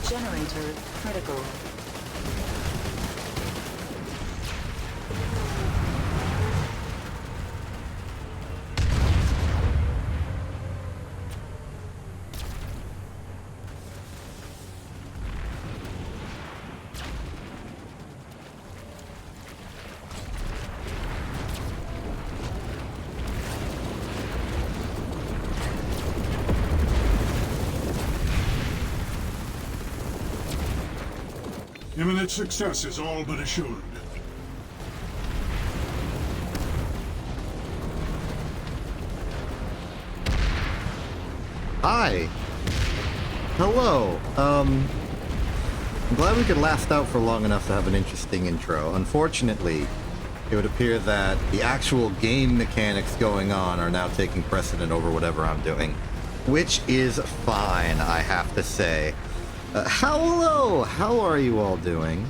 Generator critical. Imminent success is all but assured. Hi. Hello. I'm glad we could last out for long enough to have an interesting intro. Unfortunately, it would appear that the actual game mechanics going on are now taking precedent over whatever I'm doing, which is fine, I have to say. Hello! How are you all doing?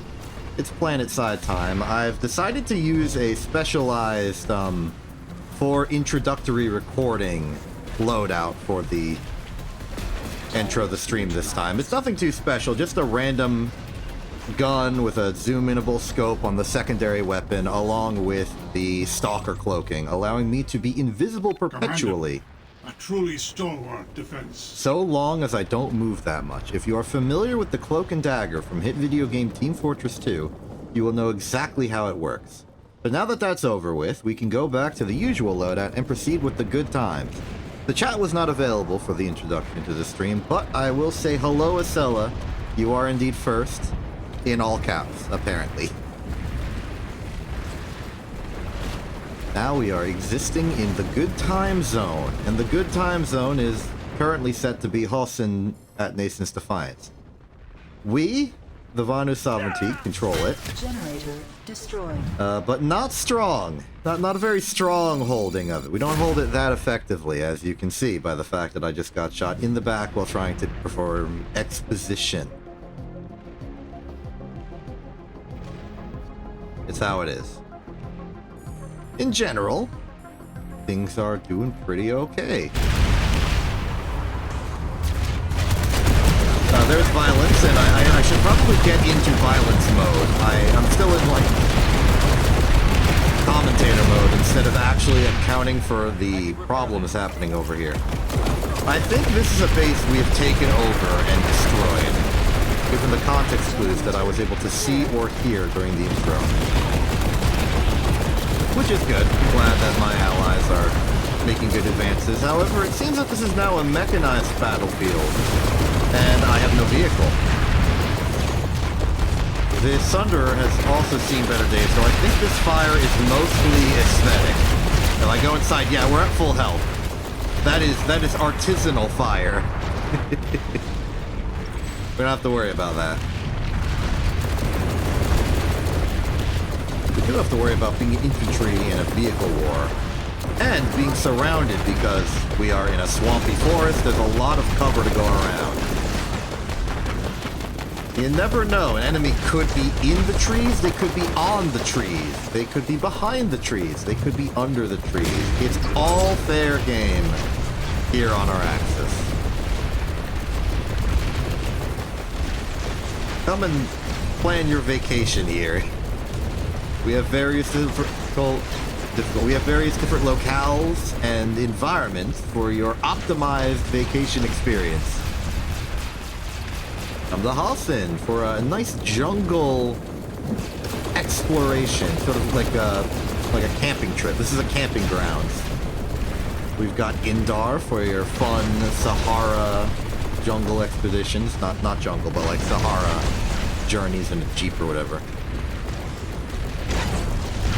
It's Planetside time. I've decided to use a specialized, for introductory recording loadout for the intro of the stream this time. It's nothing too special, just a random gun with a zoom-inable scope on the secondary weapon, along with the stalker cloaking, allowing me to be invisible perpetually. Commander, a truly stalwart defense. So long as I don't move that much. If you are familiar with the cloak and dagger from hit video game Team Fortress 2, you will know exactly how it works. But now that that's over with, we can go back to the usual loadout and proceed with the good times. The chat was not available for the introduction to the stream, but I will say hello, Acela. You are indeed first, in all caps, apparently. Now we are existing in the good time zone, and the good time zone is currently set to be Hossin at Nason's Defiance. We, the Vanu Sovereignty, control it. Generator destroyed. But not strong. Not a very strong holding of it. We don't hold it that effectively, as you can see by the fact that I just got shot in the back while trying to perform exposition. It's how it is. In general, things are doing pretty okay. There's violence, and I should probably get into violence mode. I'm still in, like, commentator mode instead of actually accounting for the problems happening over here. I think this is a base we have taken over and destroyed, given the context clues that I was able to see or hear during the intro. Which is good. I'm glad that my allies are making good advances. However, it seems that this is now a mechanized battlefield, and I have no vehicle. The Sunderer has also seen better days, so I think this fire is mostly aesthetic. If I go inside, yeah, we're at full health. That is artisanal fire. We don't have to worry about that. We do have to worry about being infantry in a vehicle war. And being surrounded because we are in a swampy forest. There's a lot of cover to go around. You never know. An enemy could be in the trees. They could be on the trees. They could be behind the trees. They could be under the trees. It's all fair game here on our axis. Come and plan your vacation here. We have various different locales and environments for your optimized vacation experience. Come to Hossin for a nice jungle exploration, sort of like a camping trip. This is a camping grounds. We've got Indar for your fun Sahara jungle expeditions. Not jungle, but like Sahara journeys in a Jeep or whatever.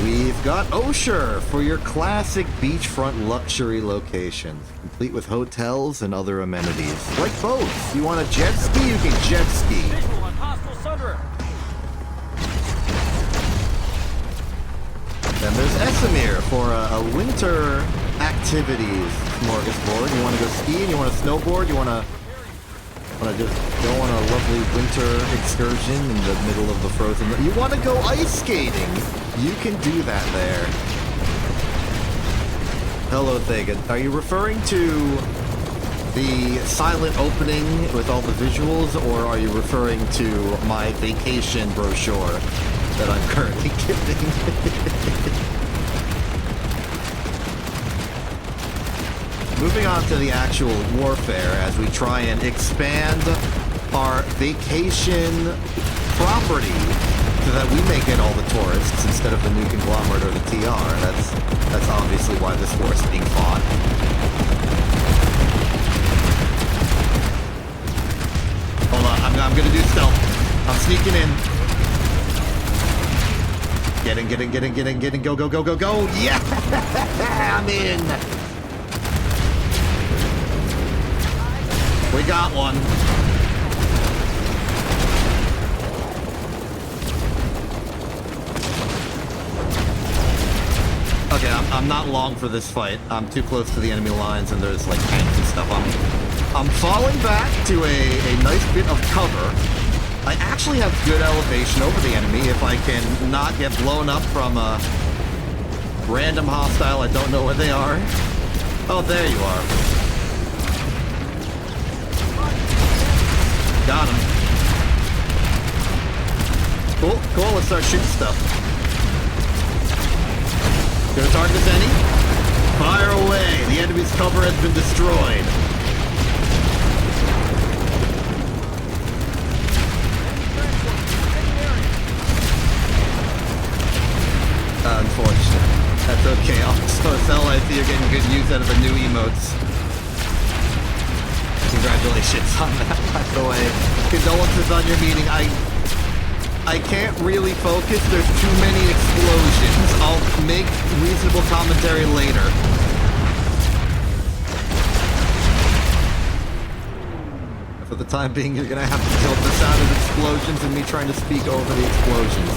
We've got Osher for your classic beachfront luxury locations, complete with hotels and other amenities. Like boats. You want a jet ski? You can jet ski. Then there's Esamir for a winter activities smorgasbord. You want to go skiing? You want to snowboard? You want to just go on a lovely winter excursion in the middle of the frozen... You want to go ice skating? You can do that there. Hello, Thagan. Are you referring to The silent opening with all the visuals, or are you referring to my vacation brochure that I'm currently giving? Moving on to the actual warfare as we try and expand our vacation property so that we may get all the tourists instead of the new conglomerate or the TR. That's obviously why this war is being fought. Hold on, I'm gonna do stealth. I'm sneaking in. Get in, go, yeah! I'm in! We got one. Okay, I'm not long for this fight. I'm too close to the enemy lines and there's like tanks and stuff. I'm falling back to a nice bit of cover. I actually have good elevation over the enemy if I can not get blown up from a random hostile. I don't know where they are. Oh, there you are. Got him. Cool, let's start shooting stuff. Gonna target this any? Fire away! The enemy's cover has been destroyed. Unfortunate. That's okay. Also, LIC, you're getting good use out of the new emotes. Congratulations on that, by the way. Condolences on your meeting. I can't really focus. There's too many explosions. I'll make reasonable commentary later. For the time being, you're gonna have to tilt the sound of explosions and me trying to speak over the explosions.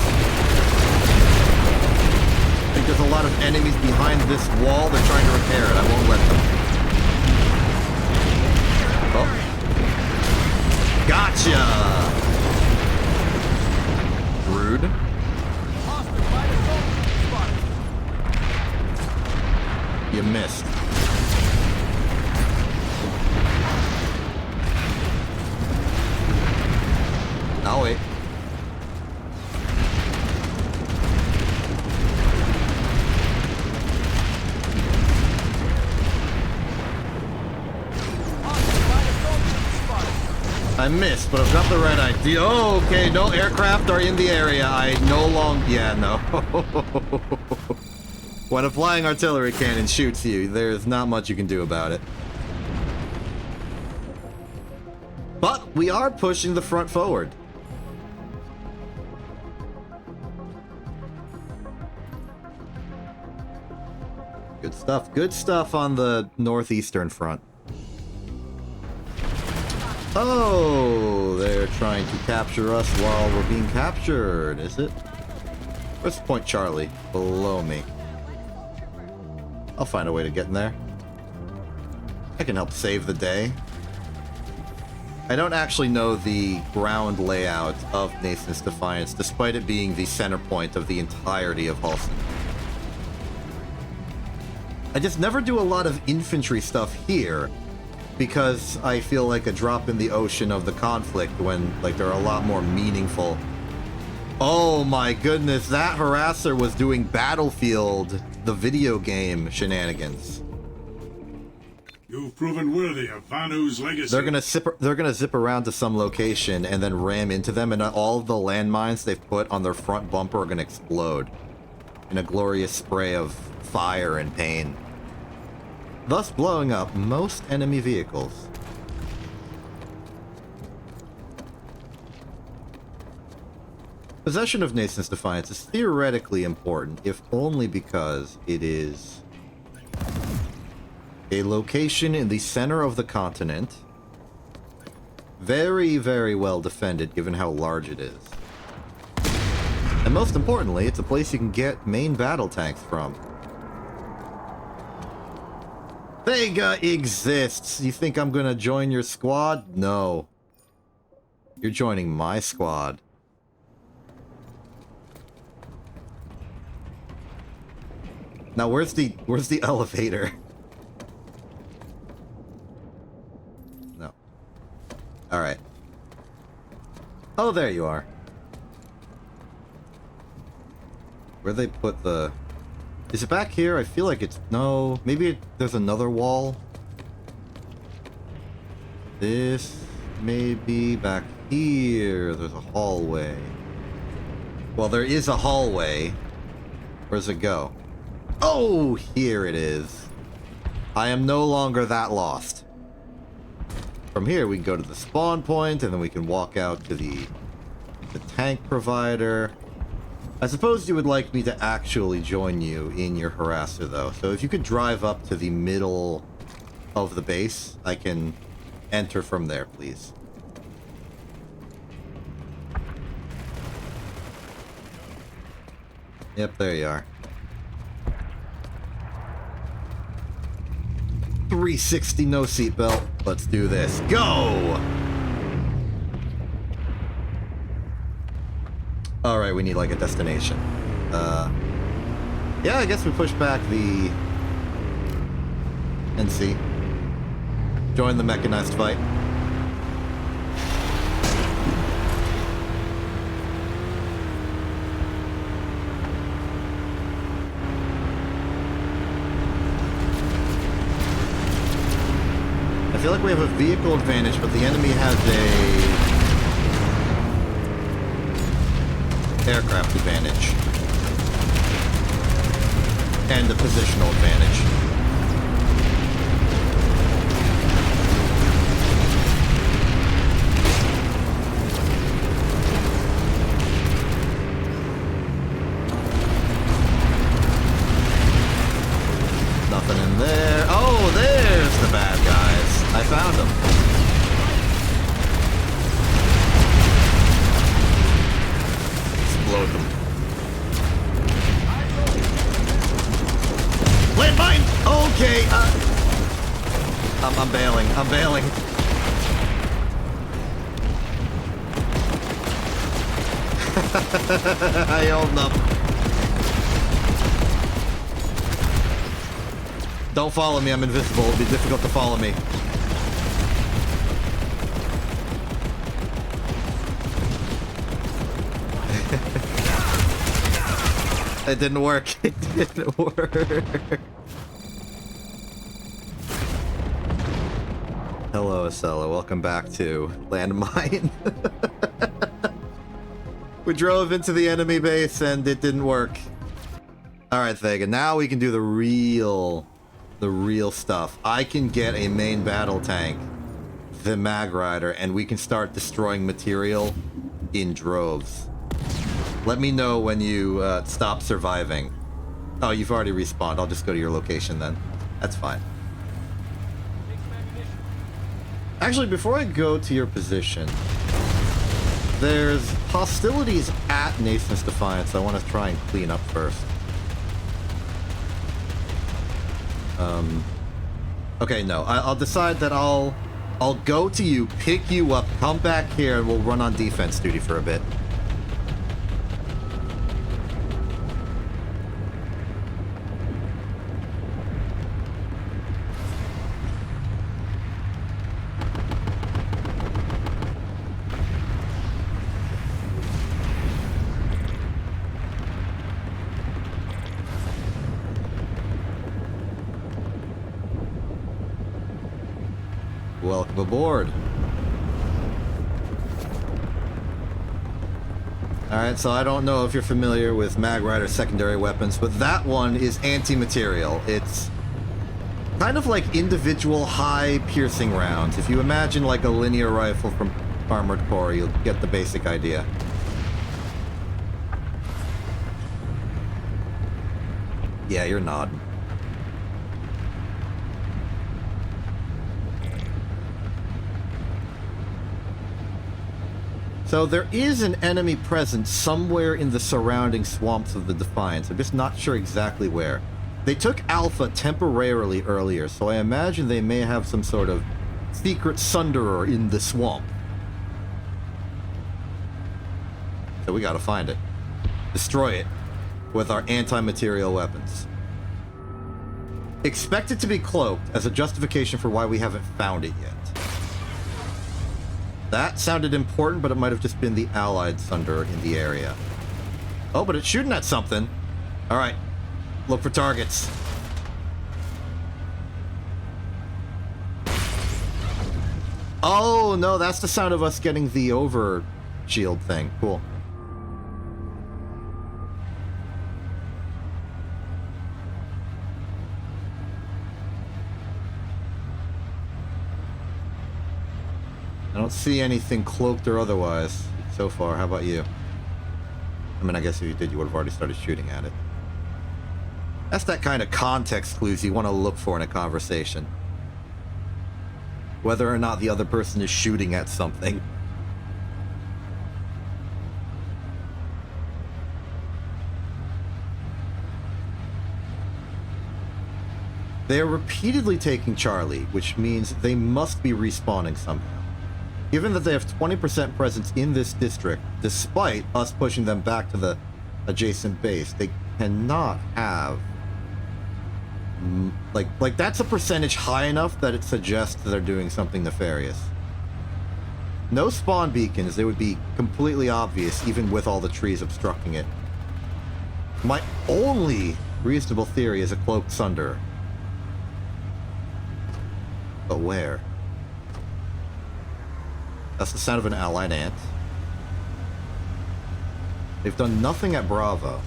I think there's a lot of enemies behind this wall. They're trying to repair it. I won't let them. Oh. Gotcha! Rude. You missed. I'll wait. I missed, but I've got the right idea. Oh, okay, no aircraft are in the area. I no longer... Yeah, no. When a flying artillery cannon shoots you, there's not much you can do about it. But we are pushing the front forward. Good stuff. Good stuff on the northeastern front. Oh, they're trying to capture us while we're being captured, is it? Where's Point Charlie? Below me. I'll find a way to get in there. I can help save the day. I don't actually know the ground layout of Nathan's Defiance, despite it being the center point of the entirety of Halston. I just never do a lot of infantry stuff here, because I feel like a drop in the ocean of the conflict when, like, there are a lot more meaningful... Oh my goodness, that harasser was doing Battlefield, the video game, shenanigans. You've proven worthy of Vanu's legacy. They're gonna zip around to some location and then ram into them, and all of the landmines they've put on their front bumper are gonna explode in a glorious spray of fire and pain, thus blowing up most enemy vehicles. Possession of Nathan's Defiance is theoretically important, if only because it is a location in the center of the continent. Very, very well defended, given how large it is. And most importantly, it's a place you can get main battle tanks from. Vega exists! You think I'm gonna join your squad? No. You're joining my squad. Now where's the elevator? Oh, there you are. Where they put the... Is it back here? I feel like it's... No. Maybe there's another wall. This may be back here. There's a hallway. Well, there is a hallway. Where's it go? Oh, here it is. I am no longer that lost. From here, we can go to the spawn point, and then we can walk out to the tank provider. I suppose you would like me to actually join you in your harasser, though. So if you could drive up to the middle of the base, I can enter from there, please. Yep, there you are. 360, no seatbelt. Let's do this. Go! Alright, we need like a destination. Yeah, I guess we push back the NC. Join the mechanized fight. I feel like we have a vehicle advantage, but the enemy has a aircraft advantage. And a positional advantage. Nothing in there. Oh, there's the bad guys. I found them. Explode them. Landmine! Okay, I'm bailing. I'm bailing. I own them. Don't follow me, I'm invisible. It'll be difficult to follow me. It didn't work. It didn't work. Hello, Acela. Welcome back to Landmine. We drove into the enemy base and it didn't work. Alright, Vega. Now we can do the real stuff. I can get a main battle tank, the Mag Rider, and we can start destroying material in droves. Let me know when you stop surviving. Oh, you've already respawned. I'll just go to your location then. That's fine. Actually, before I go to your position, there's hostilities at Nascent's Defiance I want to try and clean up first. Okay, no. I'll decide that I'll go to you, pick you up, come back here, and we'll run on defense duty for a bit. Welcome aboard. Alright, so I don't know if you're familiar with Mag Rider secondary weapons, but that one is anti-material. It's kind of like individual high piercing rounds. If you imagine like a linear rifle from Armored Core, you'll get the basic idea. Yeah, you're nodding. So there is an enemy present somewhere in the surrounding swamps of the Defiance. I'm just not sure exactly where. They took Alpha temporarily earlier, so I imagine they may have some sort of secret sunderer in the swamp. So we gotta find it. Destroy it with our anti-material weapons. Expect it to be cloaked as a justification for why we haven't found it yet. That sounded important, but it might have just been the Allied Sunder in the area. Oh, but it's shooting at something. All right. Look for targets. Oh, no, that's the sound of us getting the over shield thing. Cool. I don't see anything cloaked or otherwise so far. How about you? I mean, I guess if you did, you would have already started shooting at it. That's that kind of context clues you want to look for in a conversation. Whether or not the other person is shooting at something. They are repeatedly taking Charlie, which means they must be respawning somehow. Given that they have 20% presence in this district, despite us pushing them back to the adjacent base, they cannot have... Like that's a percentage high enough that it suggests they're doing something nefarious. No spawn beacons, they would be completely obvious, even with all the trees obstructing it. My only reasonable theory is a cloaked Sunder. But where? That's the sound of an allied ant. They've done nothing at Bravo.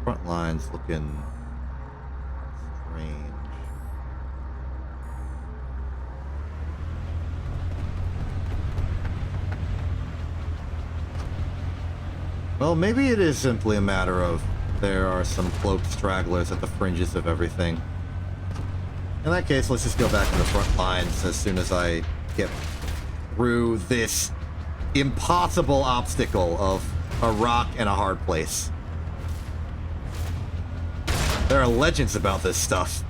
Front line's looking strange. Well, maybe it is simply a matter of there are some cloaked stragglers at the fringes of everything. In that case, let's just go back to the front lines as soon as I get through this impossible obstacle of a rock and a hard place. There are legends about this stuff.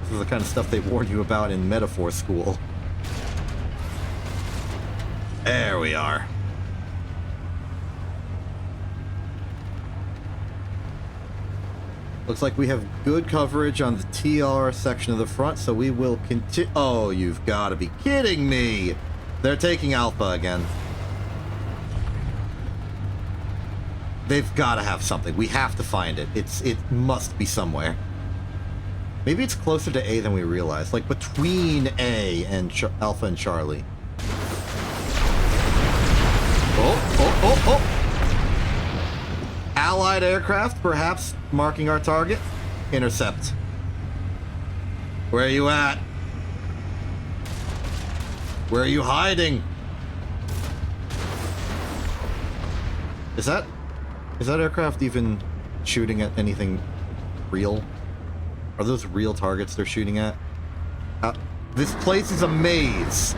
This is the kind of stuff they warned you about in metaphor school. There we are. Looks like we have good coverage on the TR section of the front, so we will continue. Oh, you've got to be kidding me! They're taking Alpha again. They've got to have something. We have to find it. It must be somewhere. Maybe it's closer to A than we realize. Like between A and Alpha and Charlie. Oh. Allied aircraft, perhaps marking our target. Intercept. Where are you at? Where are you hiding? Is that aircraft even shooting at anything real? Are those real targets they're shooting at? This place is a maze.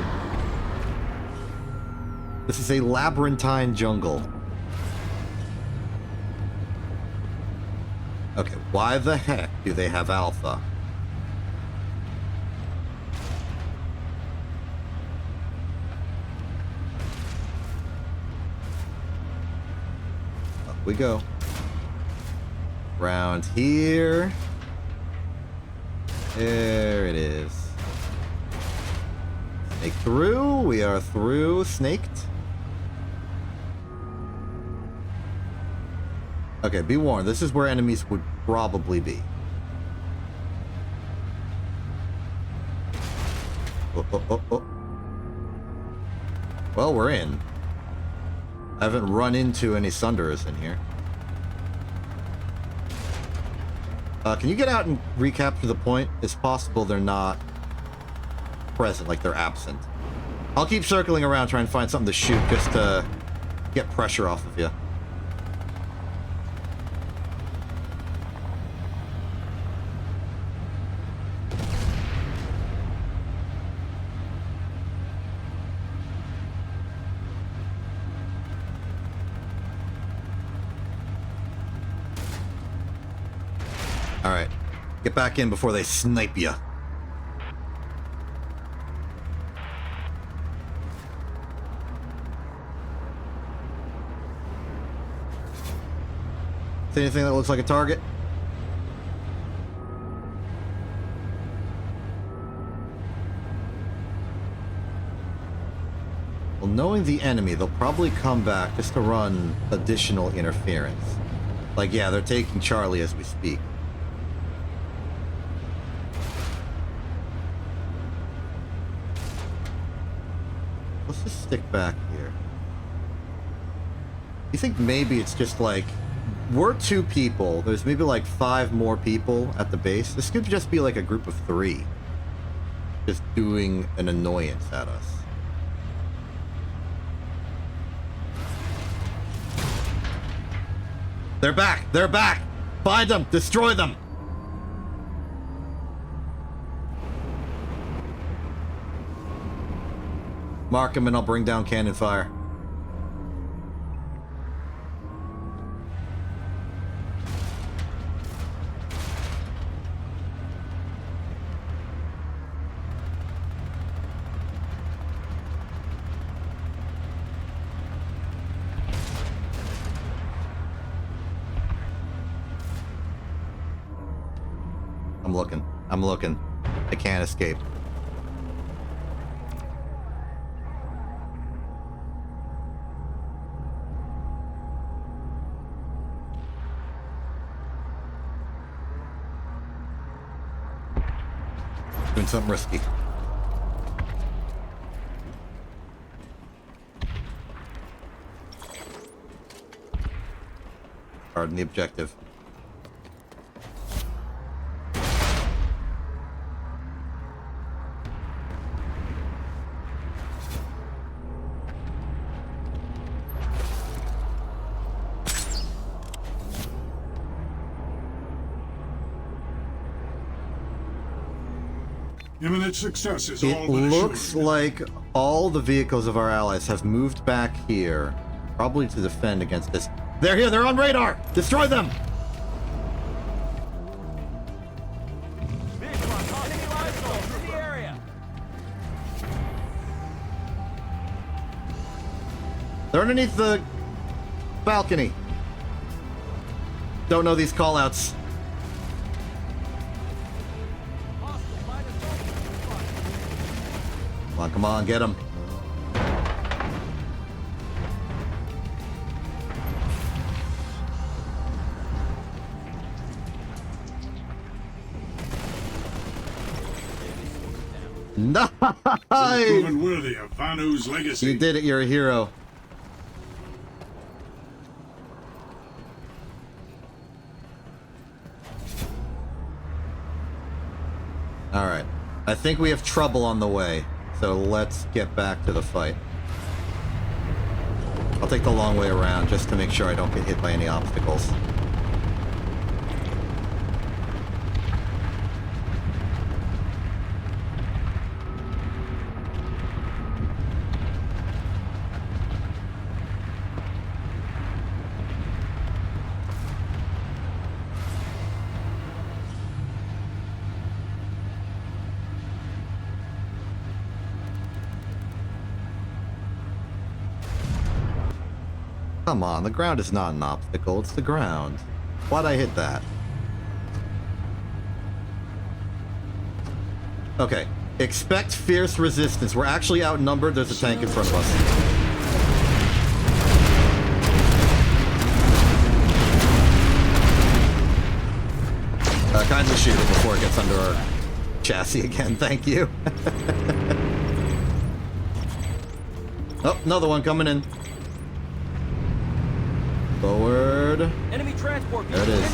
This is a labyrinthine jungle. Okay, why the heck do they have Alpha? Up we go. Round here. There it is. Snake through. We are through. Snaked. Okay, be warned. This is where enemies would probably be. Oh. Well, we're in. I haven't run into any Sunderers in here. Can you get out and recapture the point? It's possible they're not present, like they're absent. I'll keep circling around trying to find something to shoot just to get pressure off of you. Get back in before they snipe you. See anything that looks like a target? Well, knowing the enemy, they'll probably come back just to run additional interference. Like, yeah, they're taking Charlie as we speak. Let's just stick back here. You think maybe it's just like, we're 2 people, there's maybe like 5 more people at the base. This could just be like a group of 3. Just doing an annoyance at us. They're back! They're back! Find them! Destroy them! Mark them and I'll bring down cannon fire. I'm looking. I can't escape. Doing something risky. Pardon the objective. Imminent success is all It that looks assured. like all the vehicles of our allies have moved back here, probably to defend against this. They're here, they're on radar! Destroy them! They're underneath the balcony. Don't know these callouts. Come on, get him. Nice! Proven worthy of Vanu's legacy. You did it, you're a hero. Alright. I think we have trouble on the way. So let's get back to the fight. I'll take the long way around just to make sure I don't get hit by any obstacles. Come on, the ground is not an obstacle, it's the ground. Why'd I hit that? Okay, expect fierce resistance. We're actually outnumbered, there's a tank in front of us. Kindly shoot it before it gets under our chassis again, thank you. Oh, another one coming in. Forward. Enemy transport. There it is.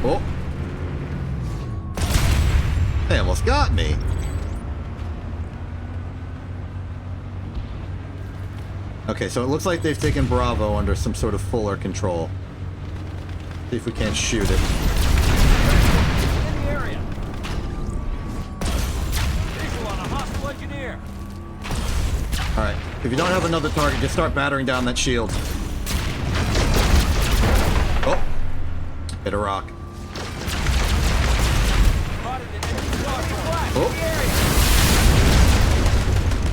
Oh. They almost got me. Okay, so it looks like they've taken Bravo under some sort of fuller control. See if we can't shoot it. In the area. Visual on a hostile engineer. Alright, if you don't have another target, just start battering down that shield. Oh! Hit a rock. Oh.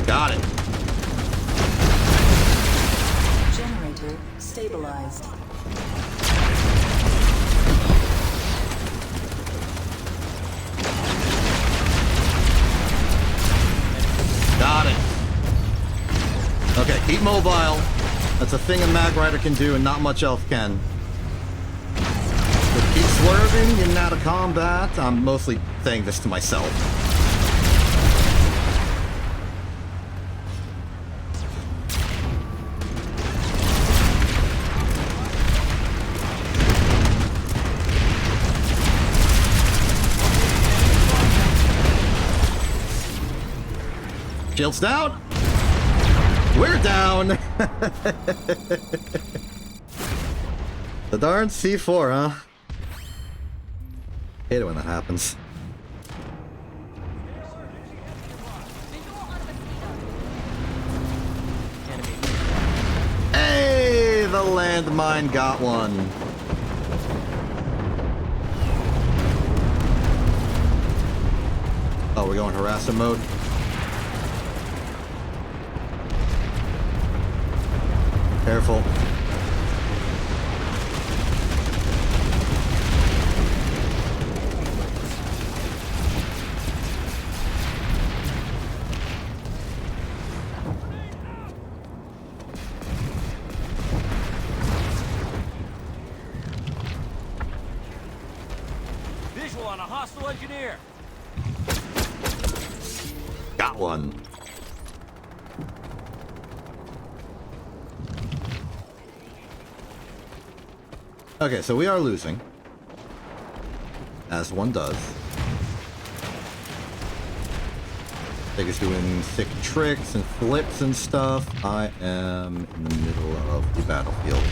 Got it. Generator stabilized. Got it. Okay, keep mobile. That's a thing a Mag Rider can do and not much else can. But keep swerving, getting out of combat. I'm mostly saying this to myself. Shield's down. We're down. The darn C4, huh? Hate it when that happens. Hey, the landmine got one. Oh, we're going harasser mode. Careful. Visual on a hostile engineer. Got one. Okay, so we are losing. As one does. They're just doing sick tricks and flips and stuff. I am in the middle of the battlefield.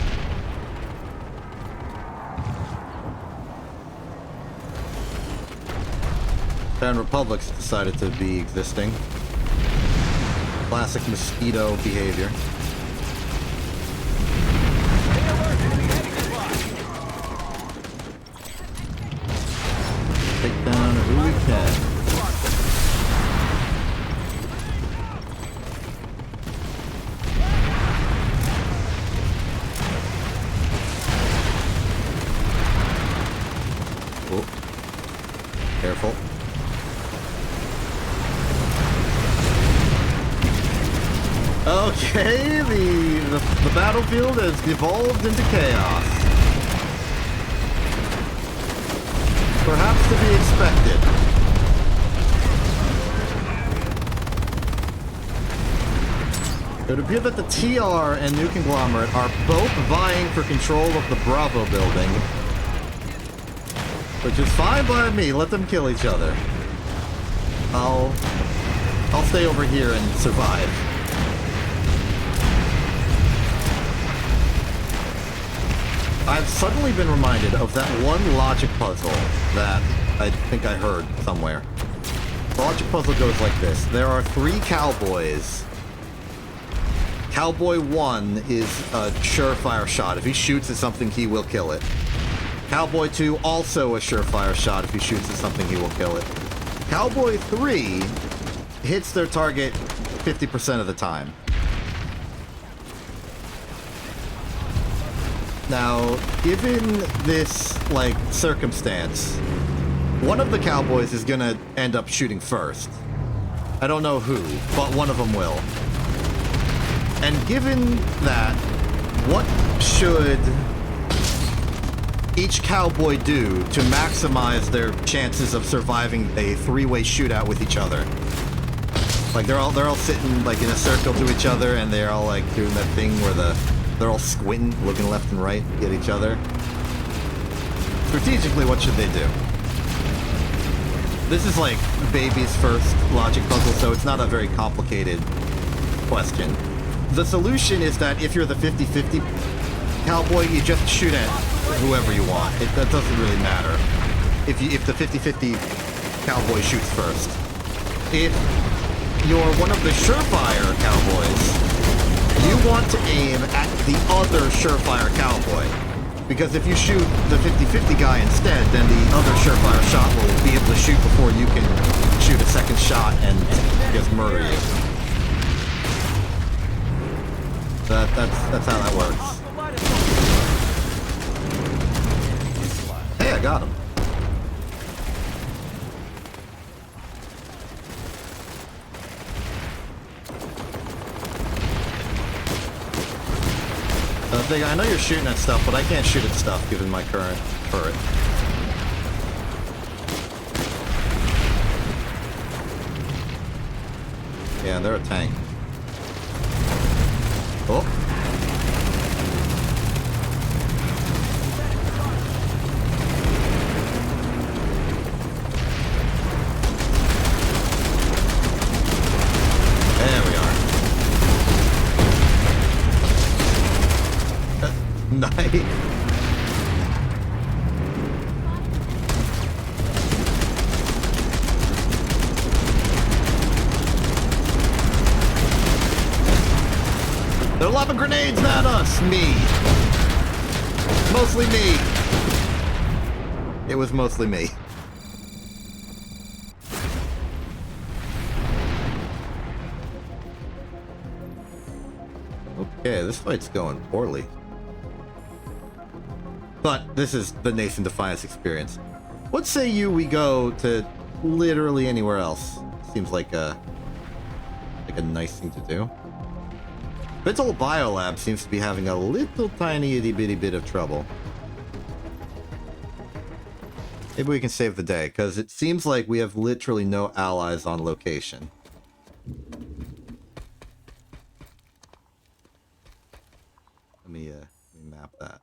Terran Republic's decided to be existing. Classic mosquito behavior. Take down who we can. Oh. Careful. Okay, the battlefield has devolved into chaos. Perhaps to be expected. It would appear that the TR and New Conglomerate are both vying for control of the Bravo building. Which is fine by me, let them kill each other. I'll stay over here and survive. I've suddenly been reminded of that one logic puzzle that I think I heard somewhere. The logic puzzle goes like this. There are 3 cowboys. Cowboy 1 is a surefire shot. If he shoots at something, he will kill it. Cowboy 2, also a surefire shot. If he shoots at something, he will kill it. Cowboy 3 hits their target 50% of the time. Now, given this, like, circumstance, one of the cowboys is gonna end up shooting first. I don't know who, but one of them will. And given that, what should each cowboy do to maximize their chances of surviving a 3-way shootout with each other? Like, they're all sitting, like, in a circle to each other, and they're all, like, doing that thing where they're all squinting, looking left and right at each other. Strategically, what should they do? This is like baby's first logic puzzle, so it's not a very complicated question. The solution is that if you're the 50-50 cowboy, you just shoot at whoever you want. That doesn't really matter. If the 50-50 cowboy shoots first. If you're one of the surefire cowboys, you want to aim at the other surefire cowboy. Because if you shoot the 50-50 guy instead, then the other surefire shot will be able to shoot before you can shoot a second shot and just murder you. That's how that works. Hostile light is Hey, I got him. I know you're shooting at stuff, but I can't shoot at stuff given my current turret. Yeah, they're a tank. Oh. There we are. Nice. They're lobbing grenades at us! Me. Mostly me. It was mostly me. Okay, this fight's going poorly. But this is the Nathan Defiance experience. What say you we go to literally anywhere else? Seems like a nice thing to do. Vital Biolab seems to be having a little tiny itty bitty bit of trouble. Maybe we can save the day, because it seems like we have literally no allies on location. Let me map that.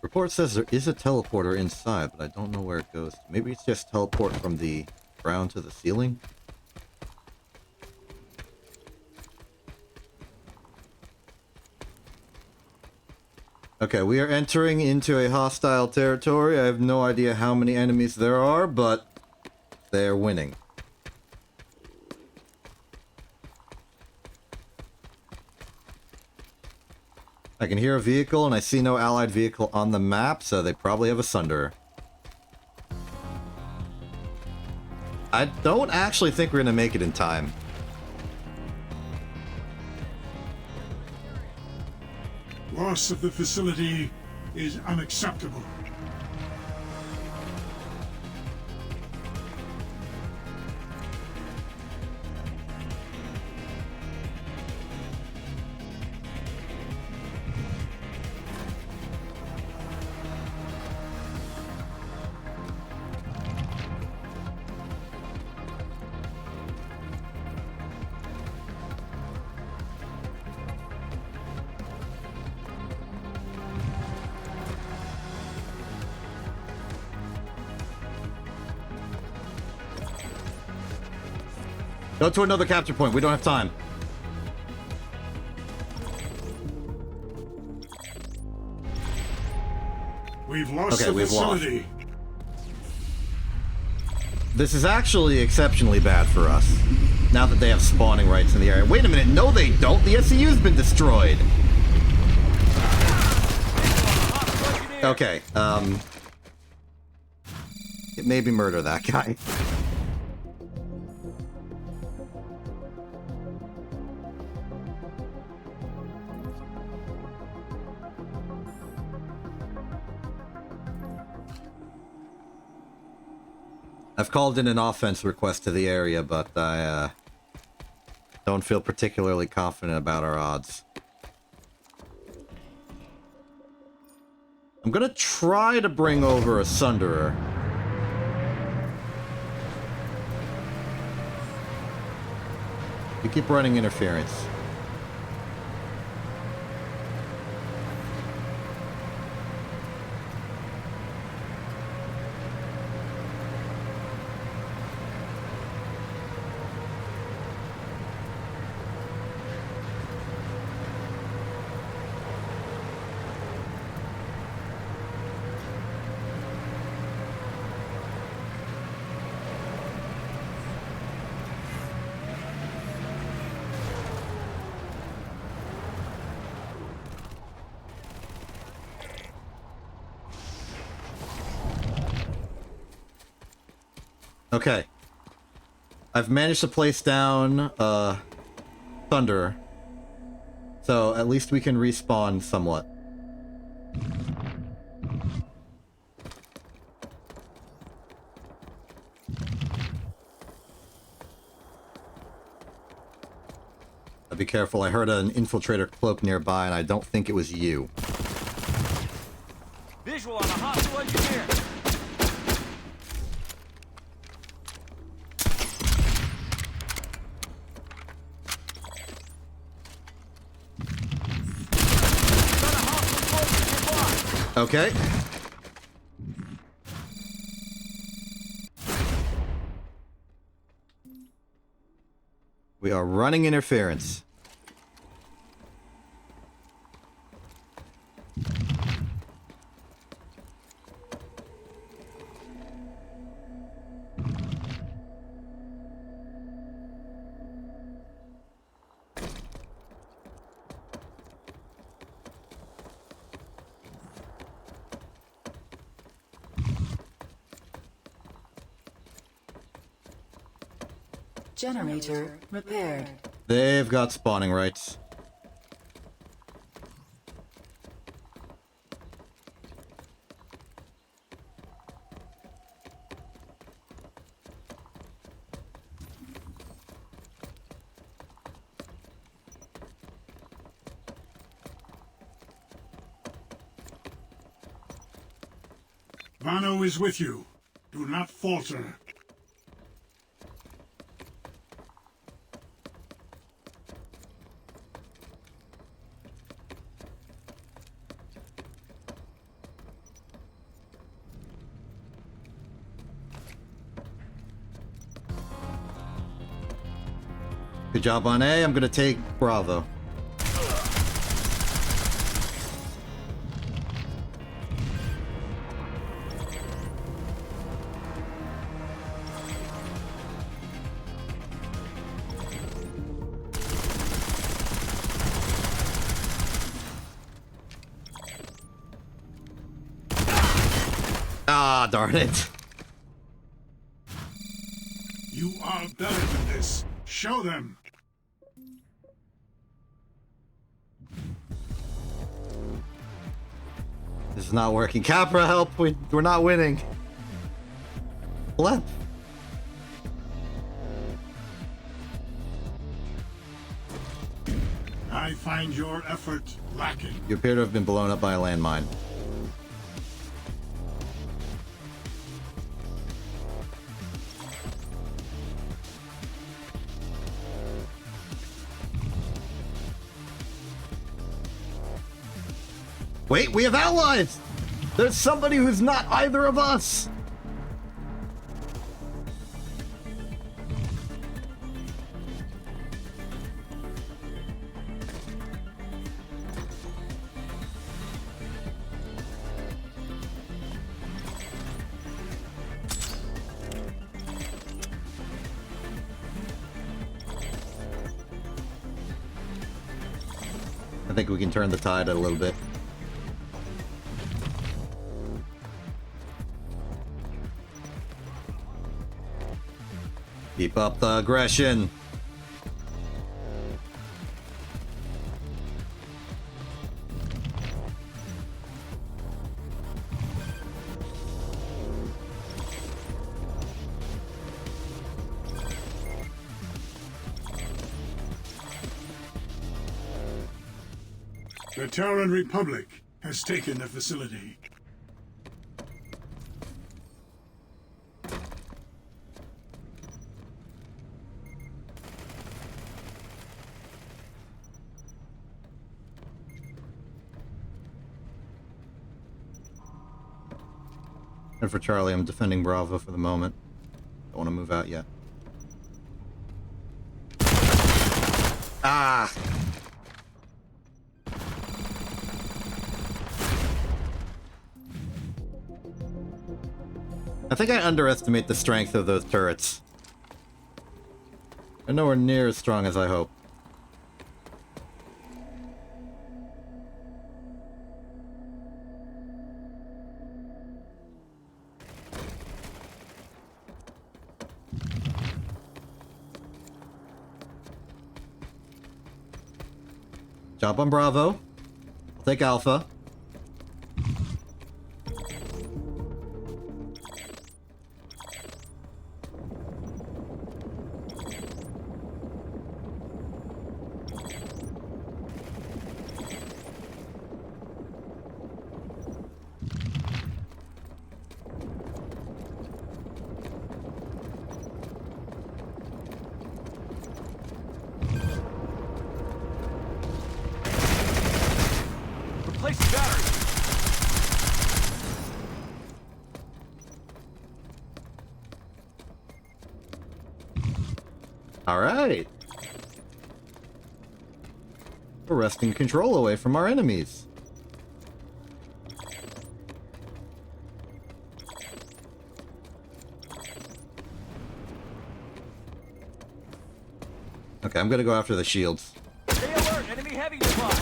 Report says there is a teleporter inside, but I don't know where it goes to. Maybe it's just teleport from the ground to the ceiling? Okay, we are entering into a hostile territory. I have no idea how many enemies there are, but they're winning. I can hear a vehicle, and I see no allied vehicle on the map, so they probably have a Sunderer. I don't actually think we're going to make it in time. Loss of the facility is unacceptable. Go to another capture point. We don't have time. We've lost the facility. This is actually exceptionally bad for us. Now that they have spawning rights in the area. Wait a minute. No, they don't. The SCU's been destroyed. Okay. It made me murder that guy. I've called in an offense request to the area, but I don't feel particularly confident about our odds. I'm gonna try to bring over a Sunderer. You keep running interference. Okay. I've managed to place down, Thunder. So, at least we can respawn somewhat. Be careful, I heard an infiltrator cloak nearby, and I don't think it was you. Visual on a hostile engineer. Got a hostile close nearby. Okay. We are running interference. Generator repaired. They've got spawning rights. Vano is with you. Do not falter. Good job on A. I'm gonna take Bravo. Ah, darn it. You are better than this. Show them. This is not working. Capra, help! We're not winning. Lep. I find your effort lacking. You appear to have been blown up by a landmine. Wait, we have allies! There's somebody who's not either of us! I think we can turn the tide a little bit. Keep up the aggression. The Terran Republic has taken the facility. And for Charlie, I'm defending Bravo for the moment. Don't want to move out yet. Ah! I think I underestimate the strength of those turrets. They're nowhere near as strong as I hope. Job on Bravo. I'll take Alpha. Replace the battery. All right. We're wresting control away from our enemies. Okay, I'm gonna go after the shields. Stay alert. Enemy heavy nearby.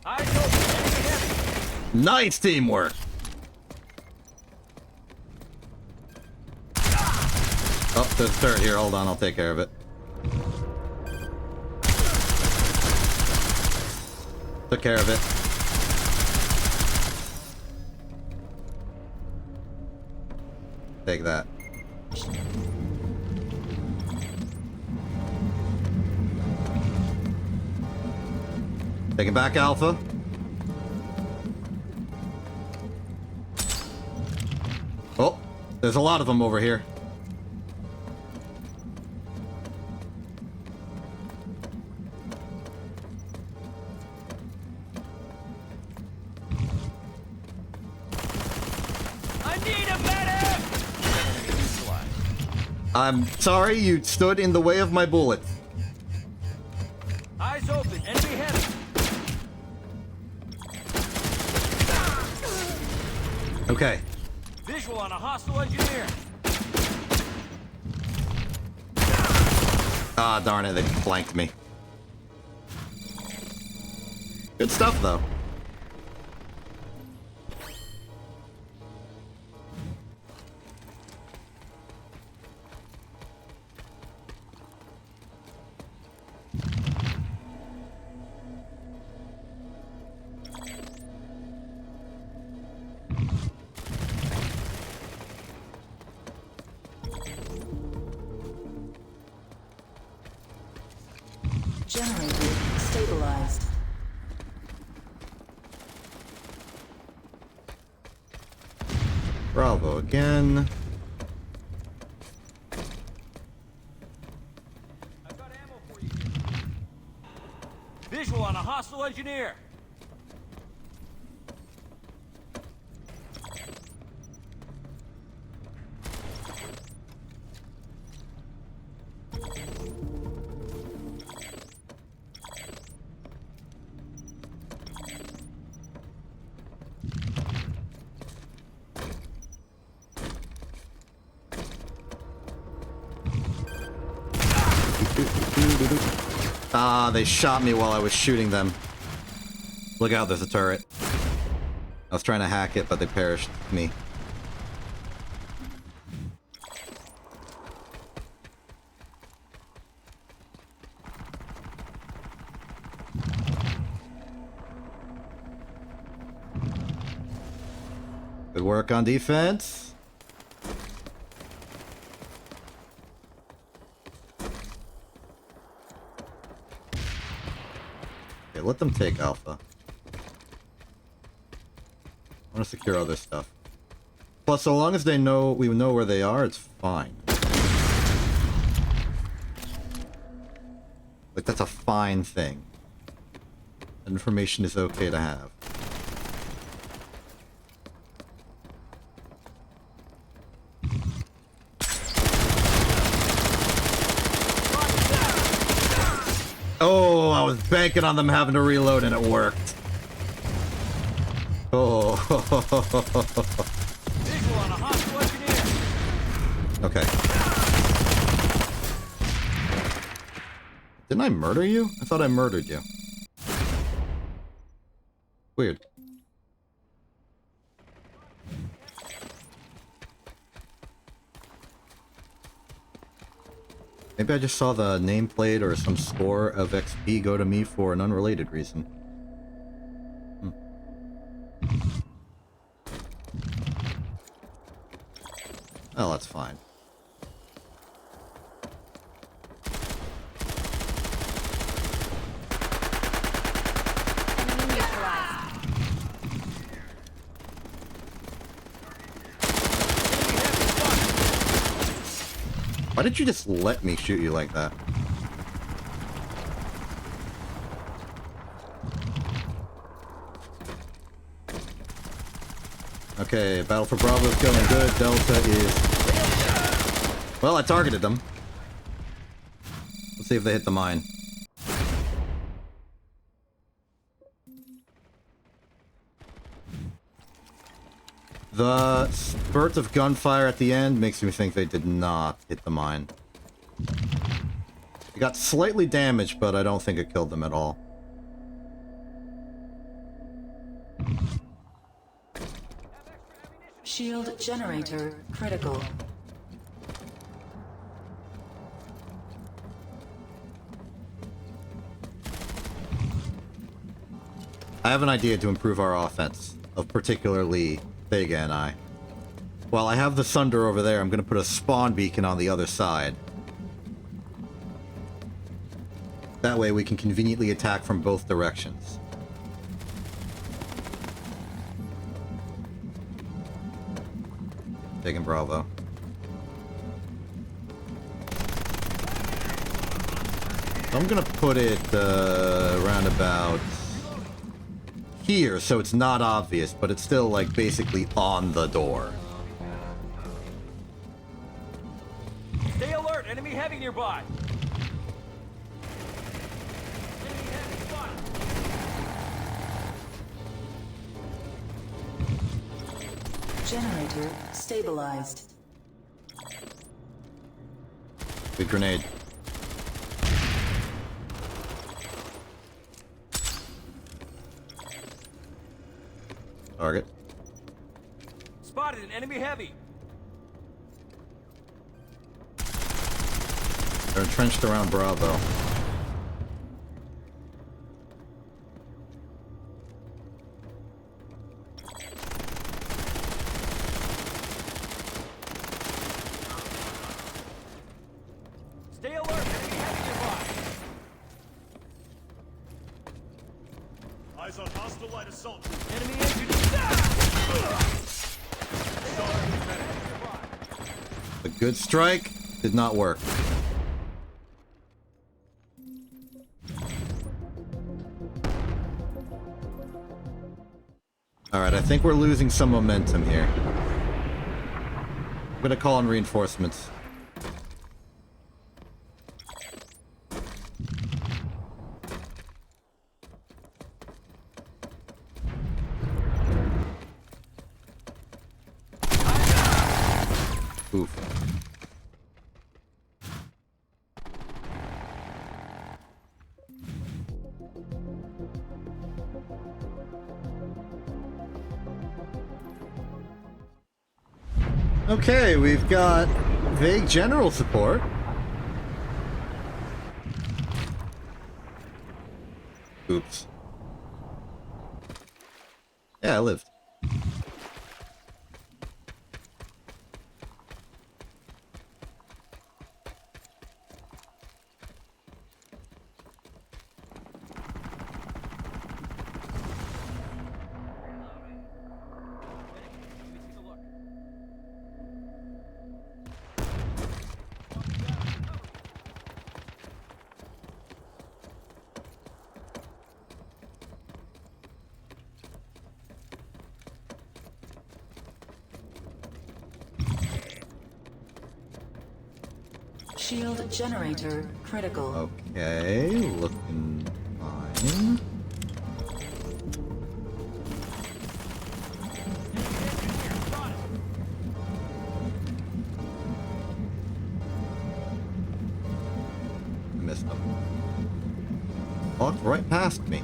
Eyes open. Enemy heavy. Nice teamwork. Oh, there's a turret here. Hold on, I'll take care of it. Took care of it. Take that. Taking back Alpha. Oh, there's a lot of them over here. I need a medic. Enemy neutralized. I'm sorry you stood in the way of my bullets. Eyes open. Enemy heavy. Okay. Visual on a hostile engineer. Ah, darn it, they flanked me. Good stuff, though. Generator stabilized. Bravo again. I've got ammo for you here. Visual on a hostile engineer. Ah, they shot me while I was shooting them. Look out, there's a turret. I was trying to hack it, but they perished me. Good work on defense. Okay, let them take Alpha. I want to secure other stuff. Plus, so long as they know we know where they are, it's fine. Like, that's a fine thing. That information is okay to have. Oh, I was banking on them having to reload and it worked. Oh. Visual on a hostile engineer. Okay. Didn't I murder you? I thought I murdered you. Weird. Maybe I just saw the nameplate or some score of XP go to me for an unrelated reason. Oh, that's fine. Enemy neutralized. Why did you just let me shoot you like that? Okay, Battle for Bravo's going good. Delta is... Well, I targeted them. Let's see if they hit the mine. The spurt of gunfire at the end makes me think they did not hit the mine. It got slightly damaged, but I don't think it killed them at all. Shield generator critical. I have an idea to improve our offense, of particularly Vega and I. While I have the Sunder over there, I'm going to put a spawn beacon on the other side. That way we can conveniently attack from both directions. Taking Bravo. So I'm going to put it around about here, so it's not obvious, but it's still, like, basically on the door. Stay alert! Enemy heavy nearby! Enemy heavy spotted! Generator stabilized. Good grenade. Target. Spotted an enemy heavy! They're entrenched around Bravo. Stay alert! Enemy heavy nearby! Eyes on hostile light assault troops. Enemy infantry! A good strike did not work. Alright, I think we're losing some momentum here. I'm gonna call in reinforcements. Oof. Okay, we've got vague general support. Oops. Yeah, I lived. Shield generator critical. Okay, looking fine. Missed them. Walked right past me.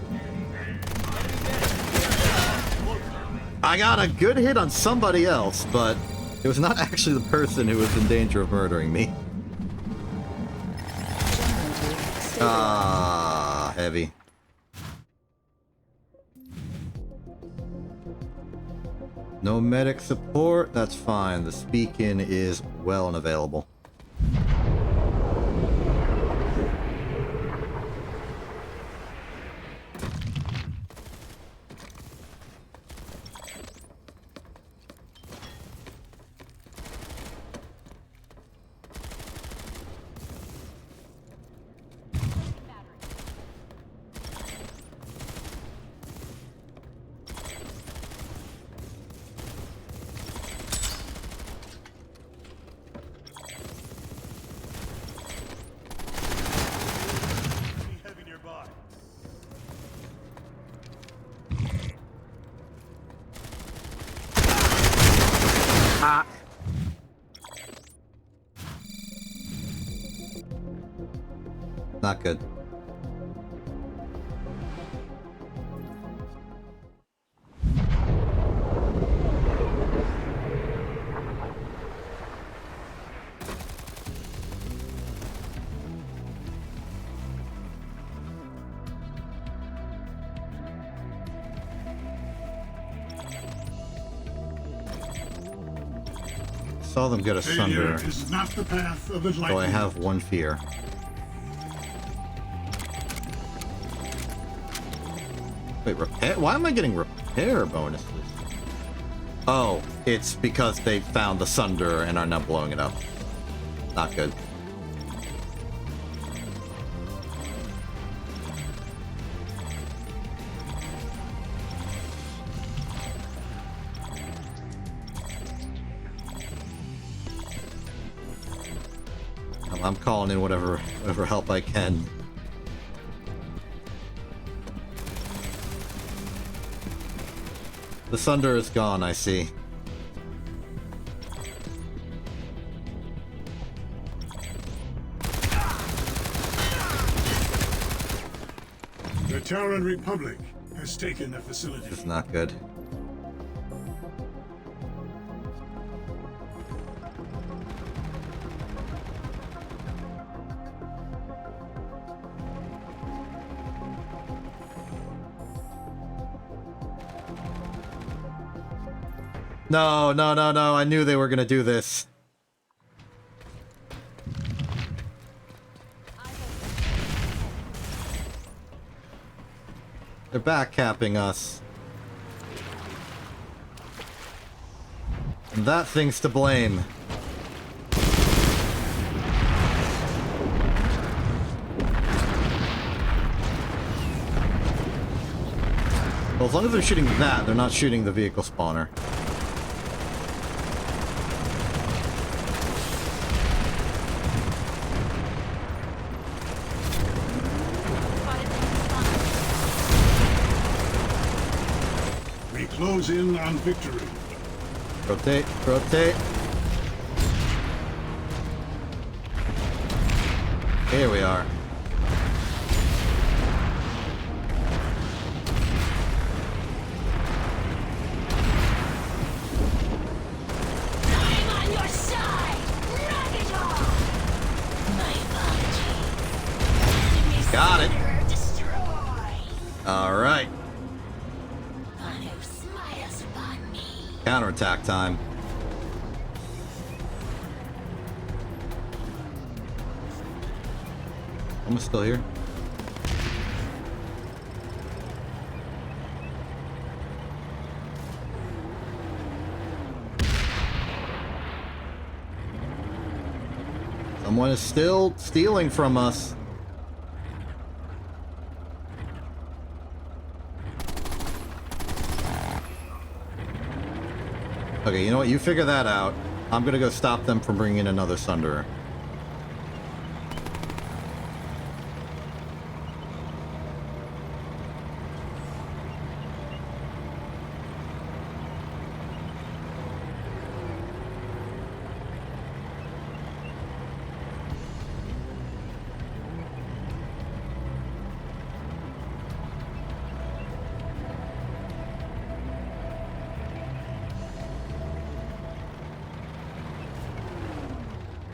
I got a good hit on somebody else, but it was not actually the person who was in danger of murdering me. Ah, heavy. No medic support, that's fine. The speak-in is well and available. Enemy heavy nearby. Not good. Saw them get Failure asunder, is not the path of enlightenment. so I have one fear. Wait, repair? Why am I getting repair bonuses? Oh, it's because they found the sunder and are now blowing it up. Not good. I'm calling in whatever help I can. The sunder is gone, I see. The Terran Republic has taken the facility. It's not good. No, no, no, no. I knew they were gonna do this. They're backcapping us. And that thing's to blame. Well, as long as they're shooting that, they're not shooting the vehicle spawner. We close in on victory. Rotate, rotate. Here we are. I'm on your side! Knock it off! My apology. Enemy Got it. center destroyed! Alright. One who smiles upon me. Counterattack time. I'm still here. Someone is still stealing from us. Okay, you know what? You figure that out. I'm gonna go stop them from bringing in another Sunderer.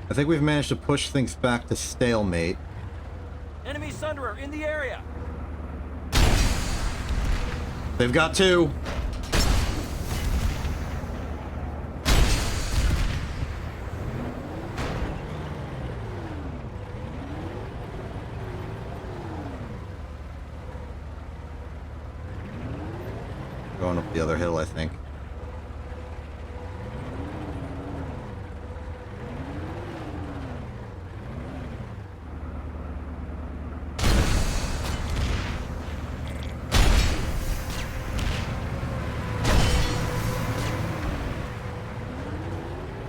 I think we've managed to push things back to stalemate. Enemy Sunderer in the area. They've got two. Going up the other hill, I think.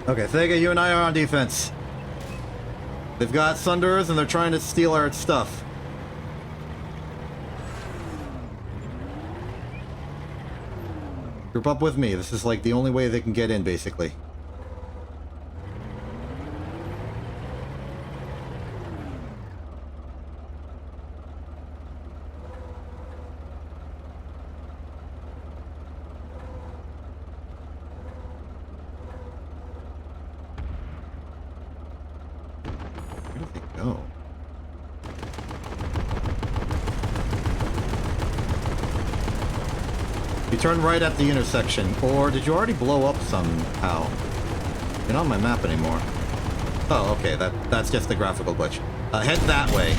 Okay, Thega, you and I are on defense. They've got Sunderers and they're trying to steal our stuff. Group up with me. This is like the only way they can get in, basically. Where did they go? You turn right at the intersection, or did you already blow up somehow? You're not on my map anymore. Oh, okay, that's just the graphical glitch. Head that way.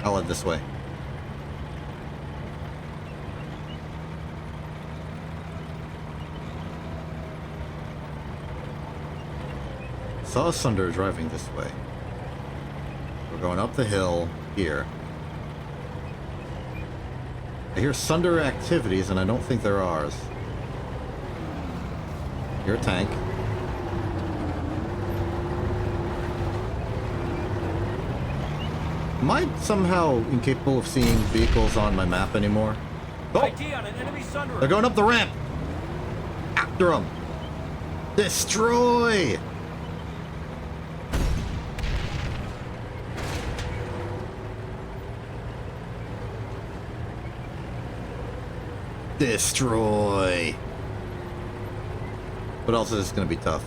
I'll head this way. Saw a Sunder driving this way. We're going up the hill here. I hear Sunder activities, and I don't think they're ours. You're a tank. Am I somehow incapable of seeing vehicles on my map anymore? Oh! ID on an enemy Sunderer. They're going up the ramp! After them! Destroy! Destroy! But also, this is going to be tough.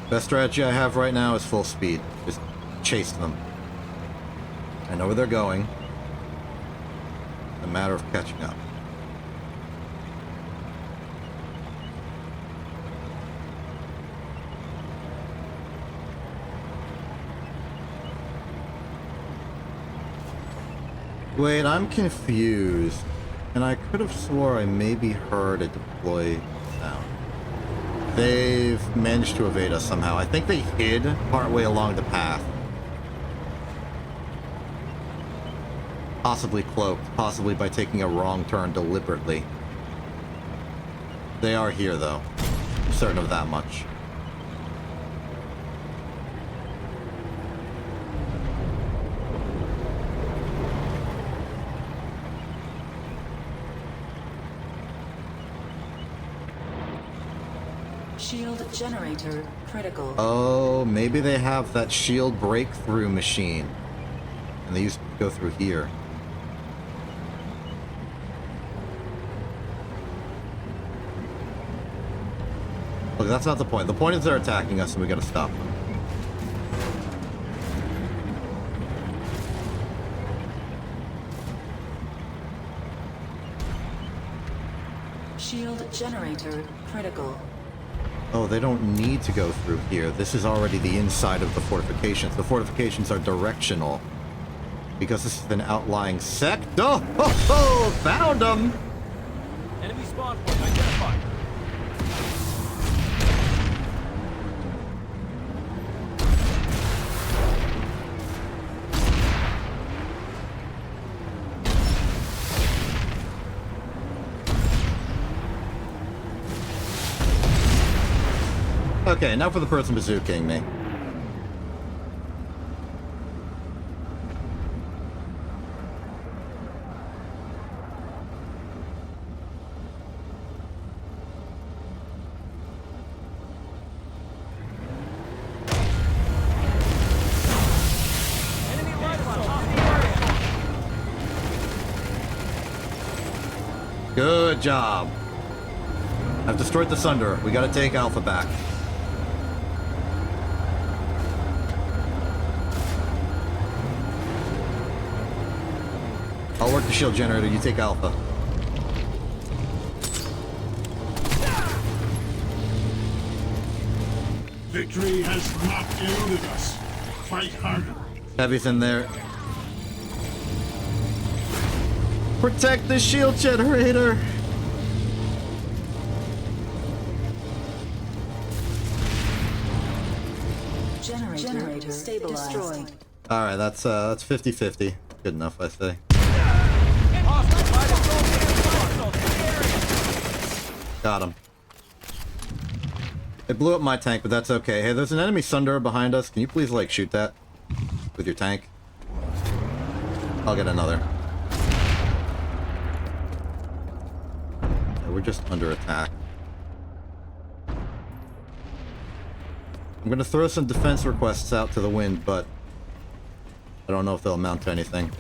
Best strategy I have right now is full speed. Just chase them. I know where they're going. It's a matter of catching up. Wait, I'm confused. And I could have swore I maybe heard a deploy sound. They've managed to evade us somehow. I think they hid partway along the path. Possibly cloaked, possibly by taking a wrong turn deliberately. They are here, though. I'm certain of that much. Shield generator critical. Oh, maybe they have that shield breakthrough machine. And they used to go through here. Look, that's not the point. The point is they're attacking us and we gotta stop them. Shield generator critical. Oh, they don't need to go through here. This is already the inside of the fortifications. The fortifications are directional. Because this is an outlying sector. Oh, found them! Enemy spawn point identified. Okay, now for the person bazooking me. Enemy rifle in the area. Good job. I've destroyed the Sunderer. We gotta take Alpha back. I'll work the shield generator, you take Alpha. Victory has not eluded us. Fight harder. Heavy's in there. Protect the shield generator! Generator stabilized. Destroyed. Alright, that's 50-50. Good enough, I say. Hostile light assault in the area. Got him. It blew up my tank, but that's okay. Hey, there's an enemy Sunderer behind us. Can you please, like, shoot that? With your tank? I'll get another. Yeah, we're just under attack. I'm gonna throw some defense requests out to the wind, but I don't know if they'll amount to anything.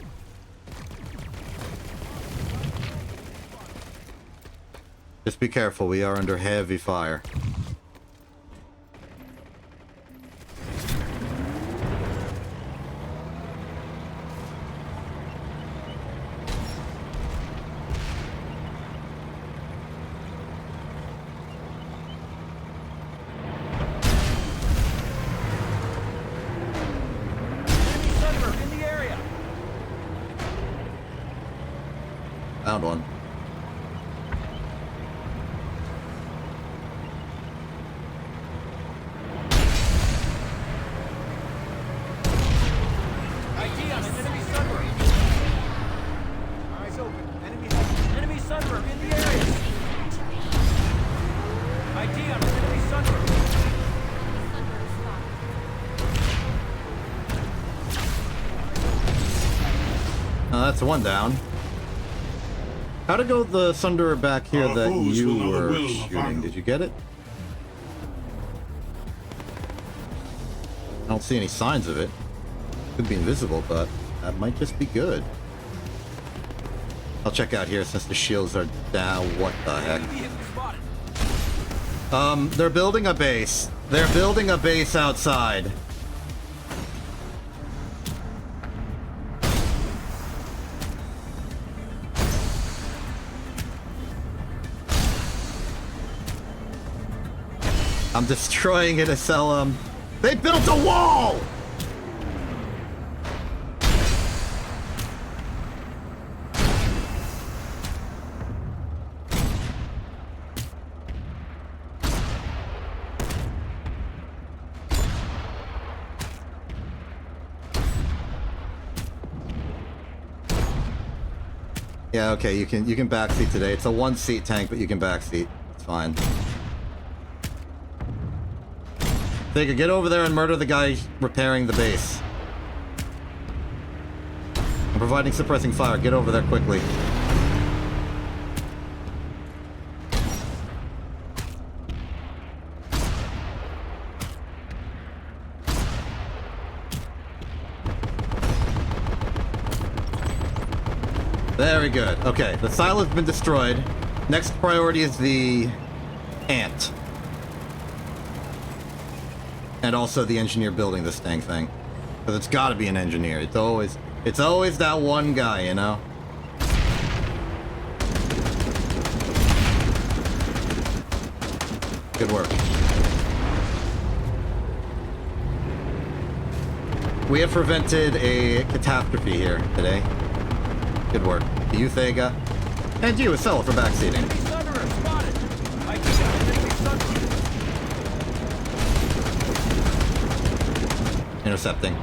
Just be careful, we are under heavy fire. Enemy Sunderer in the area. Found one. ID on an enemy Sunderer. Eyes open. Enemy Sunderer in the area. ID on an enemy Sunderer. That's one down. How to go the Sunderer back here Our that foes you will know the were will of shooting? Vanu. Did you get it? I don't see any signs of it. Could be invisible, but that might just be good. I'll check out here since the shields are down. What the heck? Vehicle spotted. They're building a base. They're building a base outside. I'm destroying it to sell them. They built a wall! Yeah, okay, you can backseat today. It's a one-seat tank, but you can backseat. It's fine. They could get over there and murder the guy repairing the base. I'm providing suppressing fire. Get over there quickly. Very good. Okay, the silo's been destroyed. Next priority is the ant. And also the engineer building this dang thing. Because it's gotta be an engineer. It's always that one guy, you know? Good work. We have prevented a catastrophe here today. Good work. To you, Thega. And you, Estella, for backseating. Enemy Sunderer spotted. ID on an enemy Sunderer. Intercepting.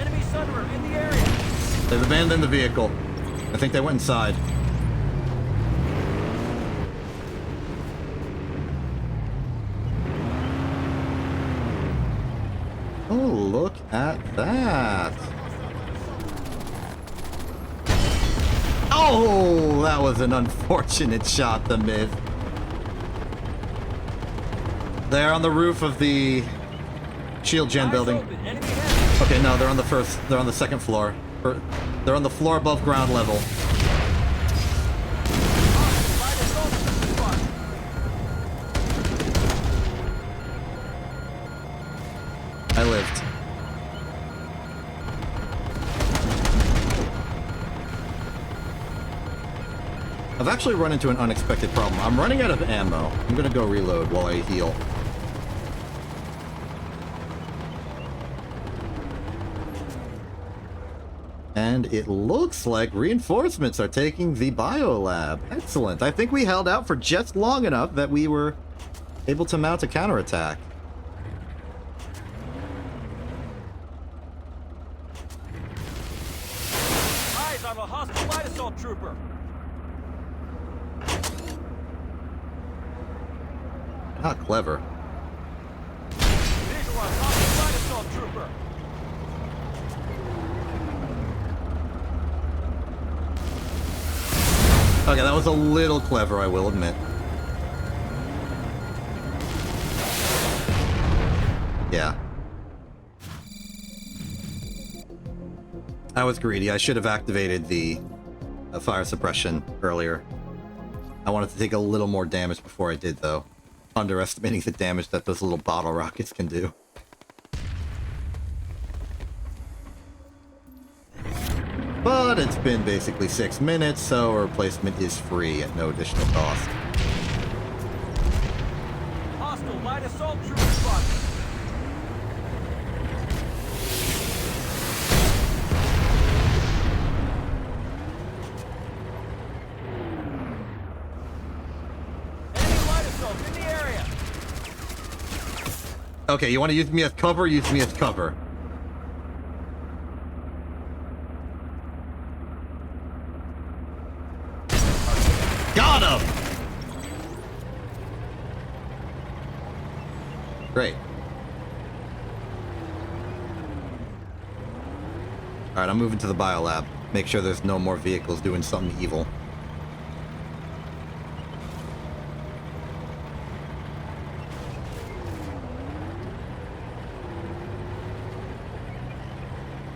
Enemy Sunderer in the area. They've abandoned the vehicle. I think they went inside. Oh, look at that. Oh, that was an unfortunate shot to miss. They're on the roof of the shield gen Eyes building. open. Enemy ahead. Okay, no, they're on the second floor. They're on the floor above ground level. Light assault trooper spotted. I lived. I've actually run into an unexpected problem. I'm running out of ammo. I'm gonna go reload while I heal. And it looks like reinforcements are taking the biolab. Excellent. I think we held out for just long enough that we were able to mount a counterattack. Eyes on a hostile light assault trooper. Not clever. Visual on hostile light assault trooper. Okay, that was a little clever, I will admit. Yeah. I was greedy. I should have activated the fire suppression earlier. I wanted to take a little more damage before I did, though. Underestimating the damage that those little bottle rockets can do. But it's been basically 6 minutes, so a replacement is free at no additional cost. Hostile light assault trooper spotted. Enemy light assault in the area. Okay, you want to use me as cover? Use me as cover. Got him! Great. Alright, I'm moving to the biolab. Make sure there's no more vehicles doing something evil.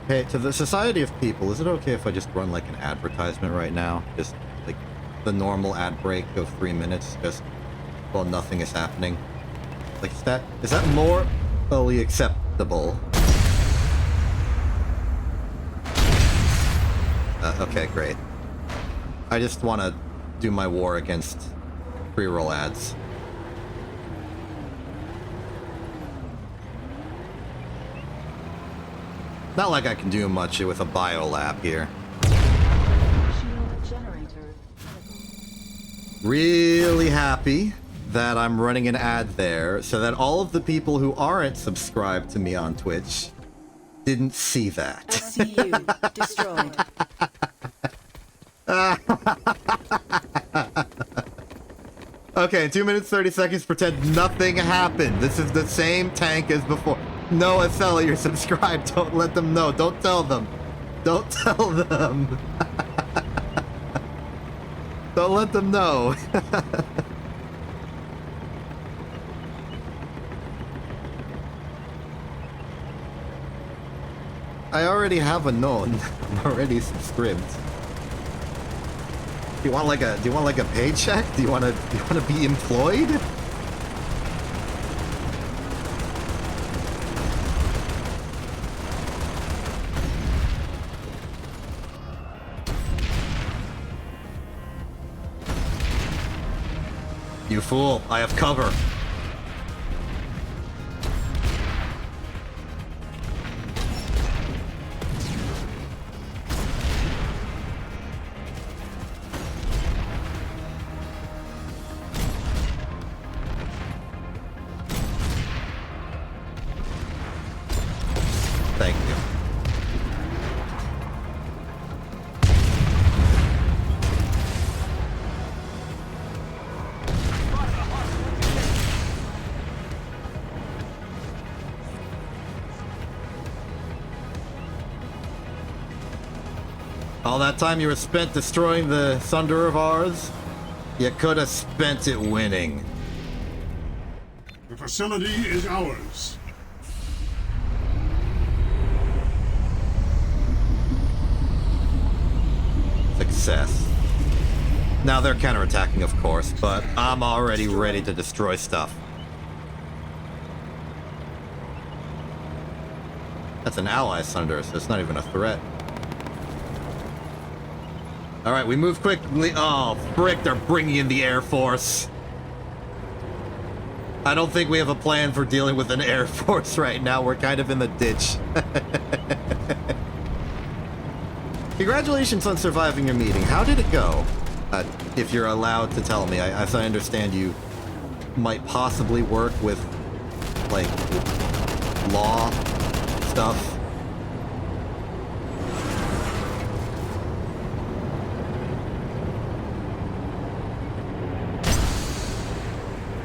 Hey, to the Society of People, is it okay if I just run like an advertisement right now? Just like the normal ad break of 3 minutes, just while nothing is happening? Like, is that morally acceptable? Okay, great. I just want to do my war against pre-roll ads. Not like I can do much with a biolab here. Shield generator. Really happy that I'm running an ad there so that all of the people who aren't subscribed to me on Twitch didn't see that. SCU destroyed. Okay, in 2 minutes 30 seconds, pretend nothing happened. This is the same tank as before. No, Acela, you're subscribed. Don't let them know. Don't tell them. Don't tell them. Don't let them know. I already have a known. I'm already subscribed. Do you want like a paycheck? Do you want to be employed? You fool, I have cover. Thank you. All that time you were spent destroying the Sunder of ours, you could have spent it winning. The facility is ours. Success. Now they're counterattacking, of course, but I'm already ready to destroy stuff. That's an ally Sunder, so it's not even a threat. Alright, we move quickly. Oh, frick, they're bringing in the Air Force. I don't think we have a plan for dealing with an Air Force right now. We're kind of in the ditch. Congratulations on surviving your meeting. How did it go? If you're allowed to tell me. As I understand, you might possibly work with, like, law stuff.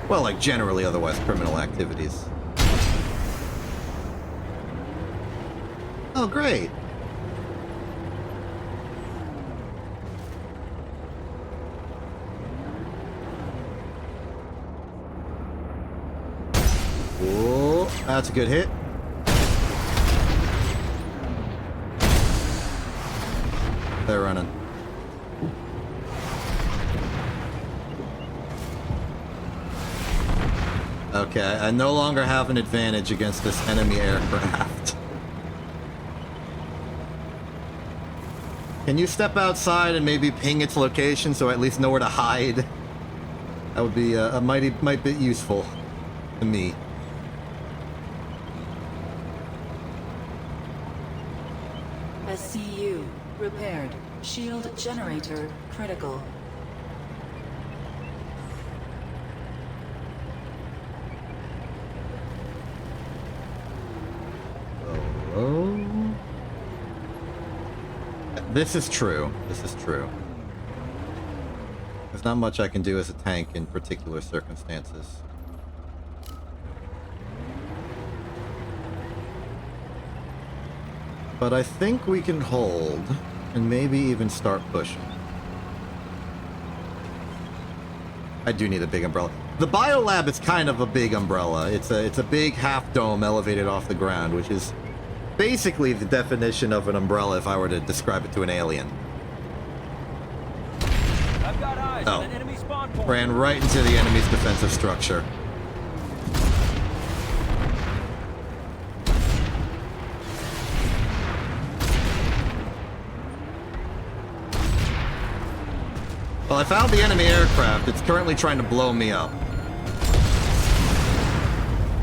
Well, like, generally otherwise criminal activities. Oh, great. Whoa, that's a good hit. They're running. Okay, I no longer have an advantage against this enemy aircraft. Can you step outside and maybe ping its location so I at least know where to hide? That would be might be useful to me. SCU repaired. Shield generator critical. Oh. This is true. This is true. There's not much I can do as a tank in particular circumstances. But I think we can hold and maybe even start pushing. I do need a big umbrella. The biolab is kind of a big umbrella. It's a big half dome elevated off the ground, which is basically the definition of an umbrella if I were to describe it to an alien. I've got eyes on an enemy spawn point. Ran right into the enemy's defensive structure. Well, I found the enemy aircraft. It's currently trying to blow me up.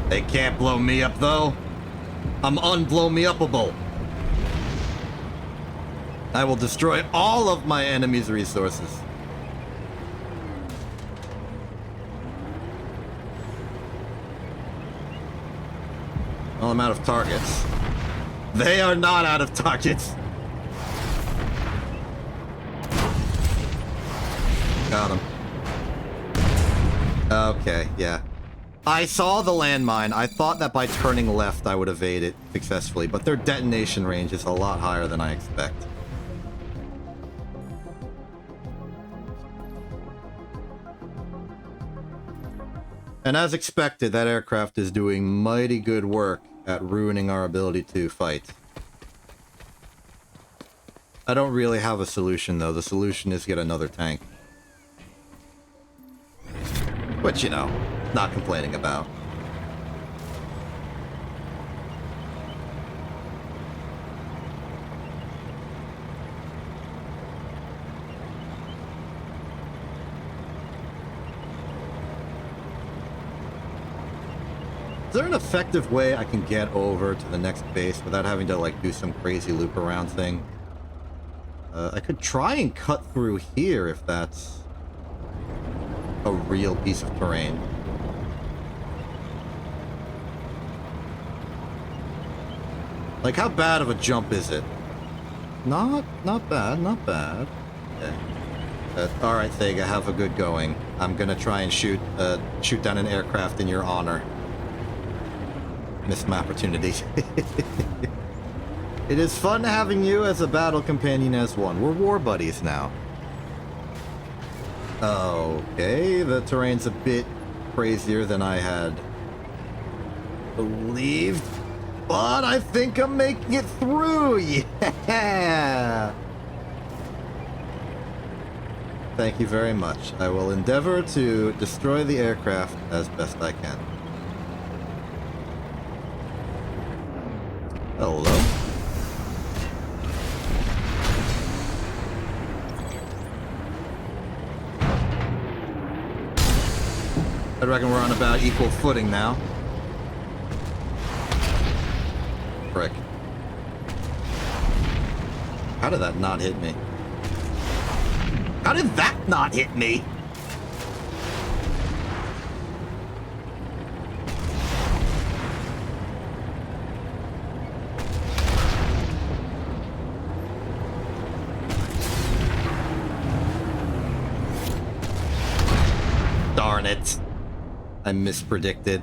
They can't blow me up, though. I'm unblow-me-upable. I will destroy all of my enemy's resources. Well, I'm out of targets. They are not out of targets. Got him. Okay, yeah. I saw the landmine. I thought that by turning left I would evade it successfully, but their detonation range is a lot higher than I expect. And as expected, that aircraft is doing mighty good work at ruining our ability to fight. I don't really have a solution, though. The solution is get another tank. Which, you know, not complaining about. Is there an effective way I can get over to the next base without having to, like, do some crazy loop around thing? I could try and cut through here if that's a real piece of terrain. Like, how bad of a jump is it? Not bad, not bad. Okay. Alright, Thega, have a good going. I'm gonna try and shoot down an aircraft in your honor. Missed my opportunity. It is fun having you as a battle companion as one. We're war buddies now. Okay, the terrain's a bit crazier than I had believed. But I think I'm making it through! Yeah! Thank you very much. I will endeavor to destroy the aircraft as best I can. Hello? I reckon we're on about equal footing now. Frick. How did that not hit me? How did that not hit me? Darn it. I mispredicted.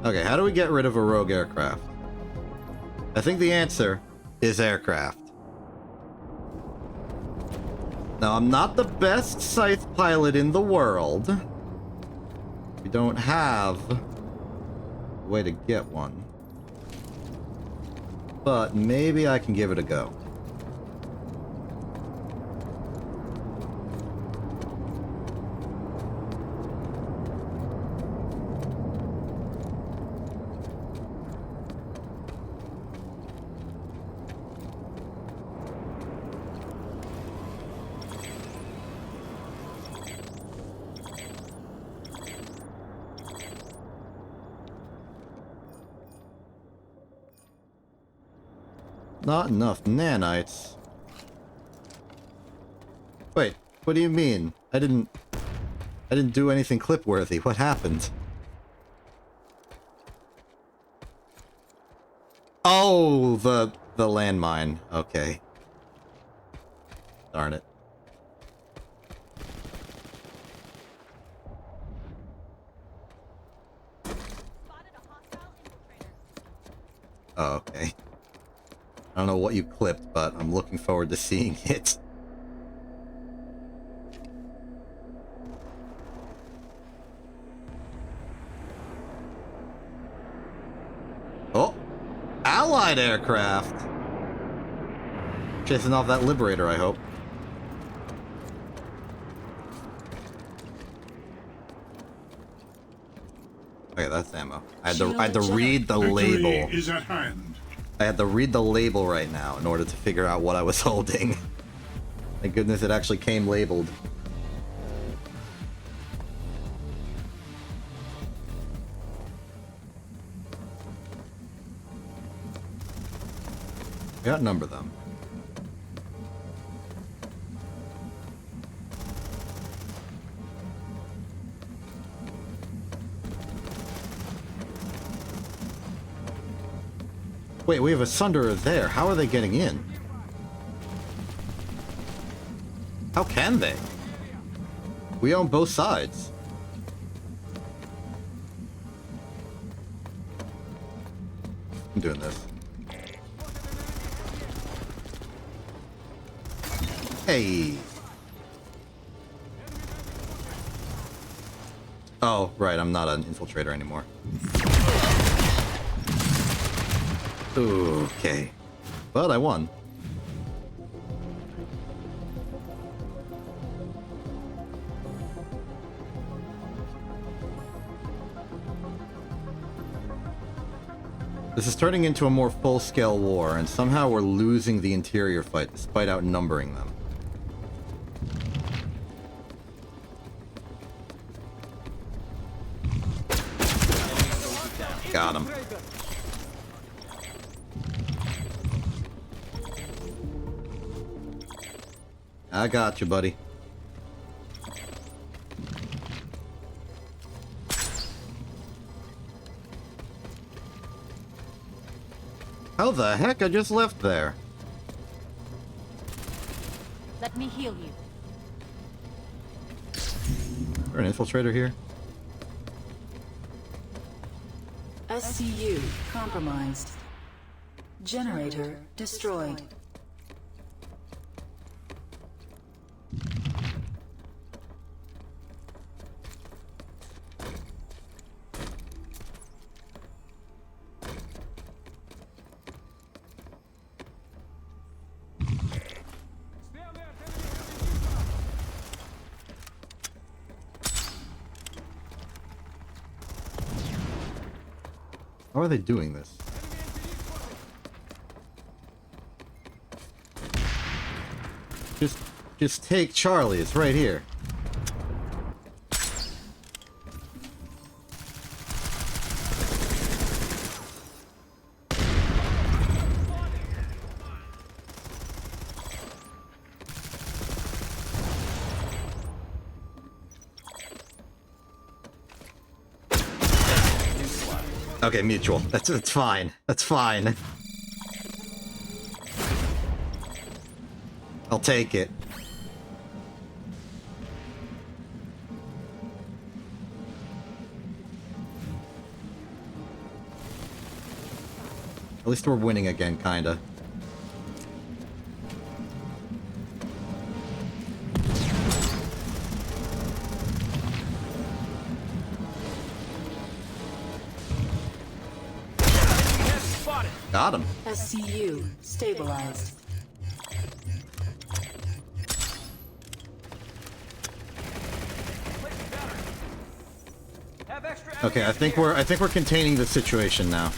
Okay, how do we get rid of a rogue aircraft? I think the answer is aircraft. Now, I'm not the best scythe pilot in the world. We don't have a way to get one. But maybe I can give it a go. Not enough nanites. Wait, what do you mean? I didn't do anything clip-worthy. What happened? Oh, the landmine. Okay. Darn it. Oh, okay. I don't know what you clipped, but I'm looking forward to seeing it. Oh! Allied aircraft! Chasing off that Liberator, I hope. Okay, that's ammo. I had to read the label. Victory is at hand. I had to read the label right now in order to figure out what I was holding. Thank goodness it actually came labeled. We outnumber them. Wait, we have a Sunderer there. How are they getting in? How can they? We own both sides. I'm doing this. Hey! Oh, right, I'm not an infiltrator anymore. Okay. But I won. This is turning into a more full-scale war, and somehow we're losing the interior fight despite outnumbering them. Got him. I got you, buddy. How the heck I just left there? Let me heal you. Is there an infiltrator here? SCU compromised. Generator destroyed. How are they doing this? Just take Charlie, it's right here. Okay, mutual. That's fine. That's fine. I'll take it. At least we're winning again, kinda. Got him. SCU stabilized. Okay, I think we're containing the situation now.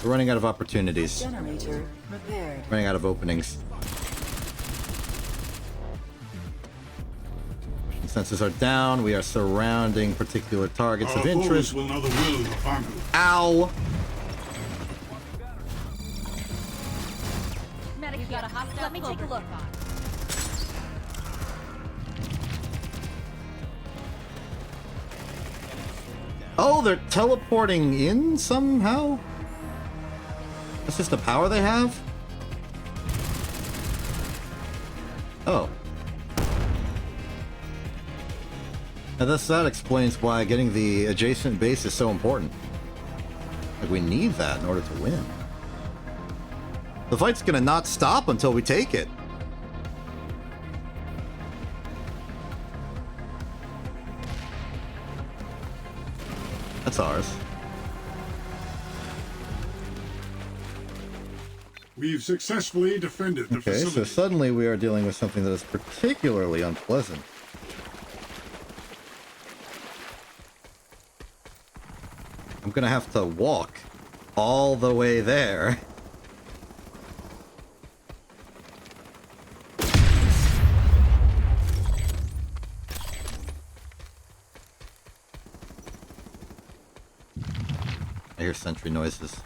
We're running out of opportunities. Generator repaired. Running out of openings. Sensors are down. We are surrounding particular targets Our of interest. foes will know the will of Vanu. Ow! Medic, got a hostile. Let me take a look. Oh, they're teleporting in somehow? That's just the power they have? Oh. Now that explains why getting the adjacent base is so important. Like, we need that in order to win. The fight's gonna not stop until we take it. That's ours. We've successfully defended the Okay, so facility. suddenly we are dealing with something that is particularly unpleasant. I'm gonna have to walk all the way there. I hear sentry noises.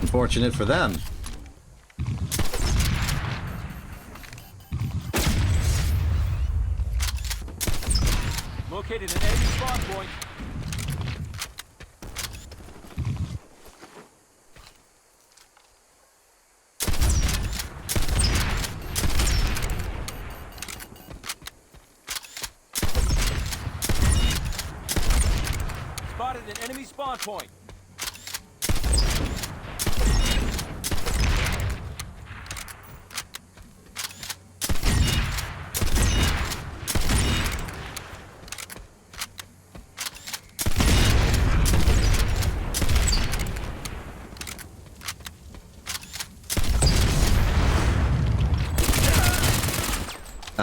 Unfortunate for them. Located an enemy spawn point. Spotted an enemy spawn point.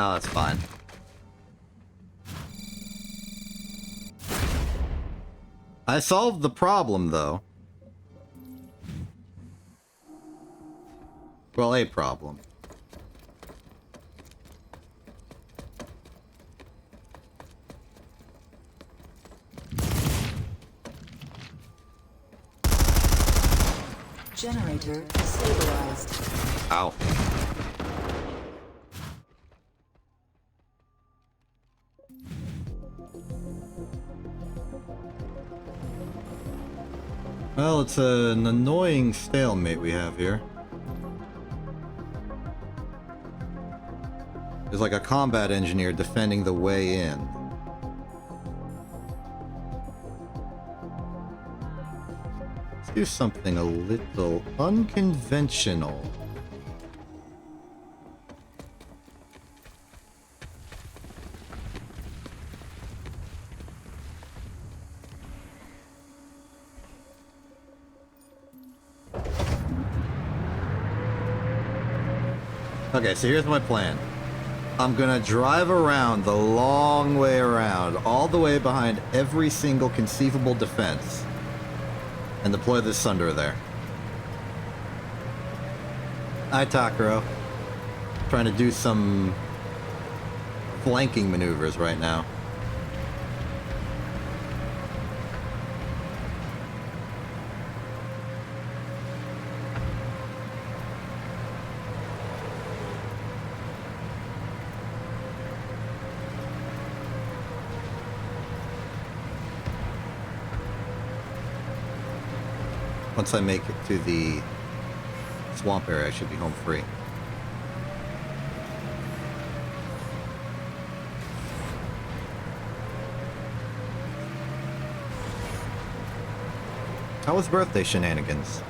Oh, that's fine. I solved the problem, though. Well, a problem. Generator stabilized. Ow. Well, it's an annoying stalemate we have here. There's like a combat engineer defending the way in. Let's do something a little unconventional. Okay, so here's my plan. I'm gonna drive around the long way around, all the way behind every single conceivable defense, and deploy this Sunder there. Hi, Takaro. Trying to do some flanking maneuvers right now. Once I make it to the swamp area, I should be home free. How was birthday shenanigans?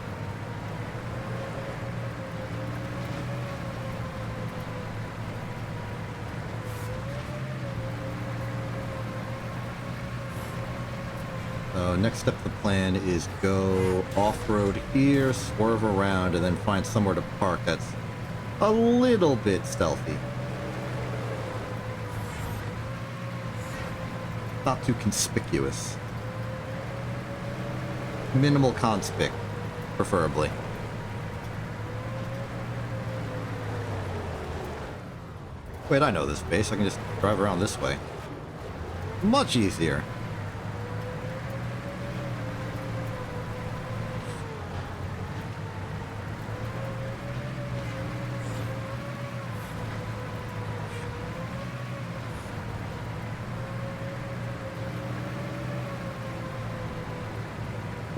So next up the plan is go off-road here, swerve around, and then find somewhere to park that's a little bit stealthy. Not too conspicuous. Minimal conspic, preferably. Wait, I know this base. I can just drive around this way. Much easier.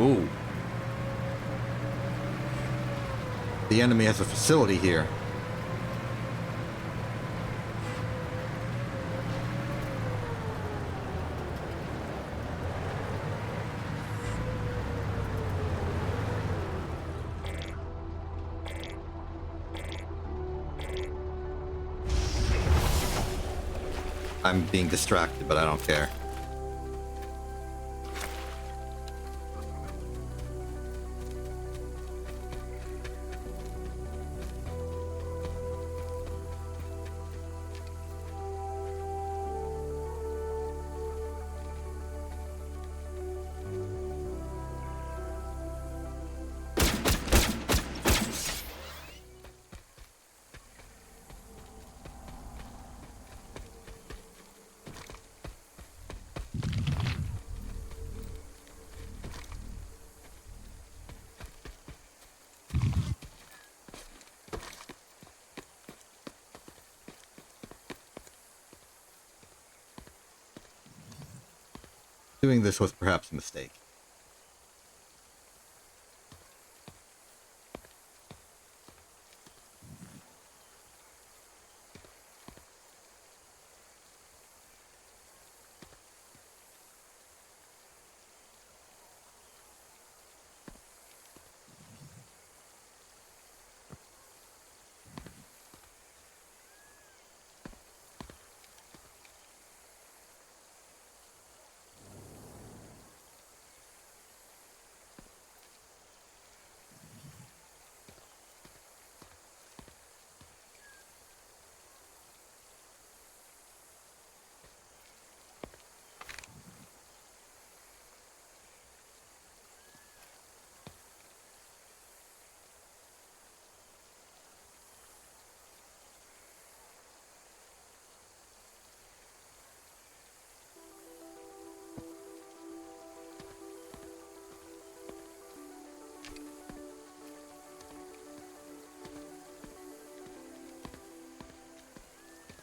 Ooh. The enemy has a facility here. I'm being distracted, but I don't care. Doing this was perhaps a mistake.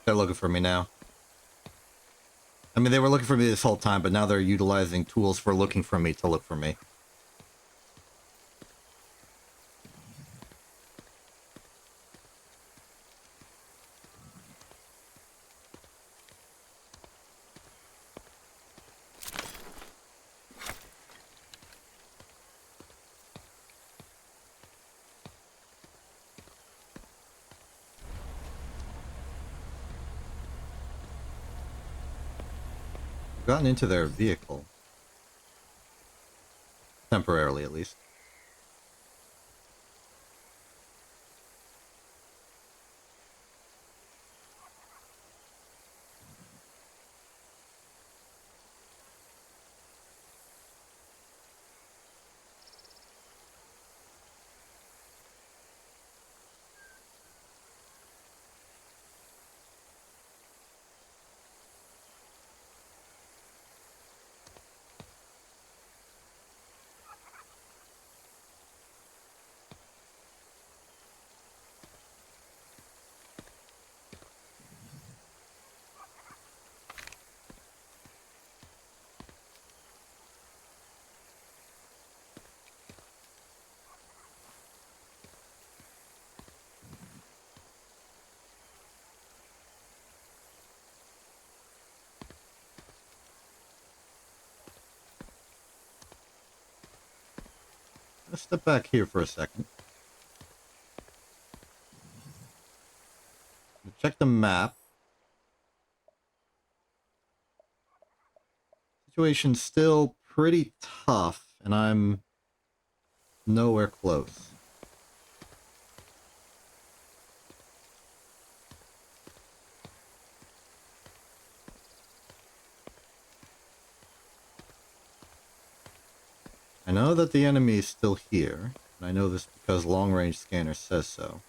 They're looking for me now. I mean, they were looking for me this whole time, but now they're utilizing tools for looking for me to look for me. Gotten into their vehicle. Temporarily, at least. Let's step back here for a second. Check the map. Situation's still pretty tough, and I'm nowhere close. I know that the enemy is still here, and I know this because long-range scanner says so.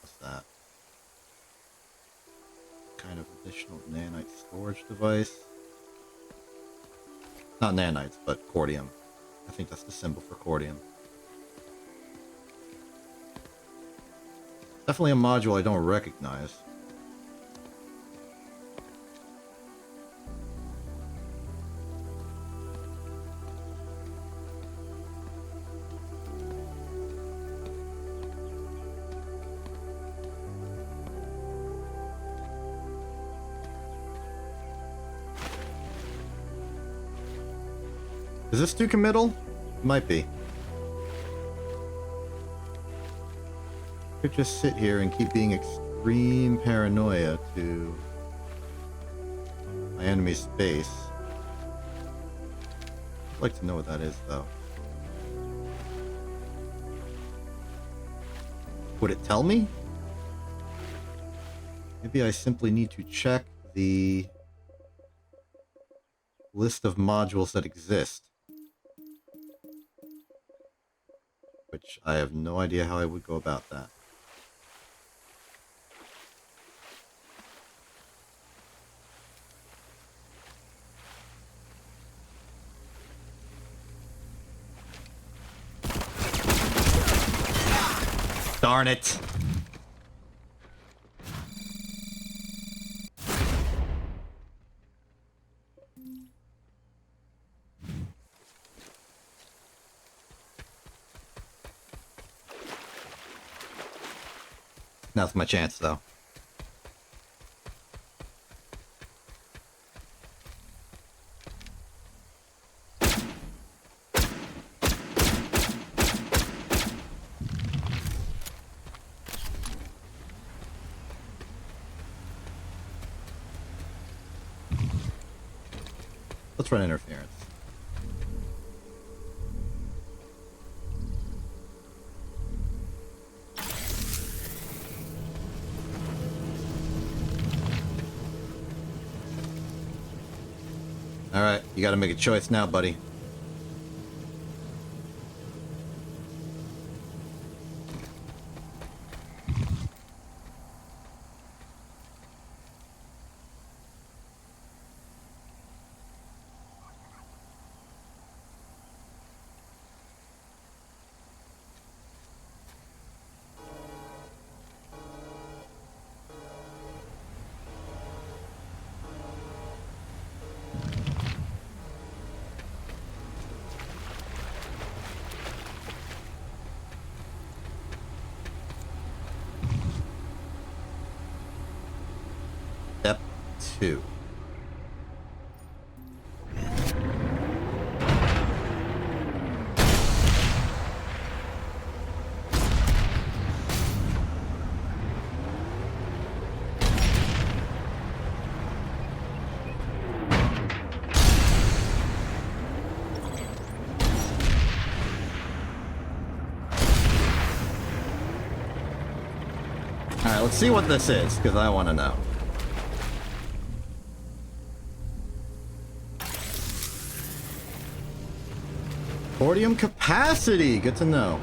What's that? Kind of additional nanite storage device. Not nanites, but cordium. I think that's the symbol for cordium. Definitely a module I don't recognize. Is this too committal? Might be. Could just sit here and keep being extreme paranoia to my enemy's space. I'd like to know what that is, though. Would it tell me? Maybe I simply need to check the list of modules that exist. Which I have no idea how I would go about that. Darn it! Now's my chance, though. Let's run interference. Alright, you gotta make a choice now, buddy. 2. Alright, let's see what this is, because I want to know. Portium capacity! Good to know.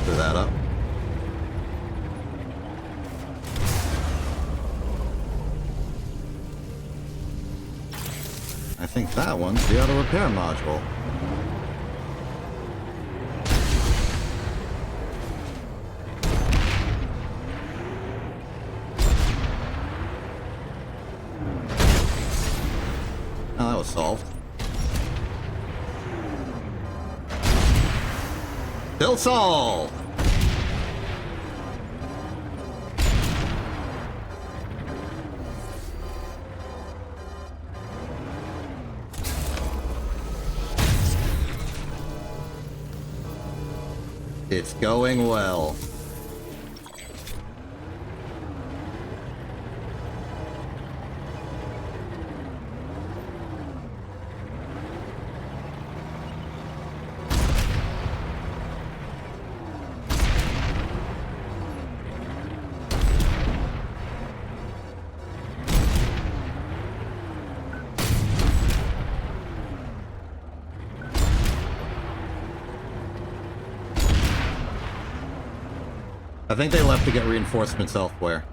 Clear that up. I think that one's the auto repair module. Oh, that was solved. Still solved! It's going well. I think they left to get reinforcements elsewhere.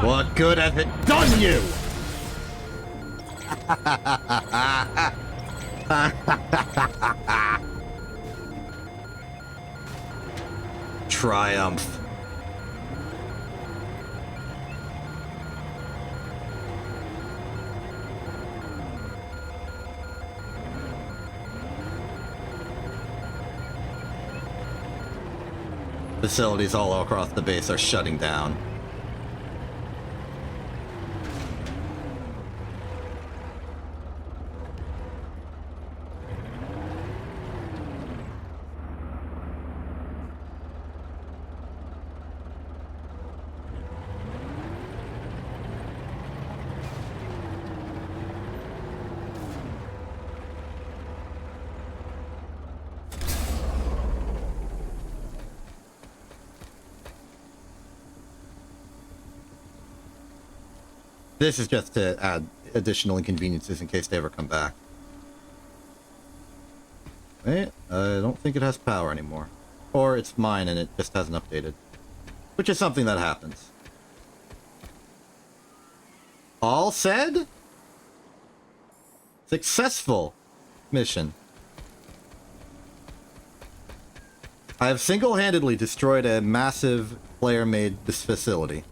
What good has it done you? Triumph. Facilities all across the base are shutting down. This is just to add additional inconveniences in case they ever come back. Wait, I don't think it has power anymore. Or it's mine and it just hasn't updated. Which is something that happens. All said? Successful mission. I have single-handedly destroyed a massive player-made facility.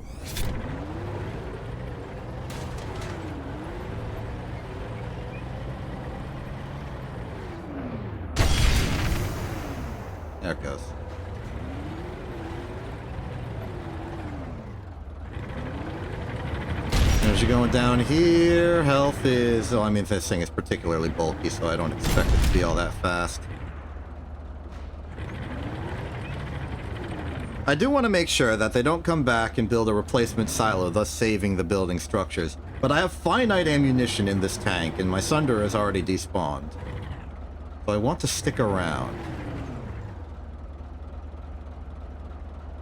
There it goes. As you're going down here, health is... Oh, I mean, this thing is particularly bulky, so I don't expect it to be all that fast. I do want to make sure that they don't come back and build a replacement silo, thus saving the building structures. But I have finite ammunition in this tank, and my Sunder is already despawned. So I want to stick around.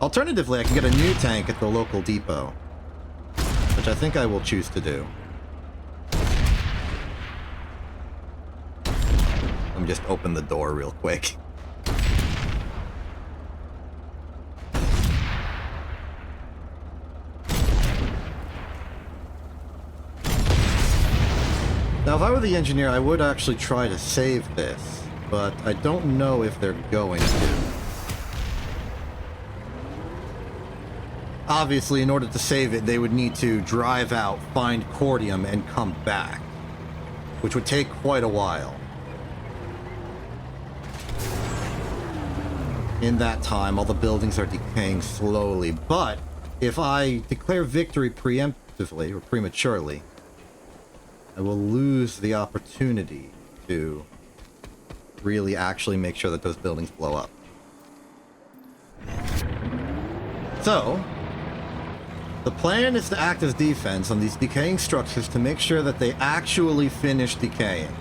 Alternatively, I can get a new tank at the local depot, which I think I will choose to do. Let me just open the door real quick. Now, if I were the engineer, I would actually try to save this, but I don't know if they're going to. Obviously, in order to save it, they would need to drive out, find Cordium, and come back, which would take quite a while. In that time, all the buildings are decaying slowly, but if I declare victory preemptively, or prematurely, I will lose the opportunity to really actually make sure that those buildings blow up. So, the plan is to act as defense on these decaying structures to make sure that they actually finish decaying.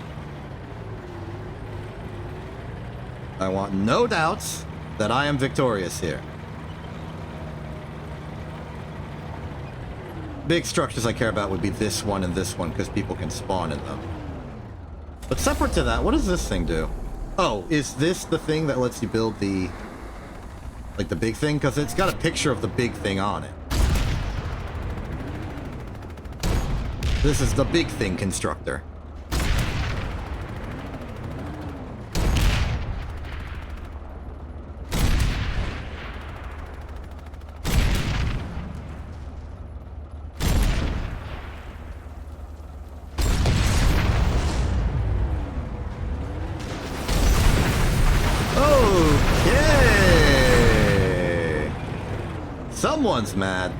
I want no doubts that I am victorious here. Big structures I care about would be this one and this one, because people can spawn in them. But separate to that, what does this thing do? Oh, is this the thing that lets you build the... like the big thing? Because it's got a picture of the big thing on it. This is the big thing constructor. Okay. Someone's mad.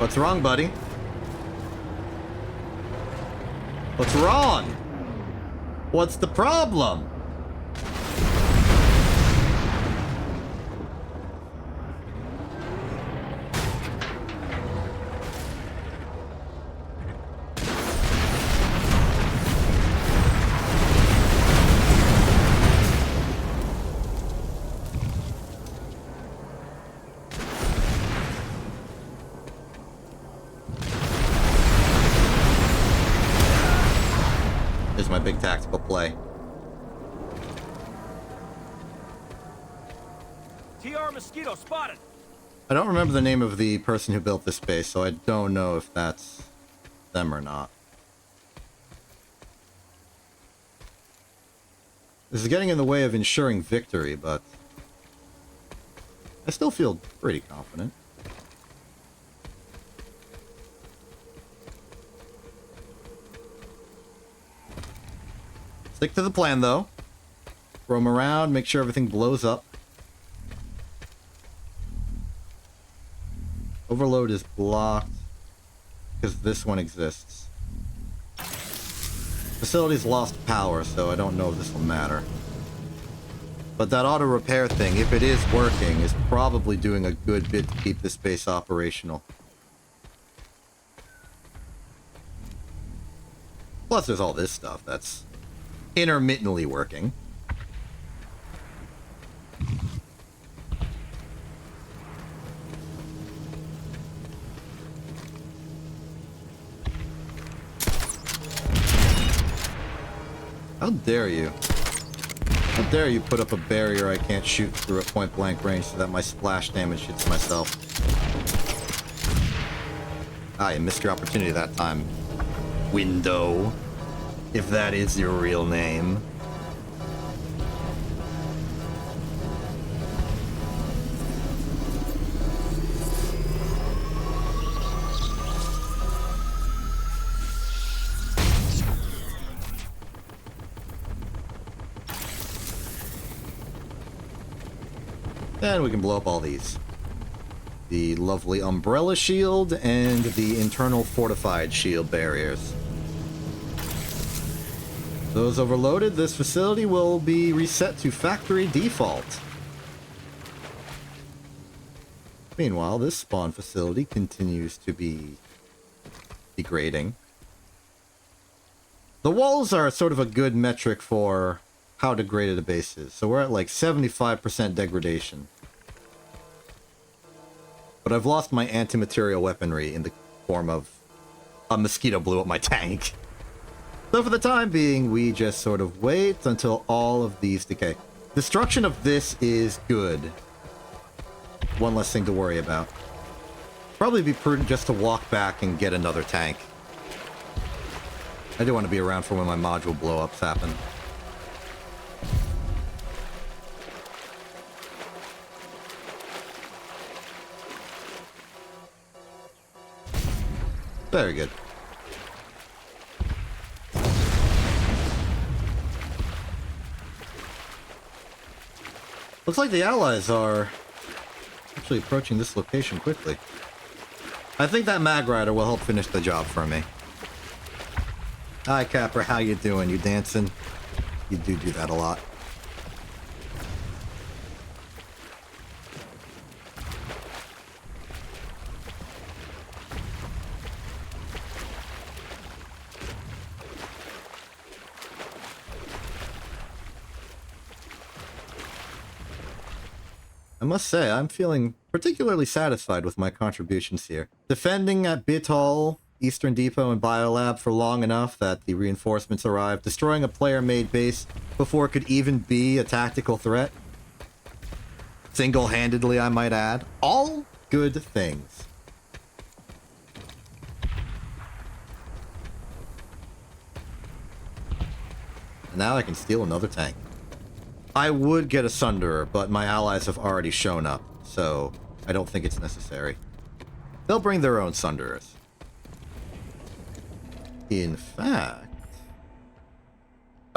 What's wrong, buddy? What's wrong? What's the problem? My big tactical play. TR Mosquito spotted. I don't remember the name of the person who built this base, so I don't know if that's them or not. This is getting in the way of ensuring victory, but I still feel pretty confident. Stick to the plan, though. Roam around, make sure everything blows up. Overload is blocked because this one exists. Facility's lost power, so I don't know if this will matter. But that auto repair thing, if it is working, is probably doing a good bit to keep this base operational. Plus, there's all this stuff that's intermittently working. How dare you? How dare you put up a barrier I can't shoot through at point blank range so that my splash damage hits myself. Ah, you missed your opportunity that time. Window. If that is your real name. And we can blow up all these. The lovely umbrella shield and the internal fortified shield barriers. Those overloaded, this facility will be reset to factory default. Meanwhile, this spawn facility continues to be degrading. The walls are sort of a good metric for how degraded a base is. So we're at like 75% degradation. But I've lost my anti-material weaponry in the form of a mosquito blew up my tank. So for the time being, we just sort of wait until all of these decay. Destruction of this is good. One less thing to worry about. Probably be prudent just to walk back and get another tank. I do want to be around for when my module blow-ups happen. Very good. Looks like the allies are actually approaching this location quickly. I think that mag rider will help finish the job for me. Hi, Capper. How you doing? You dancing? You do that a lot. I must say, I'm feeling particularly satisfied with my contributions here. Defending at Bithal, Eastern Depot, and Biolab for long enough that the reinforcements arrived, destroying a player-made base before it could even be a tactical threat. Single-handedly, I might add. All good things. And now I can steal another tank. I would get a Sunderer, but my allies have already shown up, so I don't think it's necessary. They'll bring their own Sunderers. In fact...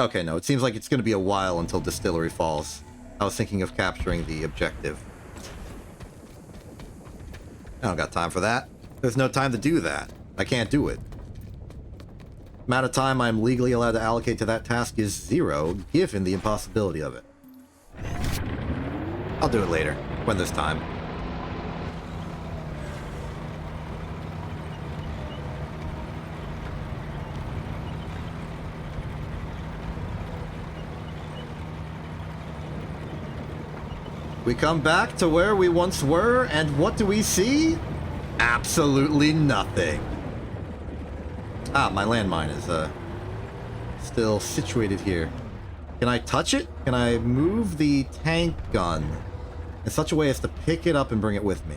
Okay, no, it seems like it's going to be a while until Distillery falls. I was thinking of capturing the objective. I don't got time for that. There's no time to do that. I can't do it. Amount of time I'm legally allowed to allocate to that task is 0, given the impossibility of it. I'll do it later, when there's time. We come back to where we once were, and what do we see? Absolutely nothing. Ah, my landmine is still situated here. Can I touch it? Can I move the tank gun in such a way as to pick it up and bring it with me?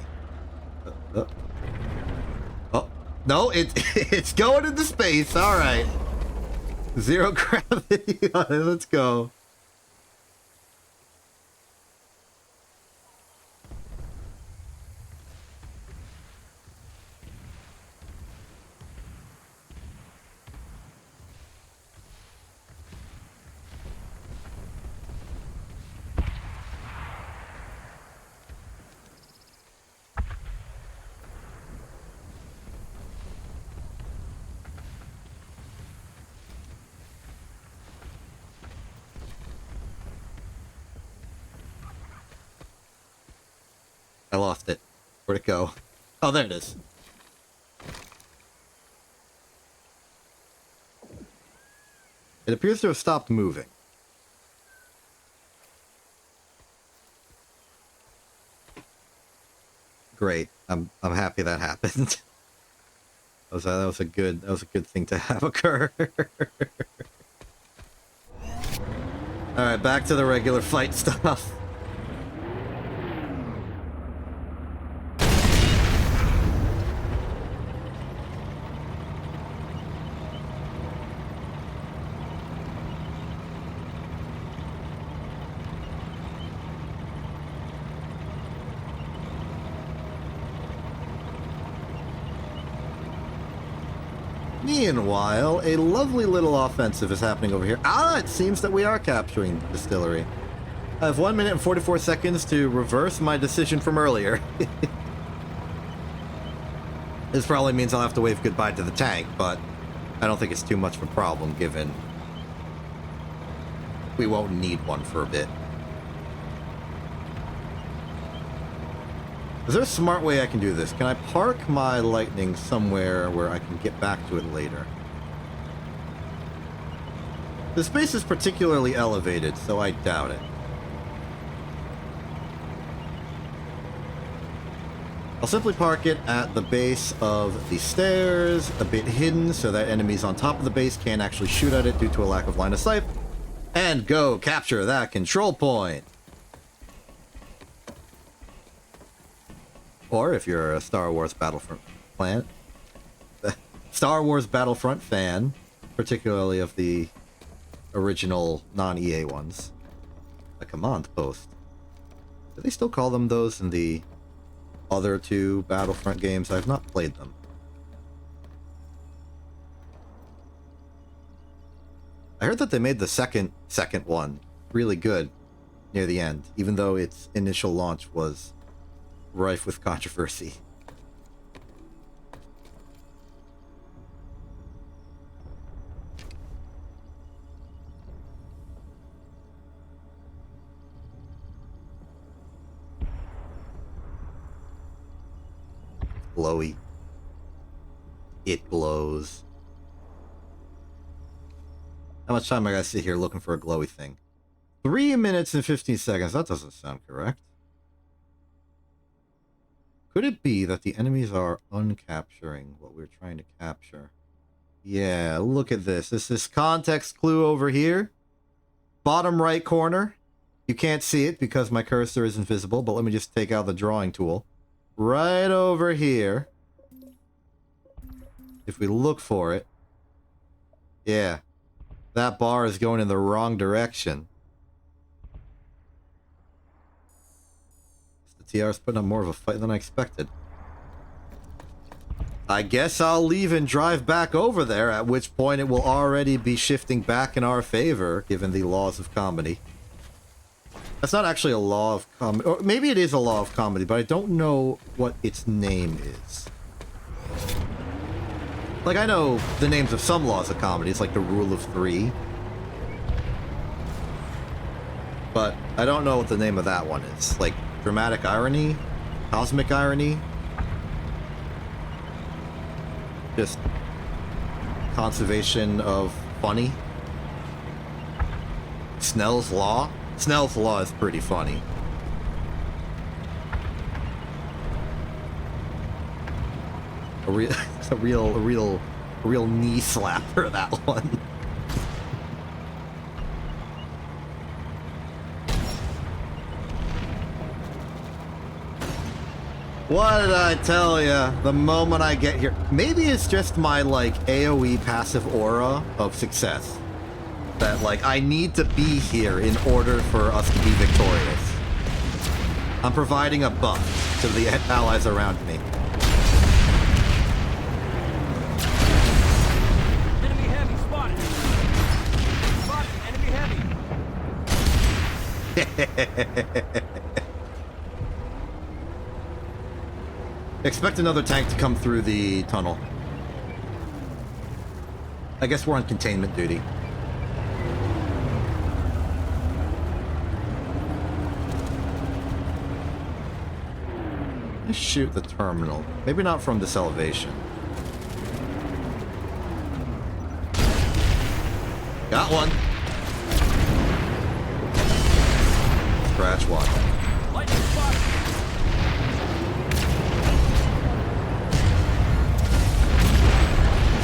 Oh, no, it's going into space. All right. 0 gravity. Let's go. I lost it. Where'd it go? Oh, there it is. It appears to have stopped moving. Great. I'm happy that happened. that was a good thing to have occur. All right, back to the regular fight stuff. Meanwhile, a lovely little offensive is happening over here. Ah, it seems that we are capturing the distillery. I have 1 minute and 44 seconds to reverse my decision from earlier. This probably means I'll have to wave goodbye to the tank, but I don't think it's too much of a problem given we won't need one for a bit. Is there a smart way I can do this? Can I park my Lightning somewhere where I can get back to it later? The space is particularly elevated, so I doubt it. I'll simply park it at the base of the stairs, a bit hidden so that enemies on top of the base can't actually shoot at it due to a lack of line of sight. And go capture that control point. Or if you're a Star Wars Battlefront fan, particularly of the original non-EA ones, a command post. Do they still call them those in the other two Battlefront games? I've not played them. I heard that they made the second one really good near the end, even though its initial launch was rife with controversy. Glowy. It glows. How much time I gotta sit here looking for a glowy thing? 3 minutes and 15 seconds. That doesn't sound correct. Could it be that the enemies are uncapturing what we're trying to capture? Yeah, look at this. This is context clue over here. Bottom right corner. You can't see it because my cursor is invisible, but let me just take out the drawing tool. Right over here. If we look for it. Yeah. That bar is going in the wrong direction. The TR's putting up more of a fight than I expected. I guess I'll leave and drive back over there, at which point it will already be shifting back in our favor, given the laws of comedy. That's not actually a law of comedy, or maybe it is a law of comedy, but I don't know what its name is. Like, I know the names of some laws of comedy. It's like the rule of three. But I don't know what the name of that one is. Like, dramatic irony? Cosmic irony? Just conservation of funny? Snell's Law? Snell's Law is pretty funny. A real knee slapper, that one. What did I tell ya? The moment I get here, maybe it's just my like AoE passive aura of success. That like I need to be here in order for us to be victorious. I'm providing a buff to the allies around me. Enemy heavy spotted. Spotted enemy heavy. Expect another tank to come through the tunnel. I guess we're on containment duty. Let's shoot the terminal. Maybe not from this elevation. Got one. Scratch one. Lightning spotted.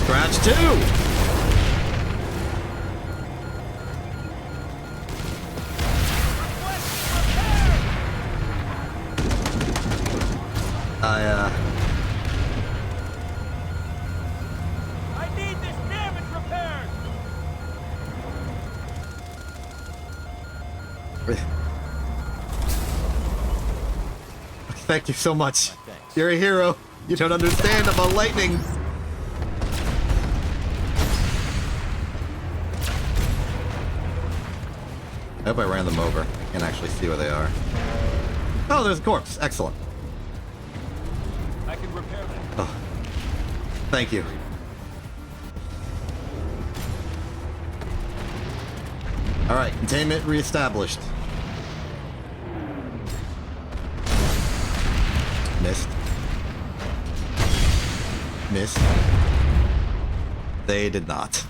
Scratch two. I need this damage repaired. Thank you so much. You're a hero. You don't understand about lightning. I hope I ran them over. I can't actually see where they are. Oh, there's a corpse. Excellent. I can repair that. Oh, thank you. All right, containment reestablished. Missed. Missed. They did not.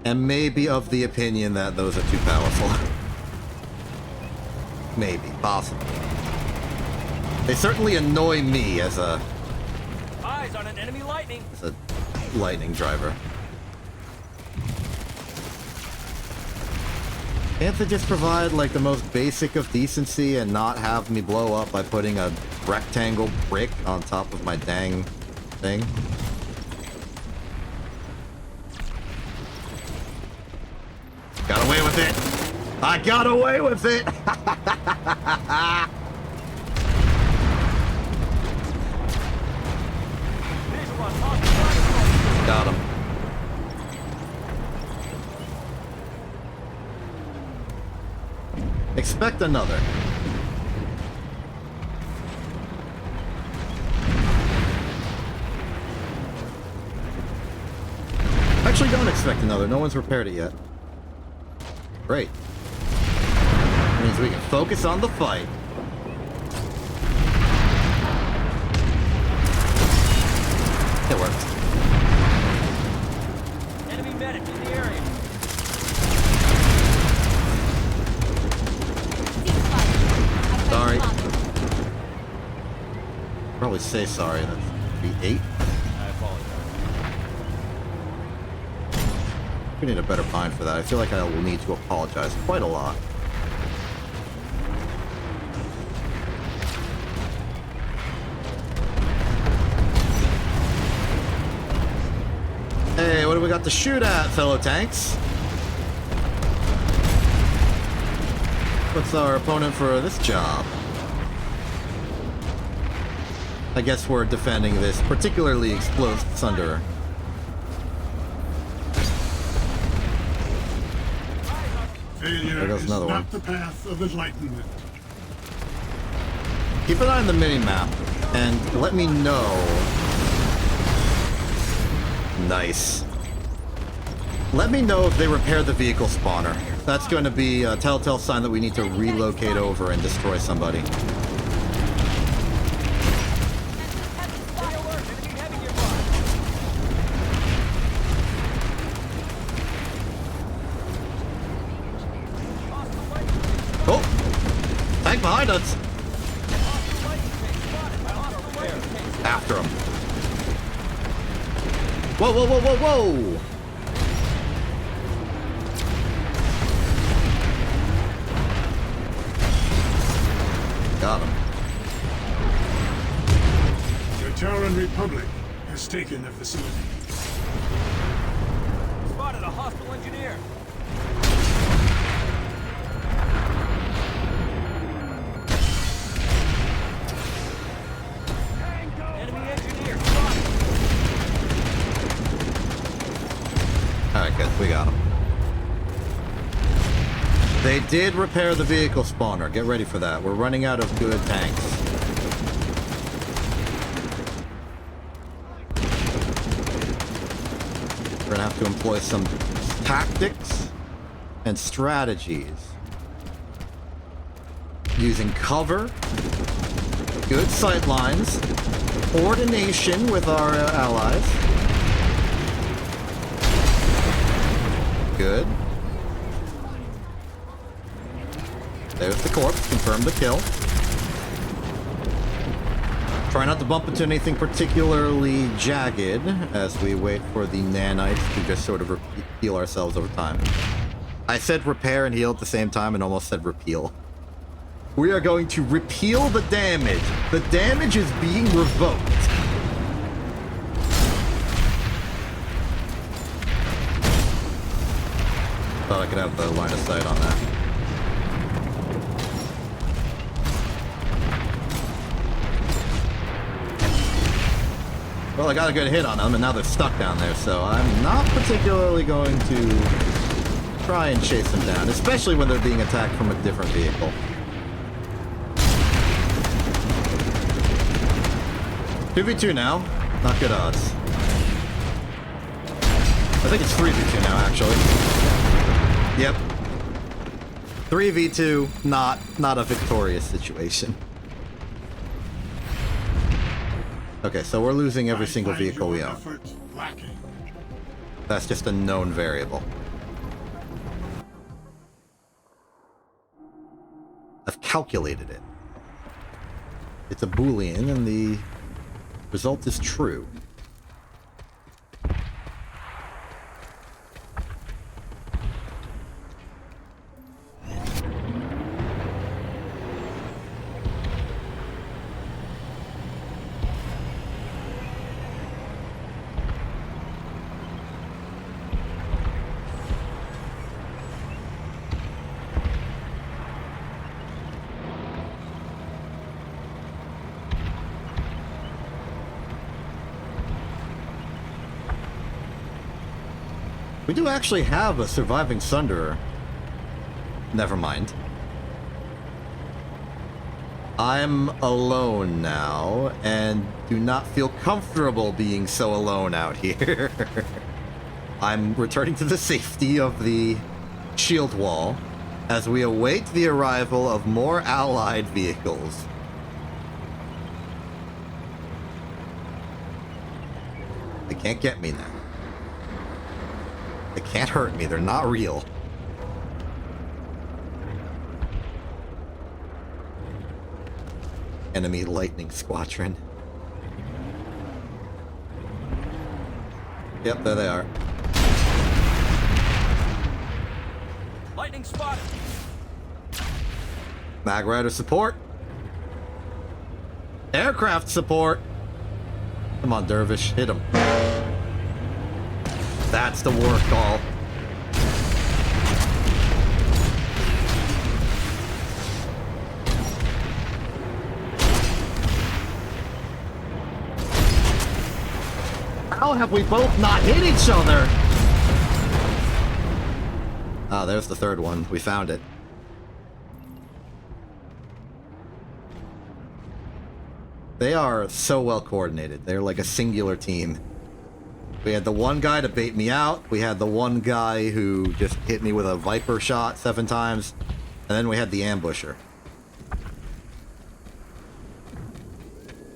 And maybe of the opinion that those are too powerful. Maybe, possibly. They certainly annoy me as a Eyes on an enemy lightning. lightning driver. Can't they just provide, like, the most basic of decency and not have me blow up by putting a rectangle brick on top of my dang thing? Got away with it! I got away with it! Visual on hostile. Got him. Expect another. Actually, don't expect another. No one's repaired it yet. Great. Means we can focus on the fight. It worked. Enemy medic in the area. Sorry. Probably say sorry. That's be 8. I apologize. We need a better bind for that. I feel like I will need to apologize quite a lot. Hey, what do we got to shoot at, fellow tanks? What's our opponent for this job? I guess we're defending this particularly explosive Sunderer. Failure There goes is another not one. the path of enlightenment. Keep an eye on the mini-map, and let me know. Nice. Let me know if they repair the vehicle spawner. That's going to be a telltale sign that we need to relocate over and destroy somebody. Stay alert. Enemy heavy nearby. Hostile lightning tank Oh! Tank behind us! spotted by hostile lightning tank. After him. Whoa, whoa, whoa, whoa, whoa! Got him. The Terran Republic has taken the facility. Spotted a hostile engineer. Enemy engineer spotted. Alright, good. We got him. They did repair the vehicle spawner. Get ready for that. We're running out of good tanks. We're gonna have to employ some tactics and strategies. Using cover, good sight lines, coordination with our allies. Good. There's the corpse. Confirm the kill. Try not to bump into anything particularly jagged as we wait for the nanites to just sort of heal ourselves over time. I said repair and heal at the same time and almost said repeal. We are going to repeal the damage. The damage is being revoked. Thought I could have the line of sight on that. Well, I got a good hit on them, and now they're stuck down there, so I'm not particularly going to try and chase them down, especially when they're being attacked from a different vehicle. 2v2 now. Not good odds. I think it's 3v2 now, actually. Yep. 3v2, not a victorious situation. Okay, so we're losing every single I find vehicle we your own. effort lacking. That's just a known variable. I've calculated it. It's a Boolean, and the result is true. We do actually have a surviving Sunderer. Never mind. I'm alone now, and do not feel comfortable being so alone out here. I'm returning to the safety of the shield wall as we await the arrival of more allied vehicles. They can't get me now. They can't hurt me, they're not real. Enemy lightning squadron. Yep, there they are. Lightning spotted. Mag Rider support. Aircraft support. Come on, Dervish, hit him. That's the war call. How have we both not hit each other? Ah, there's the third one. We found it. They are so well coordinated. They're like a singular team. We had the one guy to bait me out. We had the one guy who just hit me with a Viper shot 7 times. And then we had the ambusher.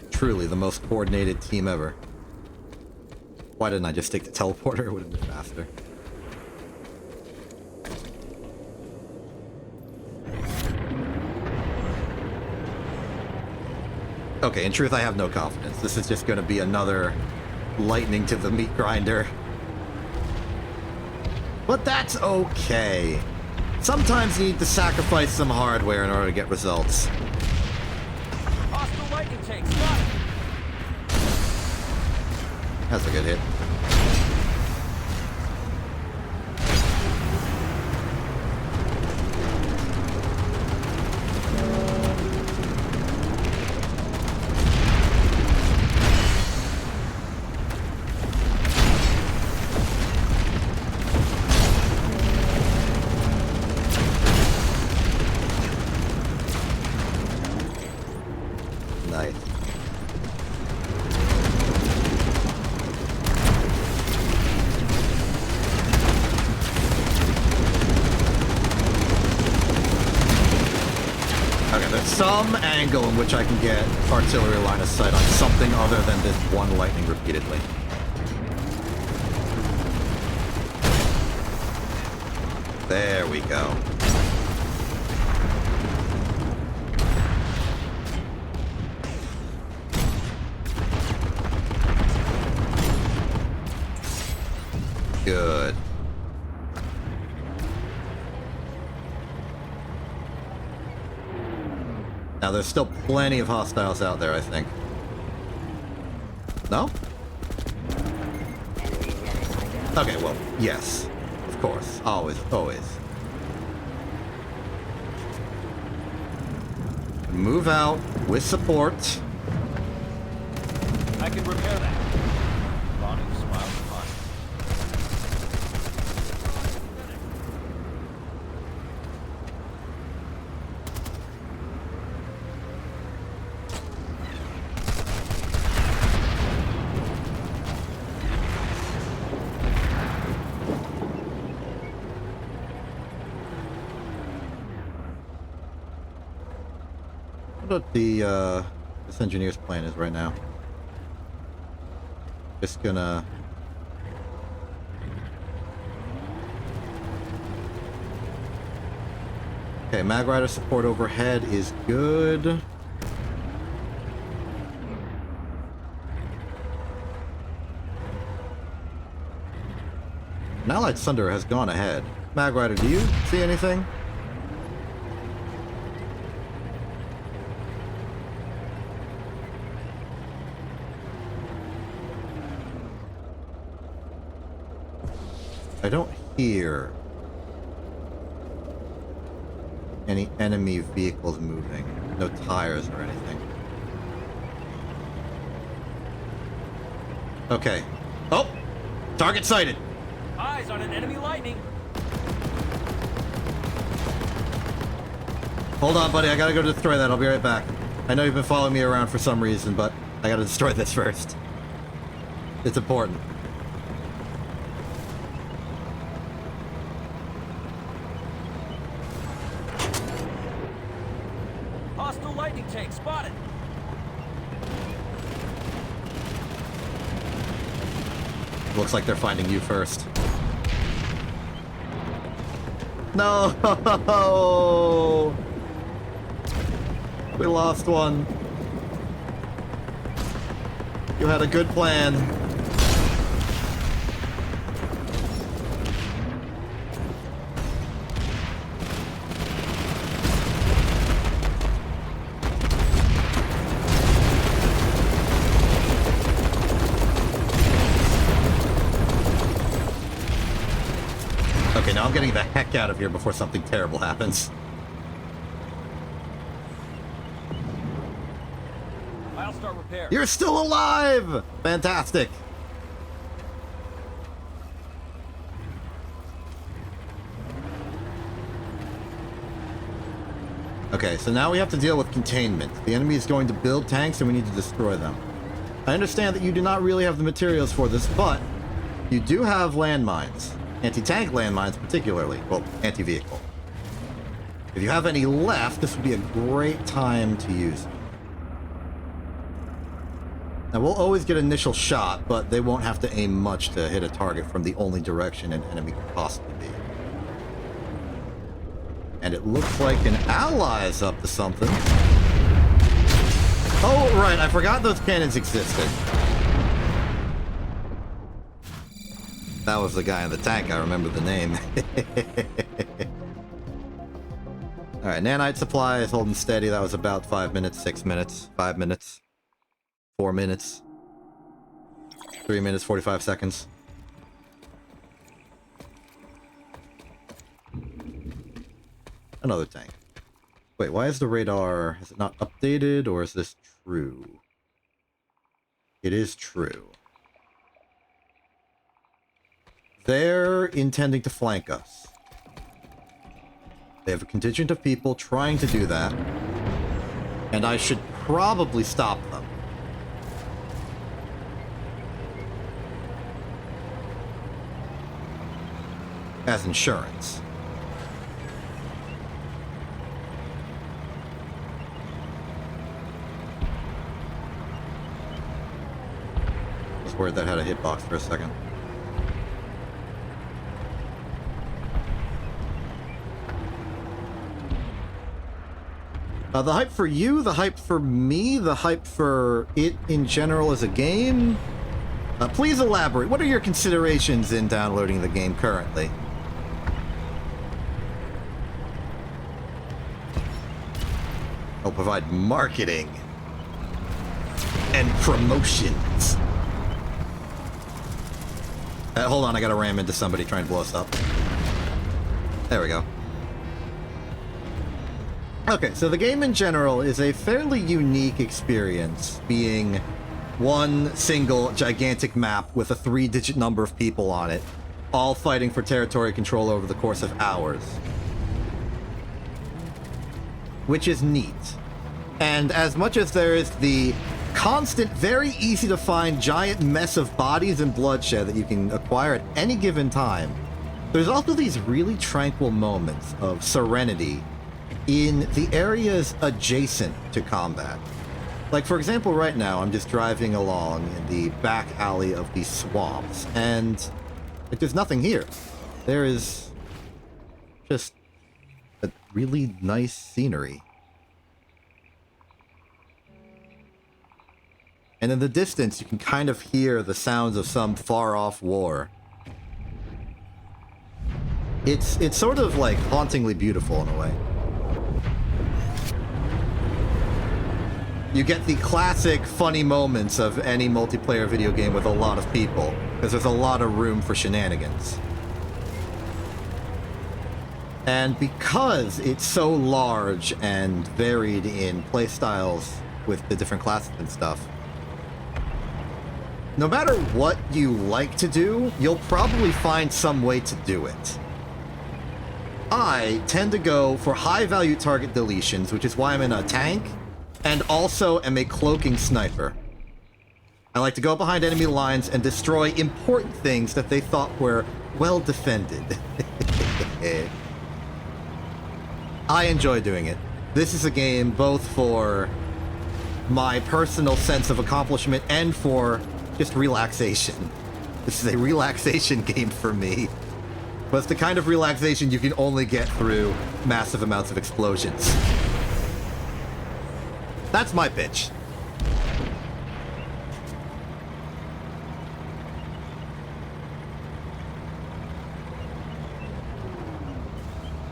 Truly the most coordinated team ever. Why didn't I just take the teleporter? It would have been faster. Okay, in truth, I have no confidence. This is just going to be another lightning to the meat grinder. But that's okay. Sometimes you need to sacrifice some hardware in order to get results. Hostile lightning tank spotted. That's a good hit. Nice. Okay, there's some angle in which I can get artillery line of sight on something other than this one lightning repeatedly. There we go. Good. Now, there's still plenty of hostiles out there, I think. No? Okay, well, yes. Of course. Always, always. Move out with support. I can repair that. Bonnie smiles upon me. What about this engineer's plan is right now? Just gonna... Okay, Mag Rider support overhead is good. An Allied Thunder has gone ahead. Mag Rider, do you see anything? I don't hear any enemy vehicles moving. No tires or anything. Okay. Oh! Target sighted! Eyes on an enemy lightning. Hold on, buddy. I gotta go destroy that. I'll be right back. I know you've been following me around for some reason, but I gotta destroy this first. It's important. Hostile lightning tank spotted. Looks like they're finding you first. No! We lost one. You had a good plan. Okay, now I'm getting the heck out of here before something terrible happens. I'll start repair. You're still alive! Fantastic. Okay, so now we have to deal with containment. The enemy is going to build tanks and we need to destroy them. I understand that you do not really have the materials for this, but you do have landmines. Anti-tank landmines particularly. Well, anti-vehicle. If you have any left, this would be a great time to use them. Now, we'll always get initial shot, but they won't have to aim much to hit a target from the only direction an enemy could possibly be. And it looks like an ally is up to something. Oh, right, I forgot those cannons existed. That was the guy in the tank, I remember the name. Alright, nanite supply is holding steady. That was about 5 minutes, 6 minutes, 5 minutes, 4 minutes, 3 minutes, 45 seconds. Another tank. Wait, why is the radar... Is it not updated, or is this true? It is true. They're intending to flank us. They have a contingent of people trying to do that. And I should probably stop them. As insurance. I was worried that had a hitbox for a second. The hype for you, the hype for me, the hype for it in general as a game? Please elaborate. What are your considerations in downloading the game currently? I'll provide marketing and promotions. Hold on, I gotta ram into somebody trying to blow us up. There we go. Okay, so the game in general is a fairly unique experience, being one single gigantic map with a 3-digit number of people on it, all fighting for territory control over the course of hours. Which is neat. And as much as there is the constant, very easy to find giant mess of bodies and bloodshed that you can acquire at any given time, there's also these really tranquil moments of serenity in the areas adjacent to combat. Like, for example, right now, I'm just driving along in the back alley of these swamps, and like, there's nothing here. There is just but really nice scenery. And in the distance, you can kind of hear the sounds of some far-off war. It's sort of like hauntingly beautiful in a way. You get the classic funny moments of any multiplayer video game with a lot of people, because there's a lot of room for shenanigans. And because it's so large and varied in playstyles with the different classes and stuff, no matter what you like to do, you'll probably find some way to do it. I tend to go for high-value target deletions, which is why I'm in a tank, and also am a cloaking sniper. I like to go behind enemy lines and destroy important things that they thought were well defended. I enjoy doing it. This is a game both for my personal sense of accomplishment and for just relaxation. This is a relaxation game for me. But it's the kind of relaxation you can only get through massive amounts of explosions. That's my pitch.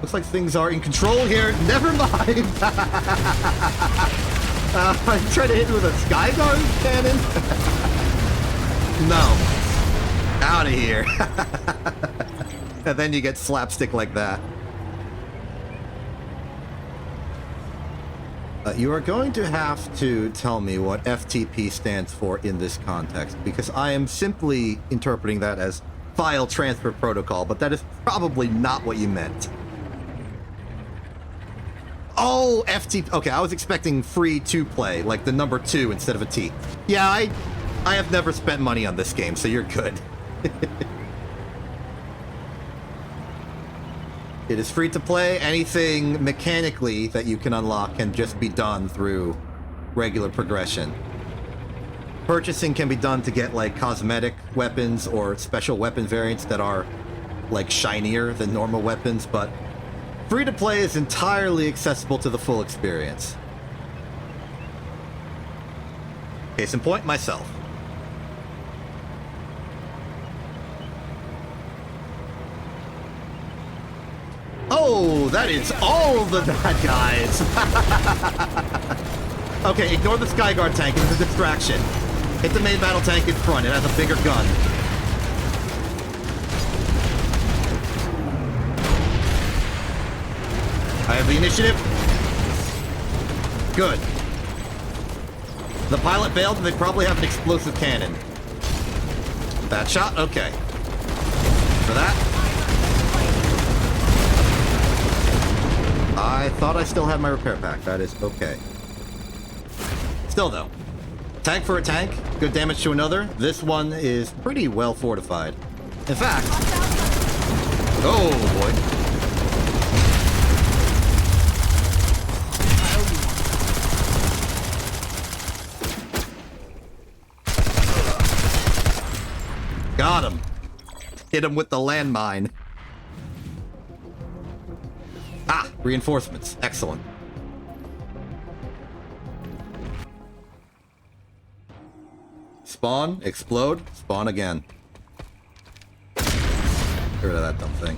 Looks like things are in control here. Never mind. I'm trying to hit with a Skyguard cannon. No. Out of here. And then you get slapstick like that. You are going to have to tell me what FTP stands for in this context, because I am simply interpreting that as File Transfer Protocol, but that is probably not what you meant. Oh, FTP. Okay, I was expecting free to play, like the number 2 instead of a T. Yeah, I have never spent money on this game, so you're good. It is free to play. Anything mechanically that you can unlock can just be done through regular progression. Purchasing can be done to get like cosmetic weapons or special weapon variants that are like shinier than normal weapons, but free to play is entirely accessible to the full experience. Case in point, myself. Oh, that is all the bad guys. Okay, ignore the Skyguard tank. It's a distraction. Hit the main battle tank in front. It has a bigger gun. I have the initiative. Good. The pilot failed, and they probably have an explosive cannon. Bad shot? Okay. For that. I thought I still had my repair pack. That is okay. Still, though. Tank for a tank. Good damage to another. This one is pretty well fortified. In fact... Oh, boy. Got him. Hit him with the landmine. Ah, reinforcements. Excellent. Spawn, explode, spawn again. Get rid of that dumb thing.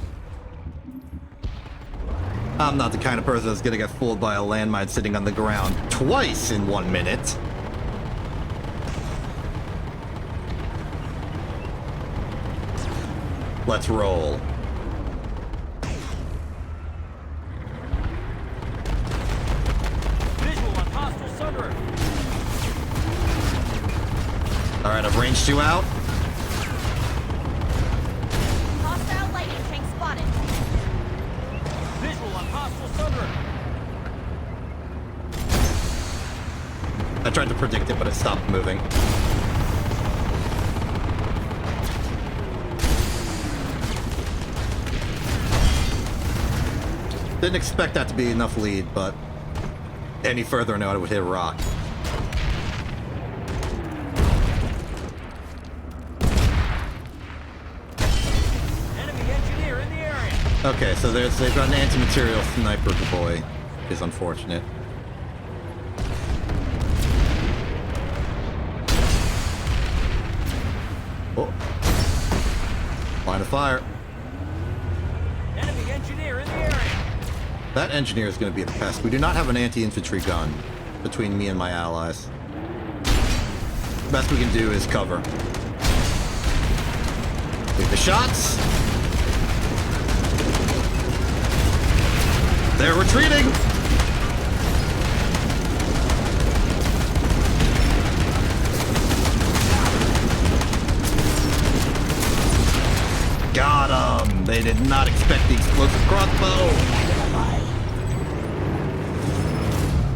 I'm not the kind of person that's gonna get fooled by a landmine sitting on the ground twice in 1 minute. Let's roll. Alright, I've ranged you out. Hostile lightning tank spotted. Visual on hostile submarine. I tried to predict it, but it stopped moving. Didn't expect that to be enough lead, but any further I know it would hit a rock. Enemy engineer in the area. Okay, so they've got an anti-material sniper boy, which is unfortunate. Oh. Line of fire. Enemy engineer in the area. That engineer is going to be a pest. We do not have an anti-infantry gun between me and my allies. The best we can do is cover. Take the shots. They're retreating. Got him. They did not expect the explosive crossbow.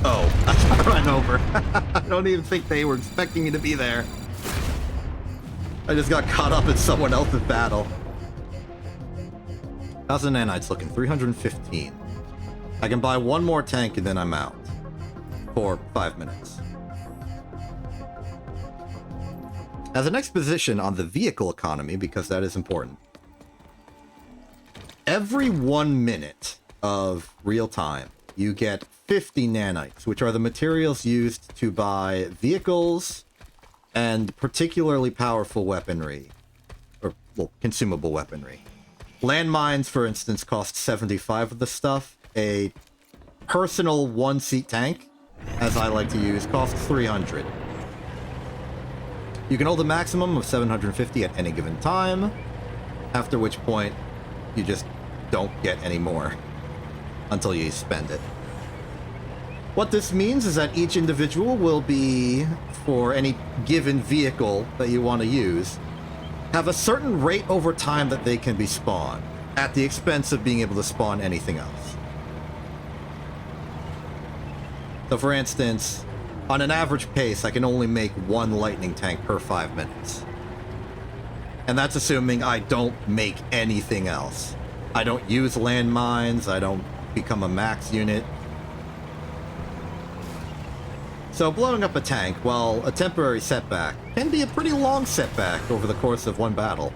Oh, I run over. I don't even think they were expecting me to be there. I just got caught up in someone else's battle. How's the nanites looking? 315. I can buy one more tank and then I'm out. For 5 minutes. As an exposition on the vehicle economy, because that is important. Every 1 minute of real time, you get 50 nanites, which are the materials used to buy vehicles and particularly powerful weaponry. Or, well, consumable weaponry. Landmines, for instance, cost 75 of the stuff. A personal one-seat tank, as I like to use, costs 300. You can hold a maximum of 750 at any given time, after which point you just don't get any more until you spend it. What this means is that each individual will be, for any given vehicle that you want to use, have a certain rate over time that they can be spawned, at the expense of being able to spawn anything else. So for instance, on an average pace, I can only make one lightning tank per 5 minutes. And that's assuming I don't make anything else. I don't use landmines, I don't become a max unit. So blowing up a tank, while a temporary setback, can be a pretty long setback over the course of one battle.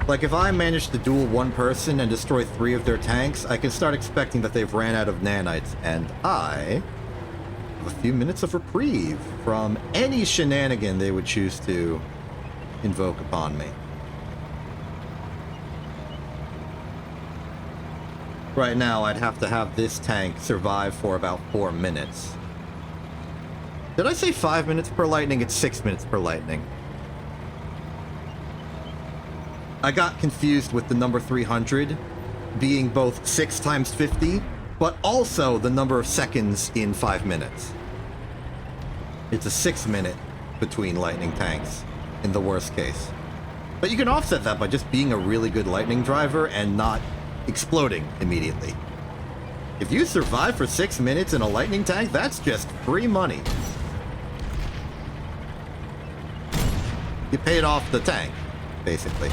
Like, if I manage to duel one person and destroy 3 of their tanks, I can start expecting that they've ran out of nanites, and I have a few minutes of reprieve from any shenanigan they would choose to invoke upon me. Right now, I'd have to have this tank survive for about 4 minutes. Did I say 5 minutes per lightning? It's 6 minutes per lightning. I got confused with the number 300 being both 6 times 50, but also the number of seconds in 5 minutes. It's a 6 minute between lightning tanks, in the worst case. But you can offset that by just being a really good lightning driver and not exploding immediately. If you survive for 6 minutes in a lightning tank, that's just free money. You paid off the tank, basically.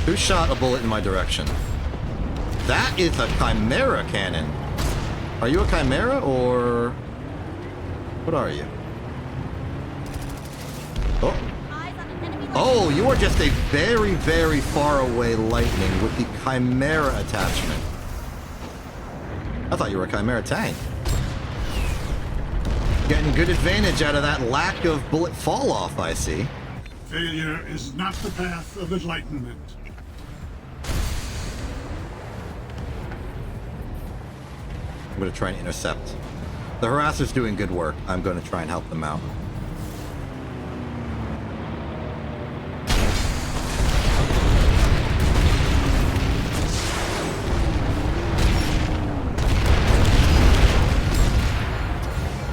Who shot a bullet in my direction? That is a Chimera cannon. Are you a Chimera, or what are you? Oh. Oh, you are just a very, very far away lightning with the Chimera attachment. I thought you were a Chimera tank. Getting good advantage out of that lack of bullet fall off, I see. Failure is not the path of enlightenment. I'm going to try and intercept. The harasser's doing good work. I'm going to try and help them out.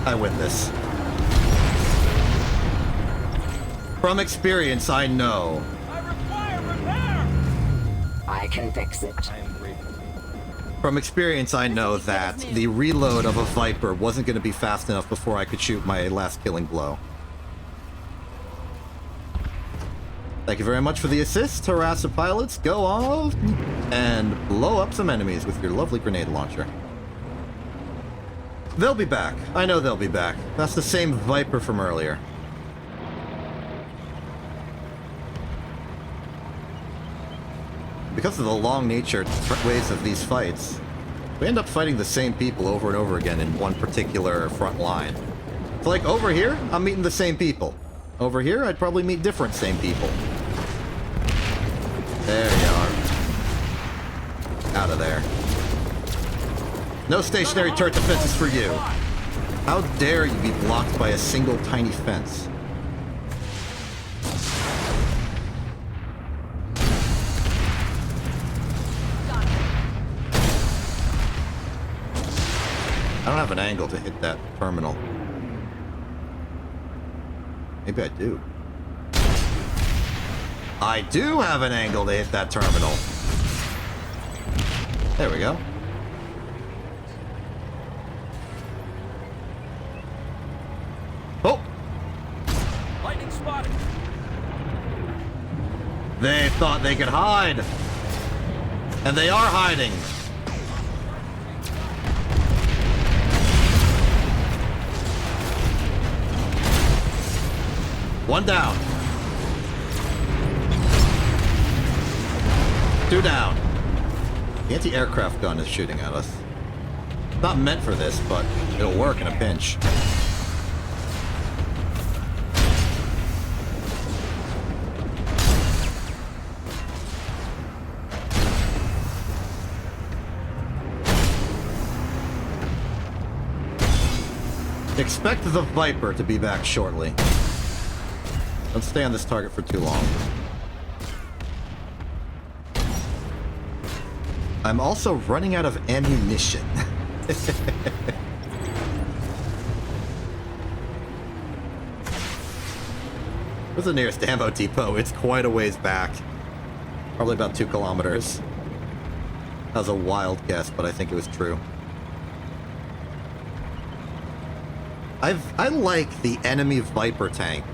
I win this. From experience, I know. I require repair. I can fix it. I am grateful. From experience, I know that the reload of a Viper wasn't going to be fast enough before I could shoot my last killing blow. Thank you very much for the assist, harasser pilots. Go off and blow up some enemies with your lovely grenade launcher. They'll be back. I know they'll be back. That's the same Viper from earlier. Because of the long nature ways of these fights, we end up fighting the same people over and over again in one particular front line. So like over here, I'm meeting the same people. Over here, I'd probably meet different same people. There you are. Out of there. No stationary turret defenses for you. How dare you be blocked by a single tiny fence? I don't have an angle to hit that terminal. Maybe I do. I do have an angle to hit that terminal. There we go. Oh! Lightning spotted. They thought they could hide. And they are hiding. One down. Two down. The anti-aircraft gun is shooting at us. Not meant for this, but it'll work in a pinch. Expect the Viper to be back shortly. Don't stay on this target for too long. I'm also running out of ammunition. Where's the nearest ammo depot? It's quite a ways back. Probably about 2 kilometers. That was a wild guess, but I think it was true. I like the enemy Viper tank.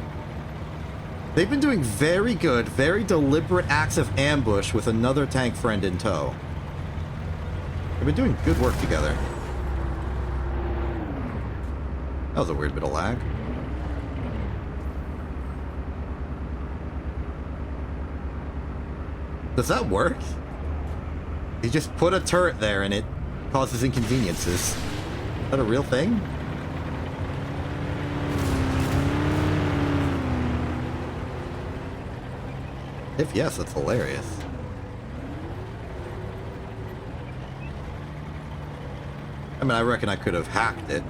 They've been doing very good, very deliberate acts of ambush with another tank friend in tow. They've been doing good work together. That was a weird bit of lag. Does that work? You just put a turret there and it causes inconveniences. Is that a real thing? If yes, that's hilarious. I mean, I reckon I could have hacked it.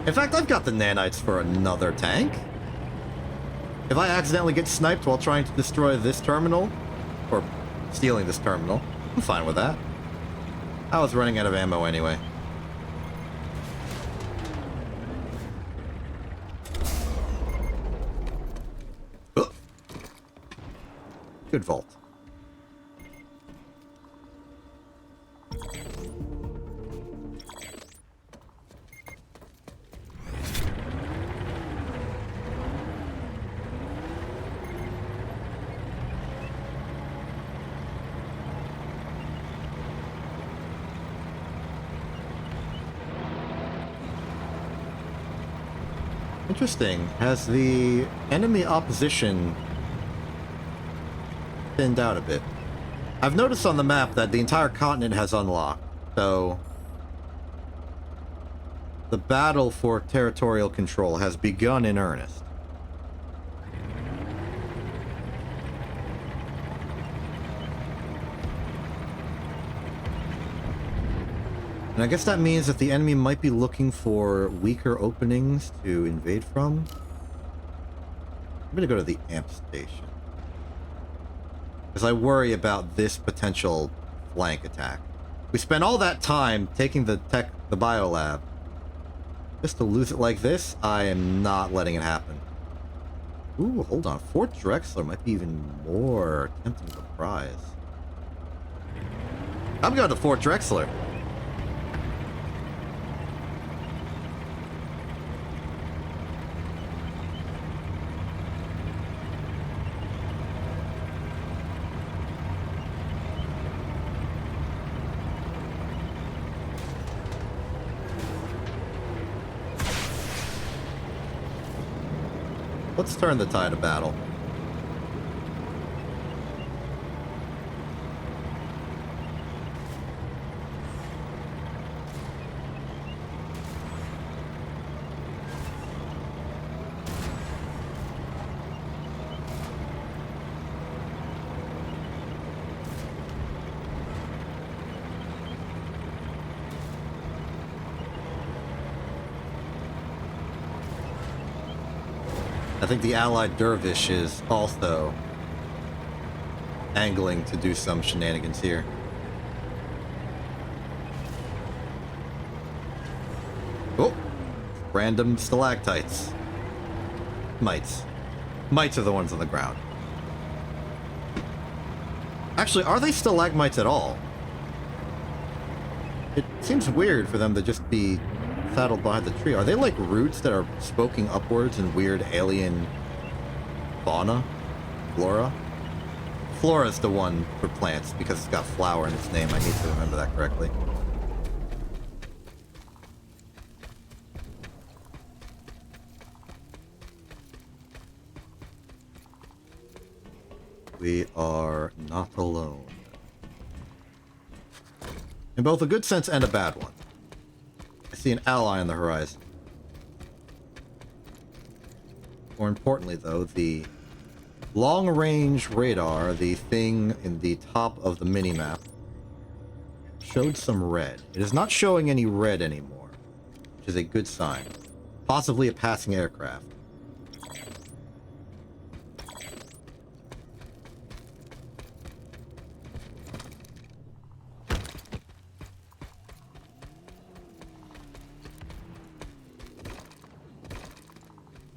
In fact, I've got the nanites for another tank. If I accidentally get sniped while trying to destroy this terminal, or stealing this terminal, I'm fine with that. I was running out of ammo anyway. Good vault. Interesting. Has the enemy opposition thinned out a bit? I've noticed on the map that the entire continent has unlocked, so the battle for territorial control has begun in earnest. And I guess that means that the enemy might be looking for weaker openings to invade from. I'm gonna go to the amp station, because I worry about this potential flank attack. We spent all that time taking the biolab. Just to lose it like this, I am not letting it happen. Ooh, hold on. Fort Drexler might be even more tempting of a prize. I'm going to Fort Drexler. Let's turn the tide of battle. I think the allied dervish is also angling to do some shenanigans here. Oh! Random stalactites. Mites. Mites are the ones on the ground. Actually, are they stalagmites at all? It seems weird for them to just be saddled behind the tree. Are they like roots that are spoking upwards in weird alien fauna? Flora? Flora's the one for plants because it's got flower in its name. I need to remember that correctly. We are not alone. In both a good sense and a bad one. I see an ally on the horizon. More importantly, though, the long-range radar, the thing in the top of the mini-map, showed some red. It is not showing any red anymore, which is a good sign. Possibly a passing aircraft.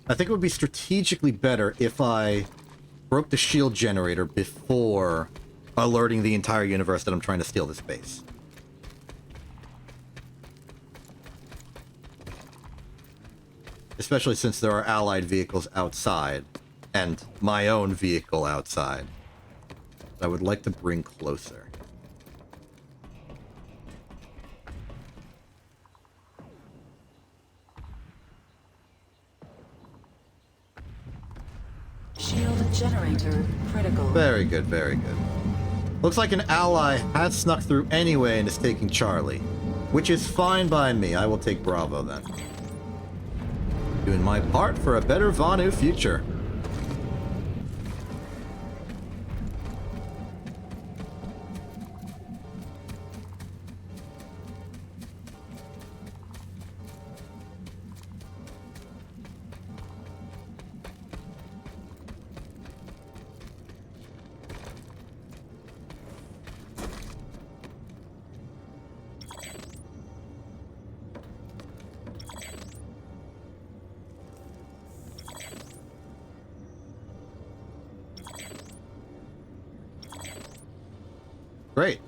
I think it would be strategically better if I broke the shield generator before alerting the entire universe that I'm trying to steal this base. Especially since there are allied vehicles outside, and my own vehicle outside, that I would like to bring closer. Shield generator critical. Very good, very good. Looks like an ally has snuck through anyway and is taking Charlie. Which is fine by me. I will take Bravo then. Doing my part for a better Vanu future. Great.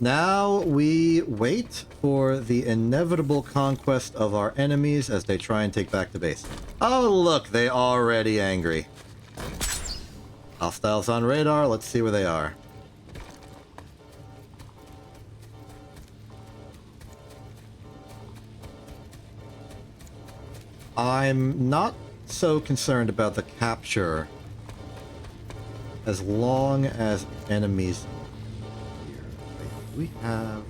Now we wait for the inevitable conquest of our enemies as they try and take back the base. Oh, look, they already angry. Hostiles on radar. Let's see where they are. I'm not so concerned about the capture as long as enemies... We have...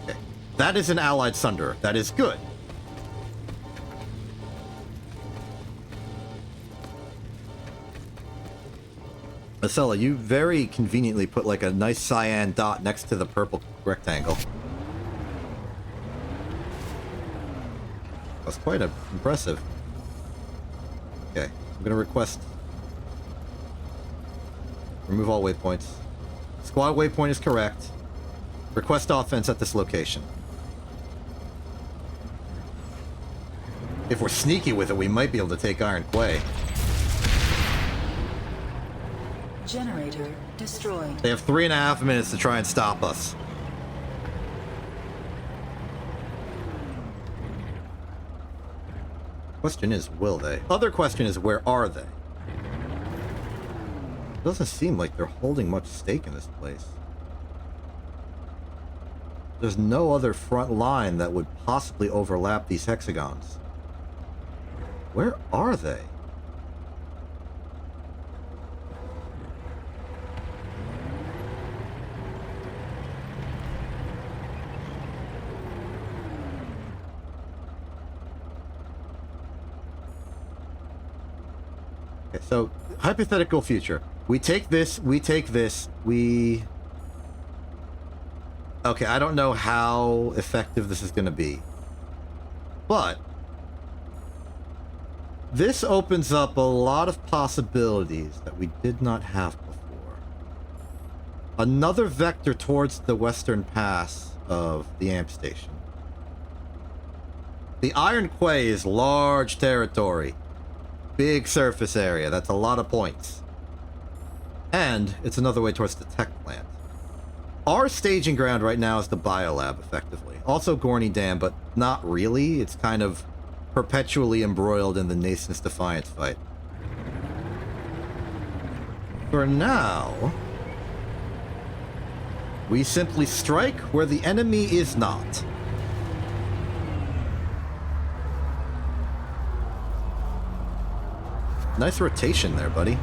Okay. That is an allied Sunderer. That is good. Acela, you very conveniently put like a nice cyan dot next to the purple rectangle. That's quite impressive. Okay, I'm gonna request... remove all waypoints. Squad waypoint is correct. Request offense at this location. If we're sneaky with it, we might be able to take Iron Quay. Generator destroyed. They have 3.5 minutes to try and stop us. Question is, will they? Other question is, where are they? Doesn't seem like they're holding much stake in this place. There's no other front line that would possibly overlap these hexagons. Where are they? Okay, so hypothetical future. We take this, we... Okay, I don't know how effective this is going to be. But this opens up a lot of possibilities that we did not have before. Another vector towards the western pass of the amp station. The Iron Quay is large territory. Big surface area. That's a lot of points. And it's another way towards the tech plant. Our staging ground right now is the biolab, effectively. Also Gorny Dam, but not really. It's kind of perpetually embroiled in the Nascent's Defiance fight. For now, we simply strike where the enemy is not. Nice rotation there, buddy.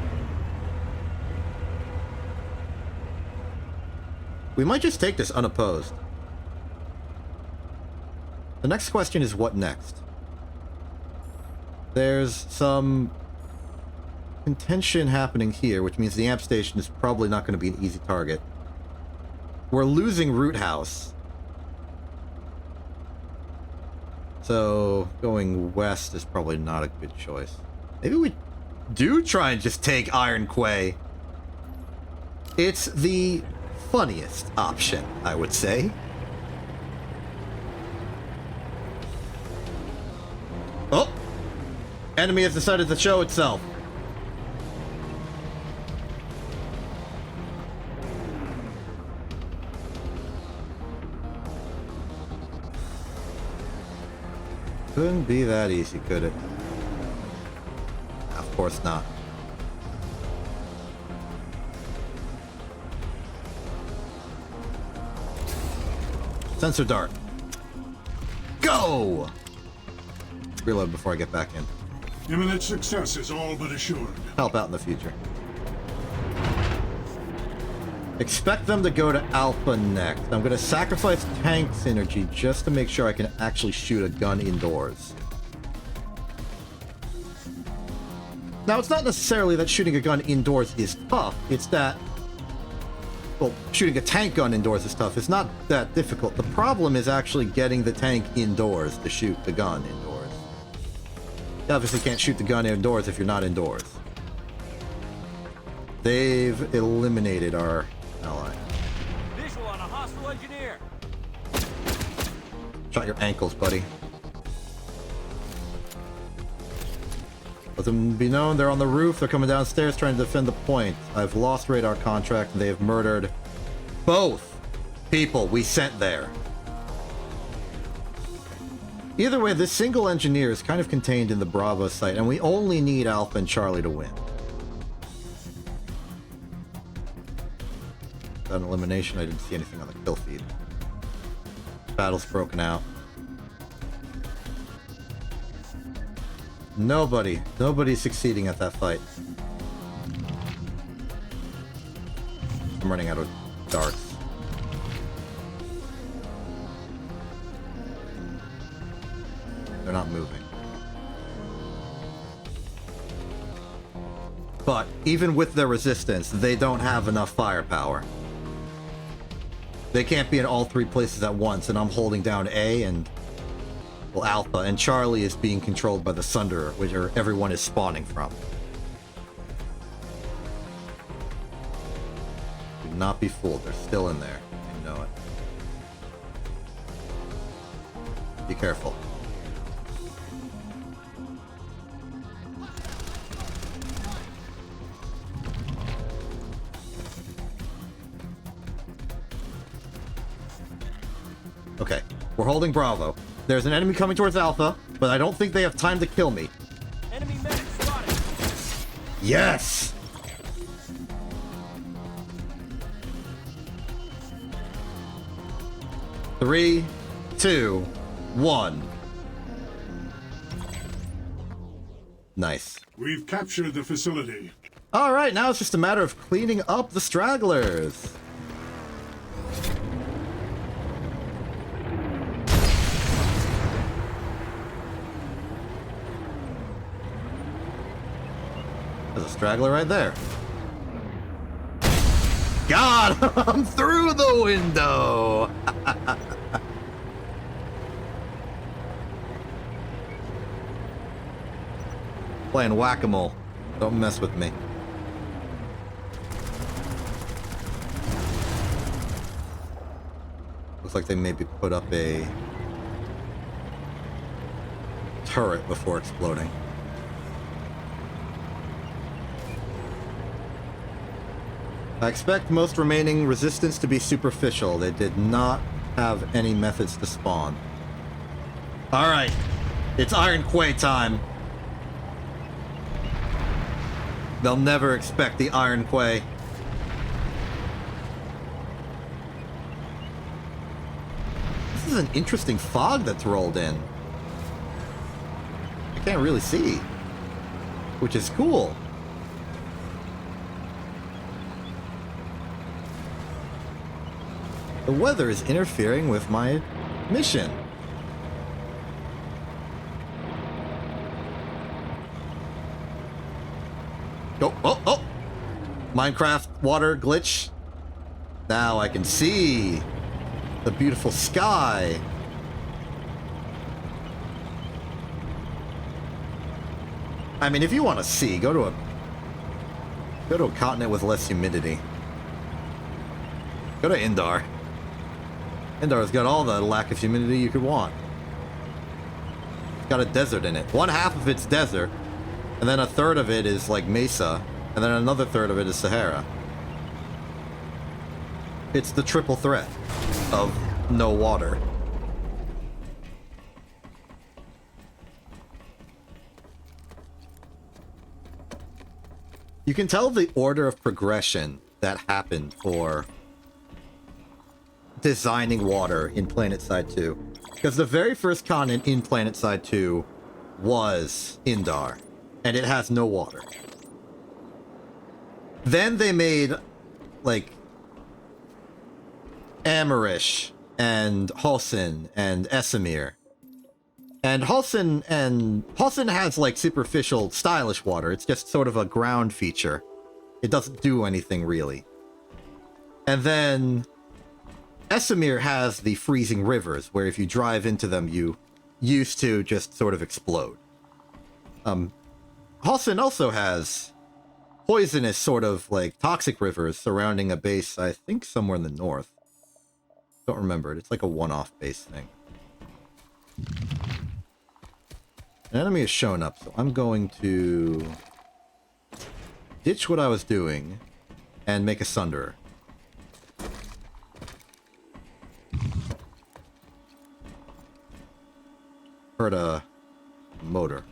We might just take this unopposed. The next question is what next? There's some contention happening here, which means the amp station is probably not going to be an easy target. We're losing Root House. So going west is probably not a good choice. Maybe we do try and just take Iron Quay. It's the funniest option, I would say. Oh! Enemy has decided to show itself. Couldn't be that easy, could it? Of course not. Sensor dart. Go! Reload before I get back in. Imminent success is all but assured. Help out in the future. Expect them to go to Alpha next. I'm going to sacrifice tank synergy just to make sure I can actually shoot a gun indoors. Now, it's not necessarily that shooting a gun indoors is tough. It's that, well, shooting a tank gun indoors is tough. It's not that difficult. The problem is actually getting the tank indoors to shoot the gun indoors. You obviously can't shoot the gun indoors if you're not indoors. They've eliminated our ally. Visual on a hostile engineer. Shot your ankles, buddy. Let them be known, they're on the roof, they're coming downstairs trying to defend the point. I've lost radar contract and they have murdered both people we sent there. Either way, this single engineer is kind of contained in the Bravo site, and we only need Alpha and Charlie to win. Without an elimination, I didn't see anything on the kill feed. Battle's broken out. Nobody's succeeding at that fight. I'm running out of darts. They're not moving. But even with their resistance, they don't have enough firepower. They can't be in all three places at once, and I'm holding down A and, well, Alpha, and Charlie is being controlled by the Sunderer, which everyone is spawning from. Do not be fooled, they're still in there. You know it. Be careful. Okay, we're holding Bravo. There's an enemy coming towards Alpha, but I don't think they have time to kill me. Enemy medic spotted. Yes! Three, two, one. Nice. We've captured the facility. Alright, now it's just a matter of cleaning up the stragglers. There's a straggler right there. God, I'm through the window! Playing whack-a-mole. Don't mess with me. Looks like they maybe put up a turret before exploding. I expect most remaining resistance to be superficial. They did not have any methods to spawn. Alright, it's Iron Quay time. They'll never expect the Iron Quay. This is an interesting fog that's rolled in. I can't really see, which is cool. The weather is interfering with my mission. Oh! Minecraft water glitch. Now I can see the beautiful sky. I mean, if you want to see, go to a continent with less humidity. Go to Indar. Indar's got all the lack of humidity you could want. It's got a desert in it. One half of it's desert, and then a third of it is like mesa, and then another third of it is Sahara. It's the triple threat of no water. You can tell the order of progression that happened for designing water in Planetside 2. Because the very first continent in Planetside 2 was Indar, and it has no water. Then they made, like, Amarish and Halsin and Esamir. And Halsin has, like, superficial, stylish water. It's just sort of a ground feature. It doesn't do anything, really. And then Esamir has the freezing rivers, where if you drive into them, you used to just sort of explode. Halsin also has poisonous, sort of, like, toxic rivers surrounding a base, I think somewhere in the north. Don't remember it. It's like a one-off base thing. An enemy has shown up, so I'm going to ditch what I was doing and make a Sunderer. Heard a motor.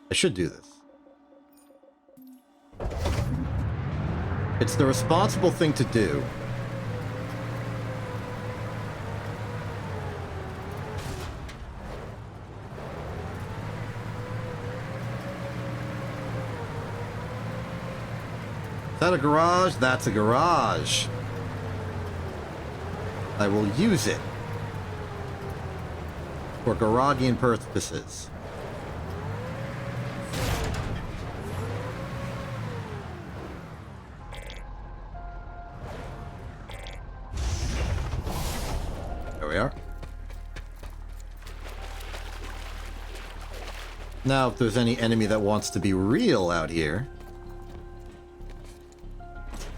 I should do this. It's the responsible thing to do. Is that a garage? That's a garage. I will use it for Garagian purposes. There we are. Now, if there's any enemy that wants to be real out here,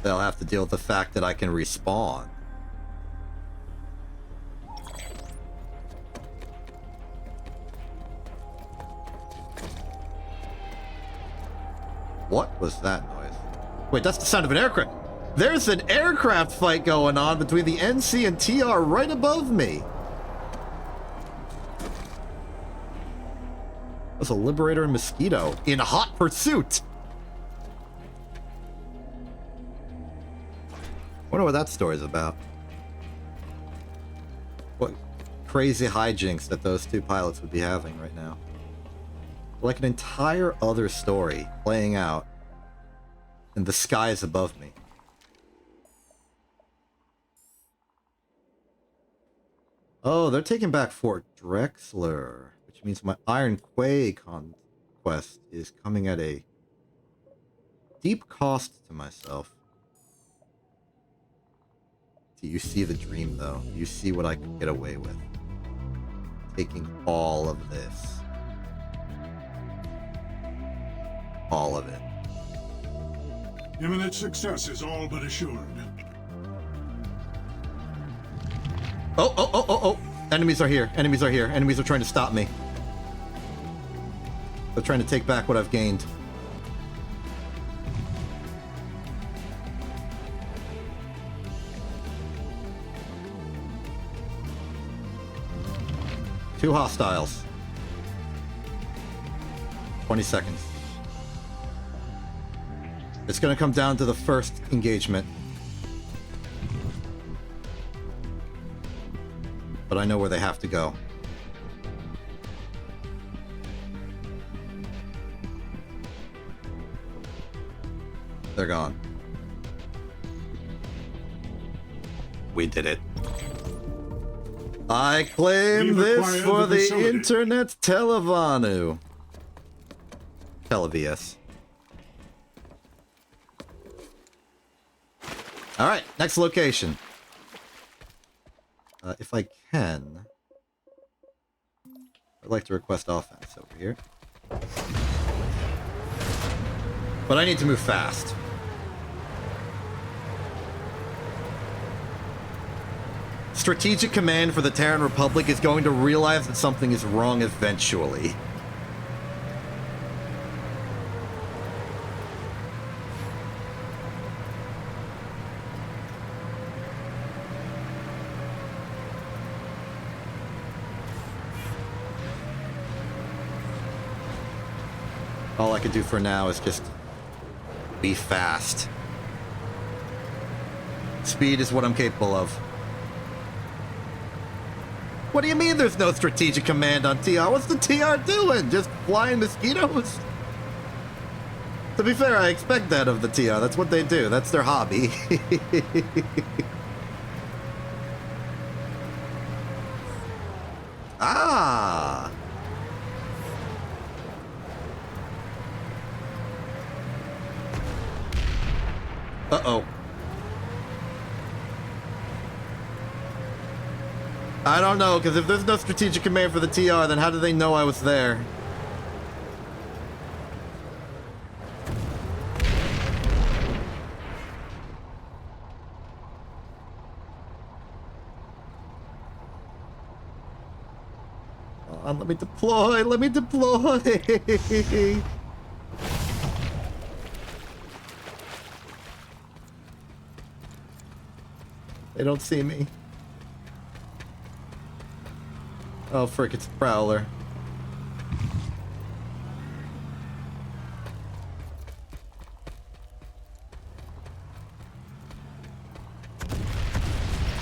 they'll have to deal with the fact that I can respawn. What was that noise? Wait, that's the sound of an aircraft. There's an aircraft fight going on between the NC and TR right above me. was a Liberator and Mosquito in hot pursuit. Wonder what that story's about. What crazy hijinks that those two pilots would be having right now. Like an entire other story playing out in the skies above me. Oh, they're taking back Fort Drexler, which means my Iron Quay conquest is coming at a deep cost to myself. Do you see the dream, though? Do you see what I could get away with? Taking all of this. All of it. Imminent success is all but assured. Oh! Enemies are here. Enemies are here. Enemies are trying to stop me. They're trying to take back what I've gained. Two hostiles. 20 seconds. It's gonna come down to the first engagement. But I know where they have to go. They're gone. We did it. I claim this for the internet Televanu. Televias. Alright, next location. If I can, I'd like to request offense over here. But I need to move fast. Strategic Command for the Terran Republic is going to realize that something is wrong eventually. All I can do for now is just be fast. Speed is what I'm capable of. What do you mean there's no strategic command on TR? What's the TR doing? Just flying mosquitoes? To be fair, I expect that of the TR. That's what they do. That's their hobby. Ah! Uh-oh. I don't know, because if there's no strategic command for the TR, then how do they know I was there? Let me deploy! Let me deploy! They don't see me. Oh, frick, it's a Prowler.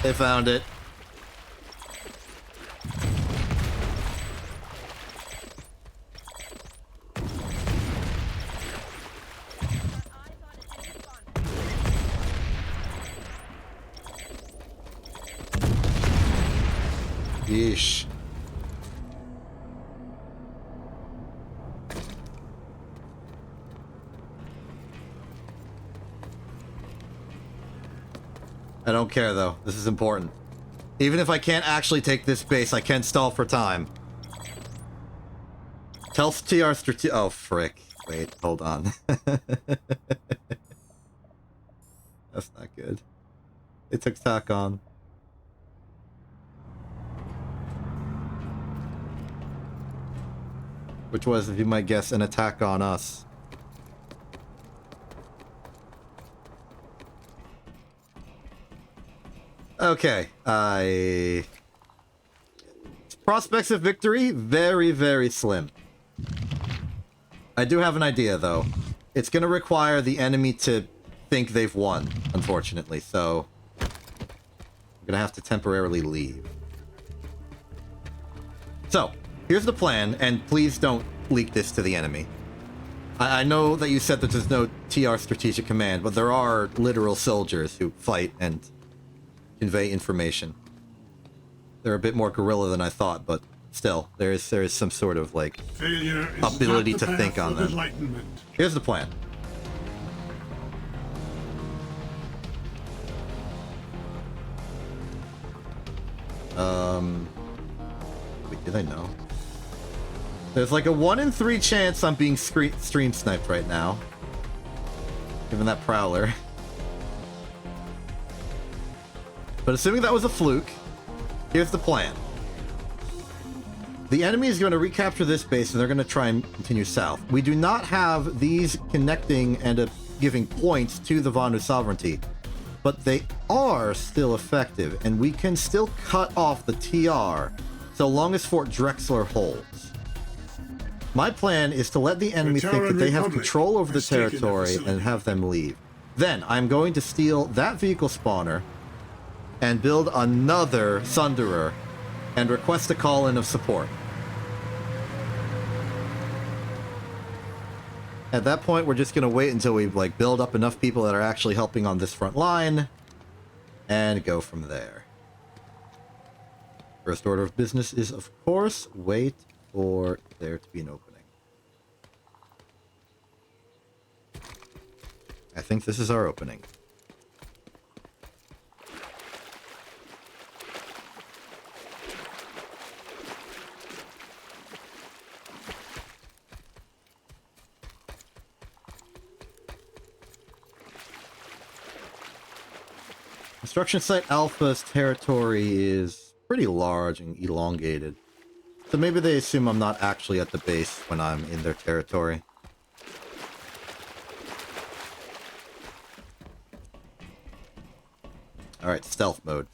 They found it. Yeesh. I don't care, though. This is important. Even if I can't actually take this base, I can stall for time. Tell TR strate- Oh, frick. Wait, hold on. That's not good. It took tack on. Which was, if you might guess, an attack on us. Okay, prospects of victory, very, very slim. I do have an idea, though. It's going to require the enemy to think they've won, unfortunately, so I'm going to have to temporarily leave. So, here's the plan, and please don't leak this to the enemy. I know that you said that there's no TR Strategic Command, but there are literal soldiers who fight and convey information. They're a bit more guerrilla than I thought, but still, there is some sort of, like, Failure is ability not the to path think on of them. enlightenment. Here's the plan. Wait, did I know? There's like a 1 in 3 chance I'm being stream sniped right now. Given that prowler. But assuming that was a fluke, here's the plan. The enemy is going to recapture this base and they're going to try and continue south. We do not have these connecting and giving points to the Vanu sovereignty, but they are still effective and we can still cut off the TR so long as Fort Drexler holds. My plan is to let the enemy think that they have control over the territory and have them leave. Then I'm going to steal that vehicle spawner and build another Sunderer and request a call-in of support. At that point, we're just going to wait until we like build up enough people that are actually helping on this front line and go from there. First order of business is, of course, wait for there to be an opening. I think this is our opening. Construction Site Alpha's territory is pretty large and elongated. So maybe they assume I'm not actually at the base when I'm in their territory. Alright, stealth mode.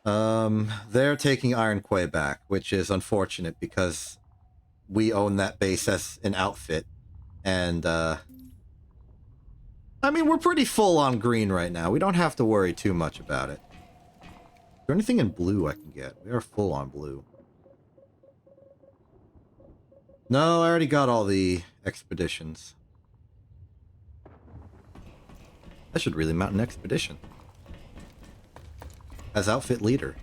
They're taking Iron Quay back, which is unfortunate because we own that base as an outfit. And, I mean, we're pretty full on green right now. We don't have to worry too much about it. Is there anything in blue I can get? We are full on blue. No, I already got all the expeditions. I should really mount an expedition. As outfit leader.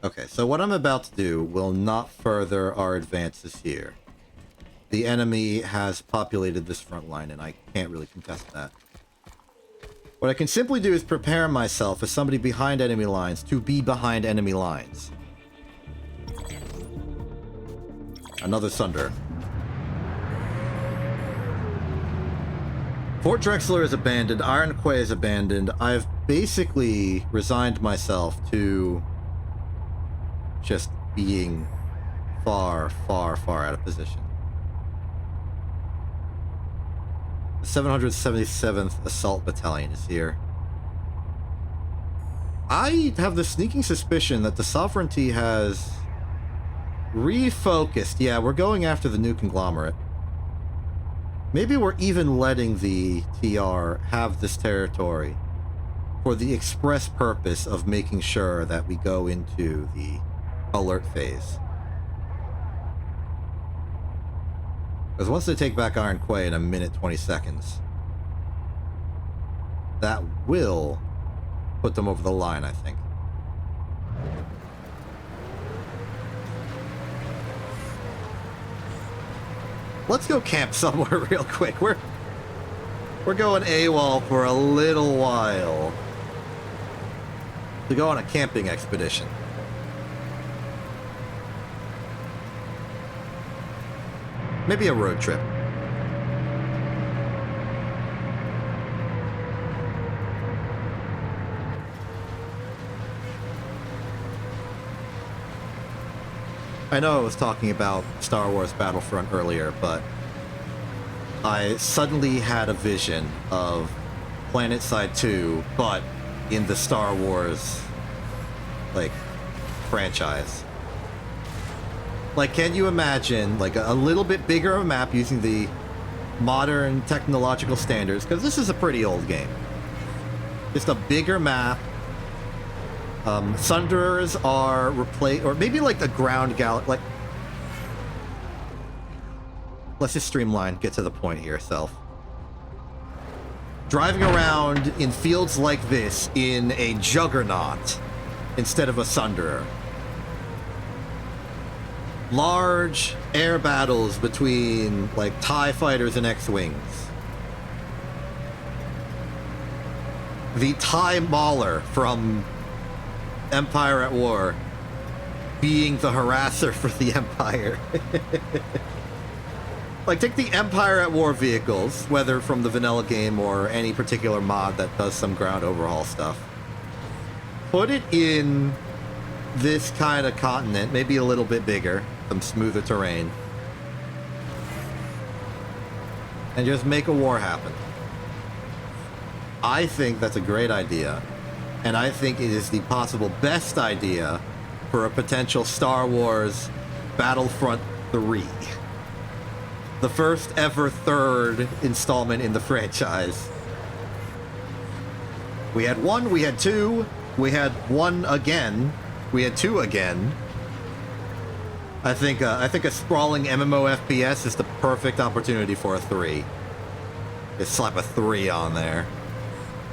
Okay, so what I'm about to do will not further our advances here. The enemy has populated this front line, and I can't really contest that. What I can simply do is prepare myself as somebody behind enemy lines to be behind enemy lines. Another Sunder. Fort Drexler is abandoned. Iron Quay is abandoned. I've basically resigned myself to just being far, far, far out of position. The 777th Assault Battalion is here. I have the sneaking suspicion that the Sovereignty has refocused. Yeah, we're going after the new conglomerate. Maybe we're even letting the TR have this territory for the express purpose of making sure that we go into the alert phase. Because once they take back Iron Quay in a minute 20 seconds, that will put them over the line, I think. Let's go camp somewhere real quick. We're going AWOL for a little while to go on a camping expedition. Maybe a road trip. I know I was talking about Star Wars Battlefront earlier, but I suddenly had a vision of Planetside 2, but in the Star Wars, like, franchise. Like, can you imagine, like, a little bit bigger of a map using the modern technological standards? Because this is a pretty old game. Just a bigger map. Sunderers are replaced, or maybe like the ground like. Let's just streamline, get to the point here, self. Driving around in fields like this in a juggernaut instead of a Sunderer. Large air battles between, like, TIE fighters and X-Wings. The TIE Mauler from Empire at War being the harasser for the Empire. Like, take the Empire at War vehicles, whether from the vanilla game or any particular mod that does some ground overhaul stuff. Put it in this kind of continent, maybe a little bit bigger, some smoother terrain. And just make a war happen. I think that's a great idea. And I think it is the possible best idea for a potential Star Wars Battlefront 3. The first ever third installment in the franchise. We had one, we had two, we had one again, we had two again. I think a sprawling MMO FPS is the perfect opportunity for a 3. Just slap a 3 on there.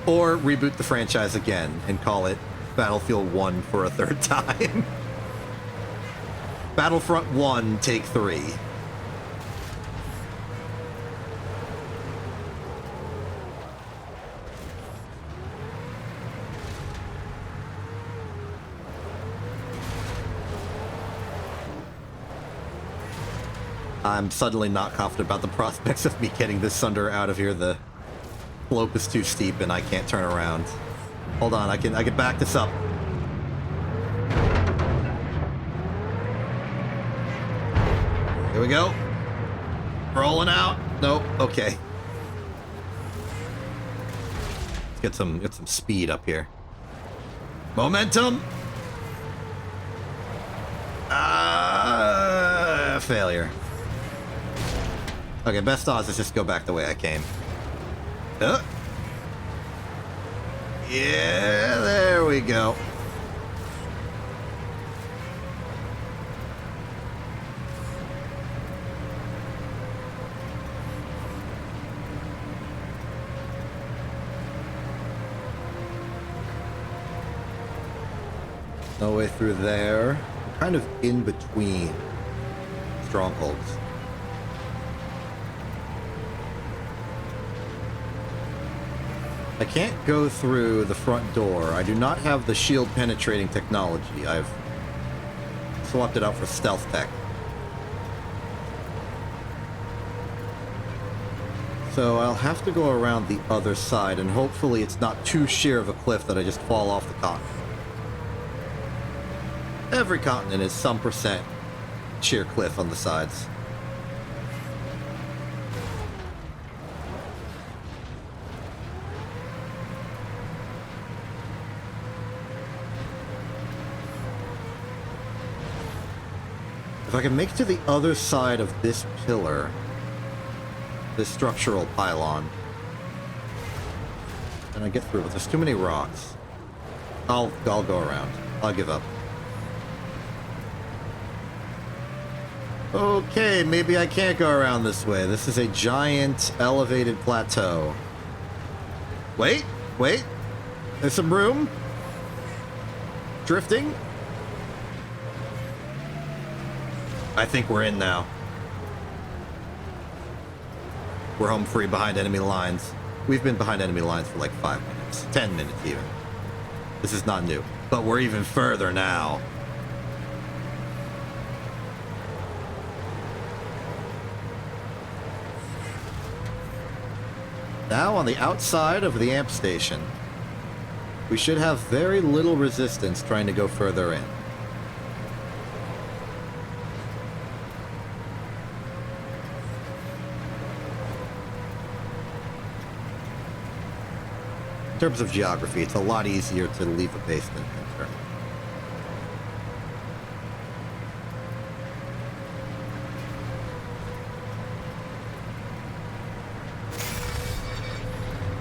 Or reboot the franchise again and call it Battlefield 1 for a third time. Battlefront 1, take 3. I'm suddenly not confident about the prospects of me getting this Sunder out of here. The slope is too steep and I can't turn around. Hold on, I can back this up. Here we go. Rolling out. Nope. Okay. Let's get some speed up here. Momentum. Failure. Okay, best odds is just go back the way I came. Yeah, there we go. No way through there. I'm kind of in between strongholds. I can't go through the front door. I do not have the shield penetrating technology. I've swapped it out for stealth tech. So I'll have to go around the other side, and hopefully it's not too sheer of a cliff that I just fall off the continent. Every continent is some percent sheer cliff on the sides. If I can make it to the other side of this pillar, this structural pylon, and I get through, but there's too many rocks. I'll go around. I'll give up. Okay, maybe I can't go around this way. This is a giant elevated plateau. Wait. There's some room. Drifting. I think we're in now. We're home free behind enemy lines. We've been behind enemy lines for like 5 minutes. 10 minutes even. This is not new. But we're even further now. Now on the outside of the amp station, we should have very little resistance trying to go further in. In terms of geography, it's a lot easier to leave a base than enter.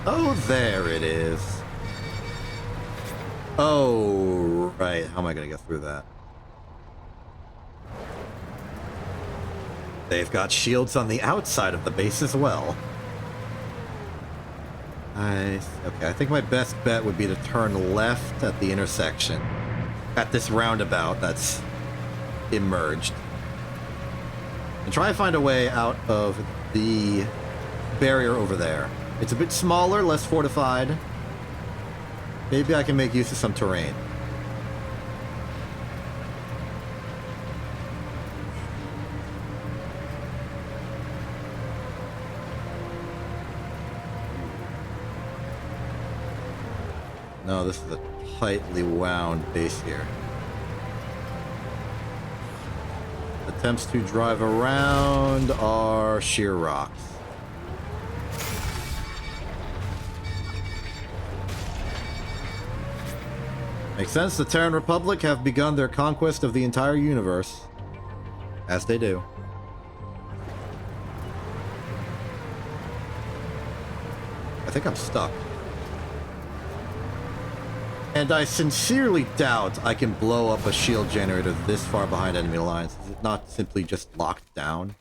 Oh, there it is. Oh, right. How am I going to get through that? They've got shields on the outside of the base as well. Okay, I think my best bet would be to turn left at the intersection. At this roundabout that's emerged. And try and find a way out of the barrier over there. It's a bit smaller, less fortified. Maybe I can make use of some terrain. No, this is a tightly wound base here. Attempts to drive around are sheer rocks. Makes sense. The Terran Republic have begun their conquest of the entire universe. As they do. I think I'm stuck. And I sincerely doubt I can blow up a shield generator this far behind enemy lines. Is it not simply just locked down?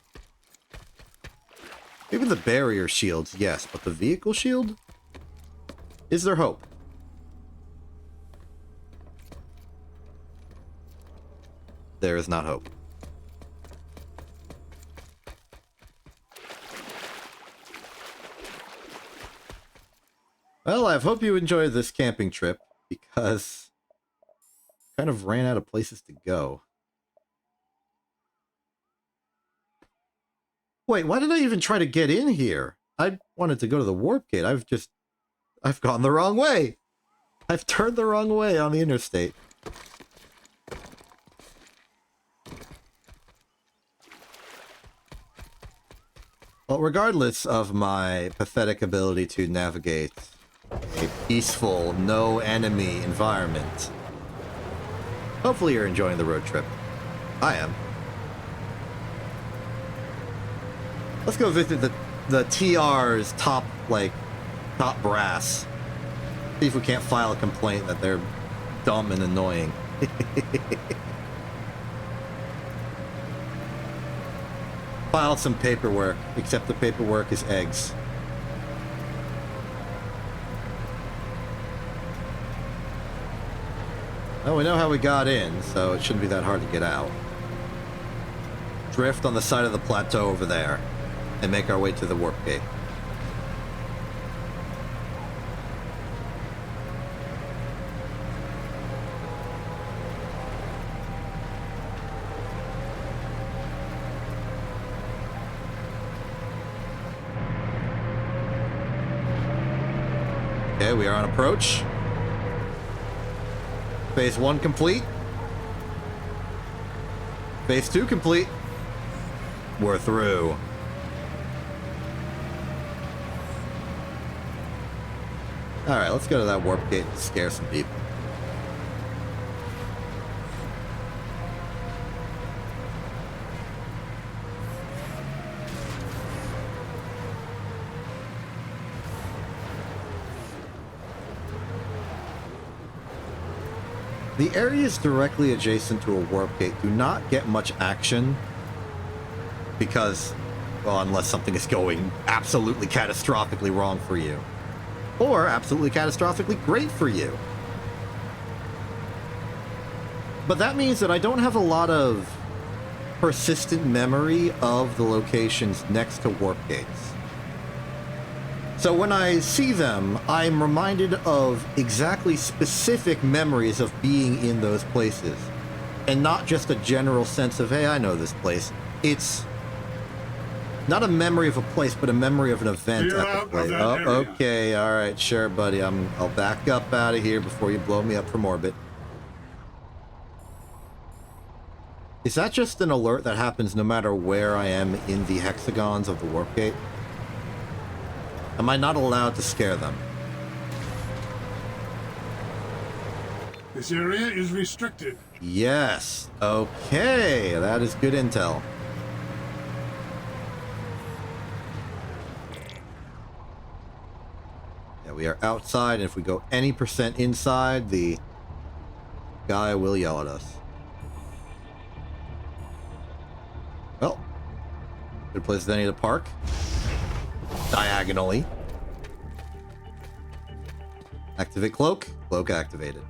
Even the barrier shields, yes, but the vehicle shield? Is there hope? There is not hope. Well, I hope you enjoyed this camping trip, because I kind of ran out of places to go. Wait, why did I even try to get in here? I wanted to go to the warp gate. I've gone the wrong way. I've turned the wrong way on the interstate. Well, regardless of my pathetic ability to navigate a peaceful, no enemy environment, hopefully you're enjoying the road trip. I am. Let's go visit the TR's top brass. See if we can't file a complaint that they're dumb and annoying. File some paperwork, except the paperwork is eggs. Well, we know how we got in, so it shouldn't be that hard to get out. Drift on the side of the plateau over there, and make our way to the warp gate. Okay, we are on approach. Phase 1 complete. Phase 2 complete. We're through. Alright, let's go to that warp gate and scare some people. The areas directly adjacent to a warp gate do not get much action because, well, unless something is going absolutely catastrophically wrong for you. Or absolutely catastrophically great for you. But that means that I don't have a lot of persistent memory of the locations next to warp gates. So when I see them, I'm reminded of exactly specific memories of being in those places. And not just a general sense of, hey, I know this place. It's not a memory of a place, but a memory of an event Clear at out the of place. that Oh, area. okay, all right, sure, buddy. I'll back up out of here before you blow me up from orbit. Is that just an alert that happens no matter where I am in the hexagons of the warp gate? Am I not allowed to scare them? This area is restricted. Yes. Okay, that is good intel. Yeah, we are outside, and if we go any percent inside, the guy will yell at us. Well, good place than any to park. Diagonally. Activate cloak. Cloak activated.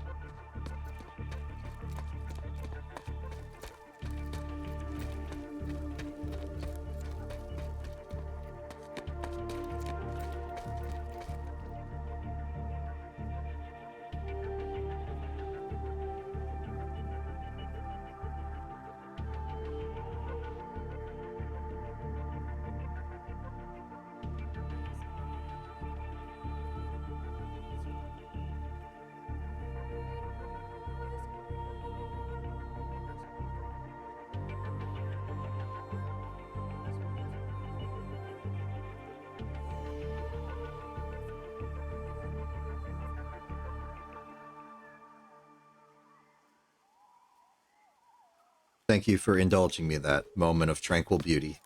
Thank you for indulging me that moment of tranquil beauty.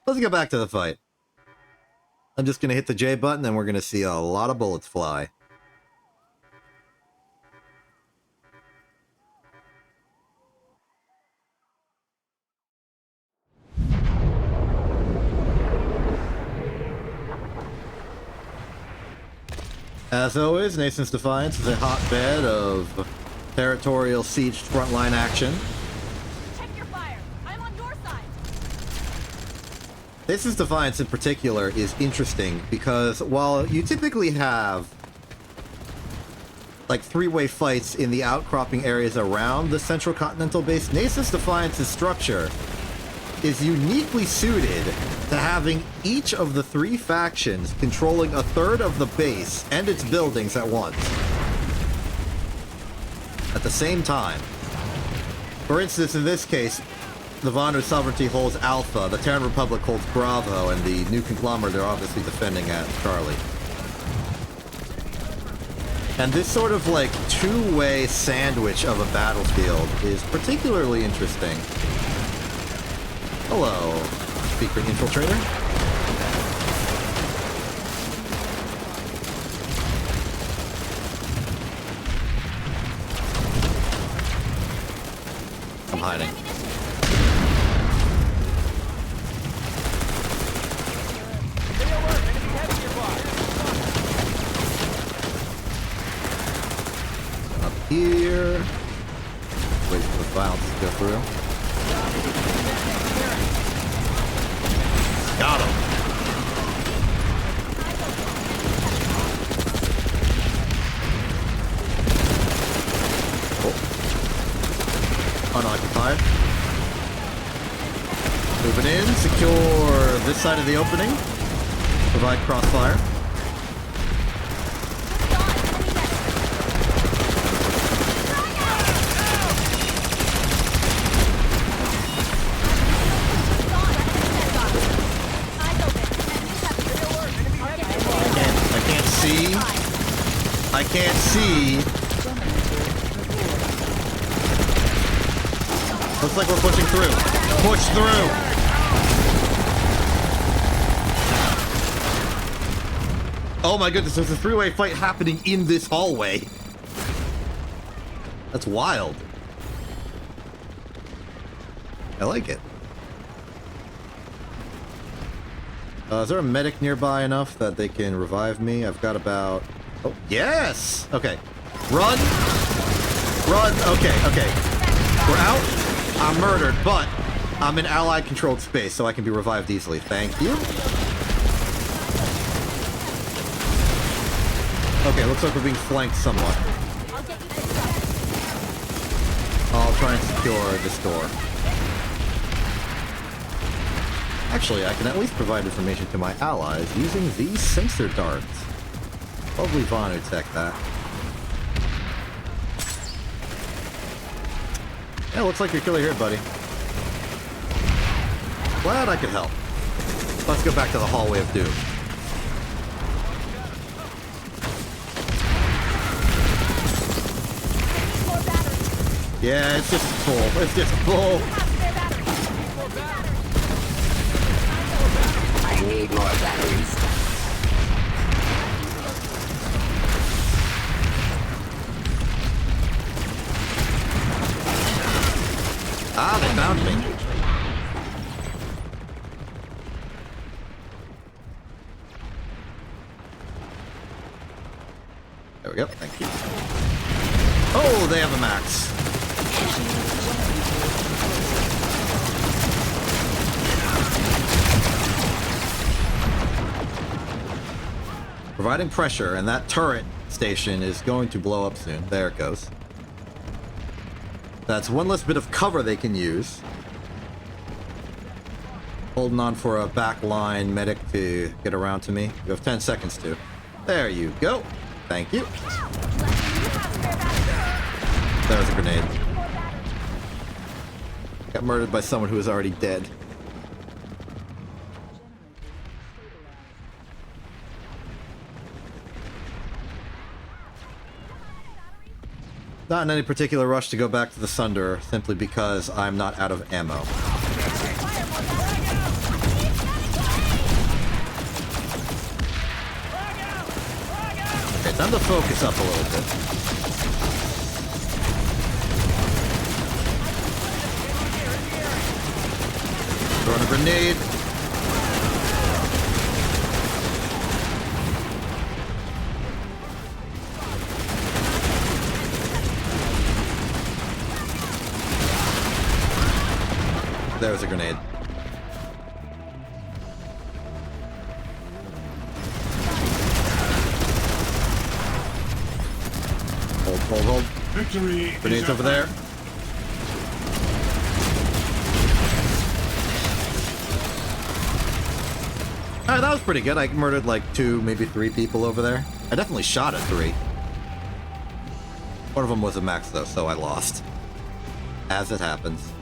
Let's get back to the fight. I'm just going to hit the J button and we're going to see a lot of bullets fly. As always, Nason's Defiance is a hotbed of territorial sieged frontline action. Check your fire. I'm on your side. Nason's Defiance in particular is interesting because while you typically have like three-way fights in the outcropping areas around the central continental base, Nason's Defiance's structure is uniquely suited to having each of the three factions controlling a third of the base and its buildings at once. At the same time. For instance, in this case, the Vanu Sovereignty holds Alpha, the Terran Republic holds Bravo, and the new conglomerate they're obviously defending at Charlie. And this sort of like two-way sandwich of a battlefield is particularly interesting. Hello, Secret Infiltrator. I'm hiding. Up here. Wait for the files to go through. Got him. Oh. Unoccupied. Moving in, secure this side of the opening. Provide crossfire. I can't see. Looks like we're pushing through. Push through. Oh my goodness, there's a three-way fight happening in this hallway. That's wild. I like it. Is there a medic nearby enough that they can revive me? I've got about... Oh, yes! Okay. Run! Run! Okay, okay. We're out. I'm murdered, but I'm in allied-controlled space, so I can be revived easily. Thank you. Okay, looks like we're being flanked somewhat. I'll try and secure this door. Actually, I can at least provide information to my allies using these sensor darts. Probably Vanu tech that. Yeah, looks like you're killer here, buddy. Glad I could help. Let's go back to the hallway of doom. Yeah, it's just full. It's just full. I need more batteries. Ah, they found me. There we go. Thank you. Oh, they have a max. Providing pressure, and that turret station is going to blow up soon. There it goes. That's one less bit of cover they can use. Holding on for a backline medic to get around to me. You have 10 seconds to. There you go. Thank you. There's a grenade. Got murdered by someone who was already dead. Not in any particular rush to go back to the Sunder, simply because I'm not out of ammo. Okay, time to focus up a little bit. Throwing a grenade. There was a grenade. Hold. Victory. Grenades over there. Alright, that was pretty good. I murdered like 2, maybe 3 people over there. I definitely shot at 3. One of them was a max though, so I lost. As it happens.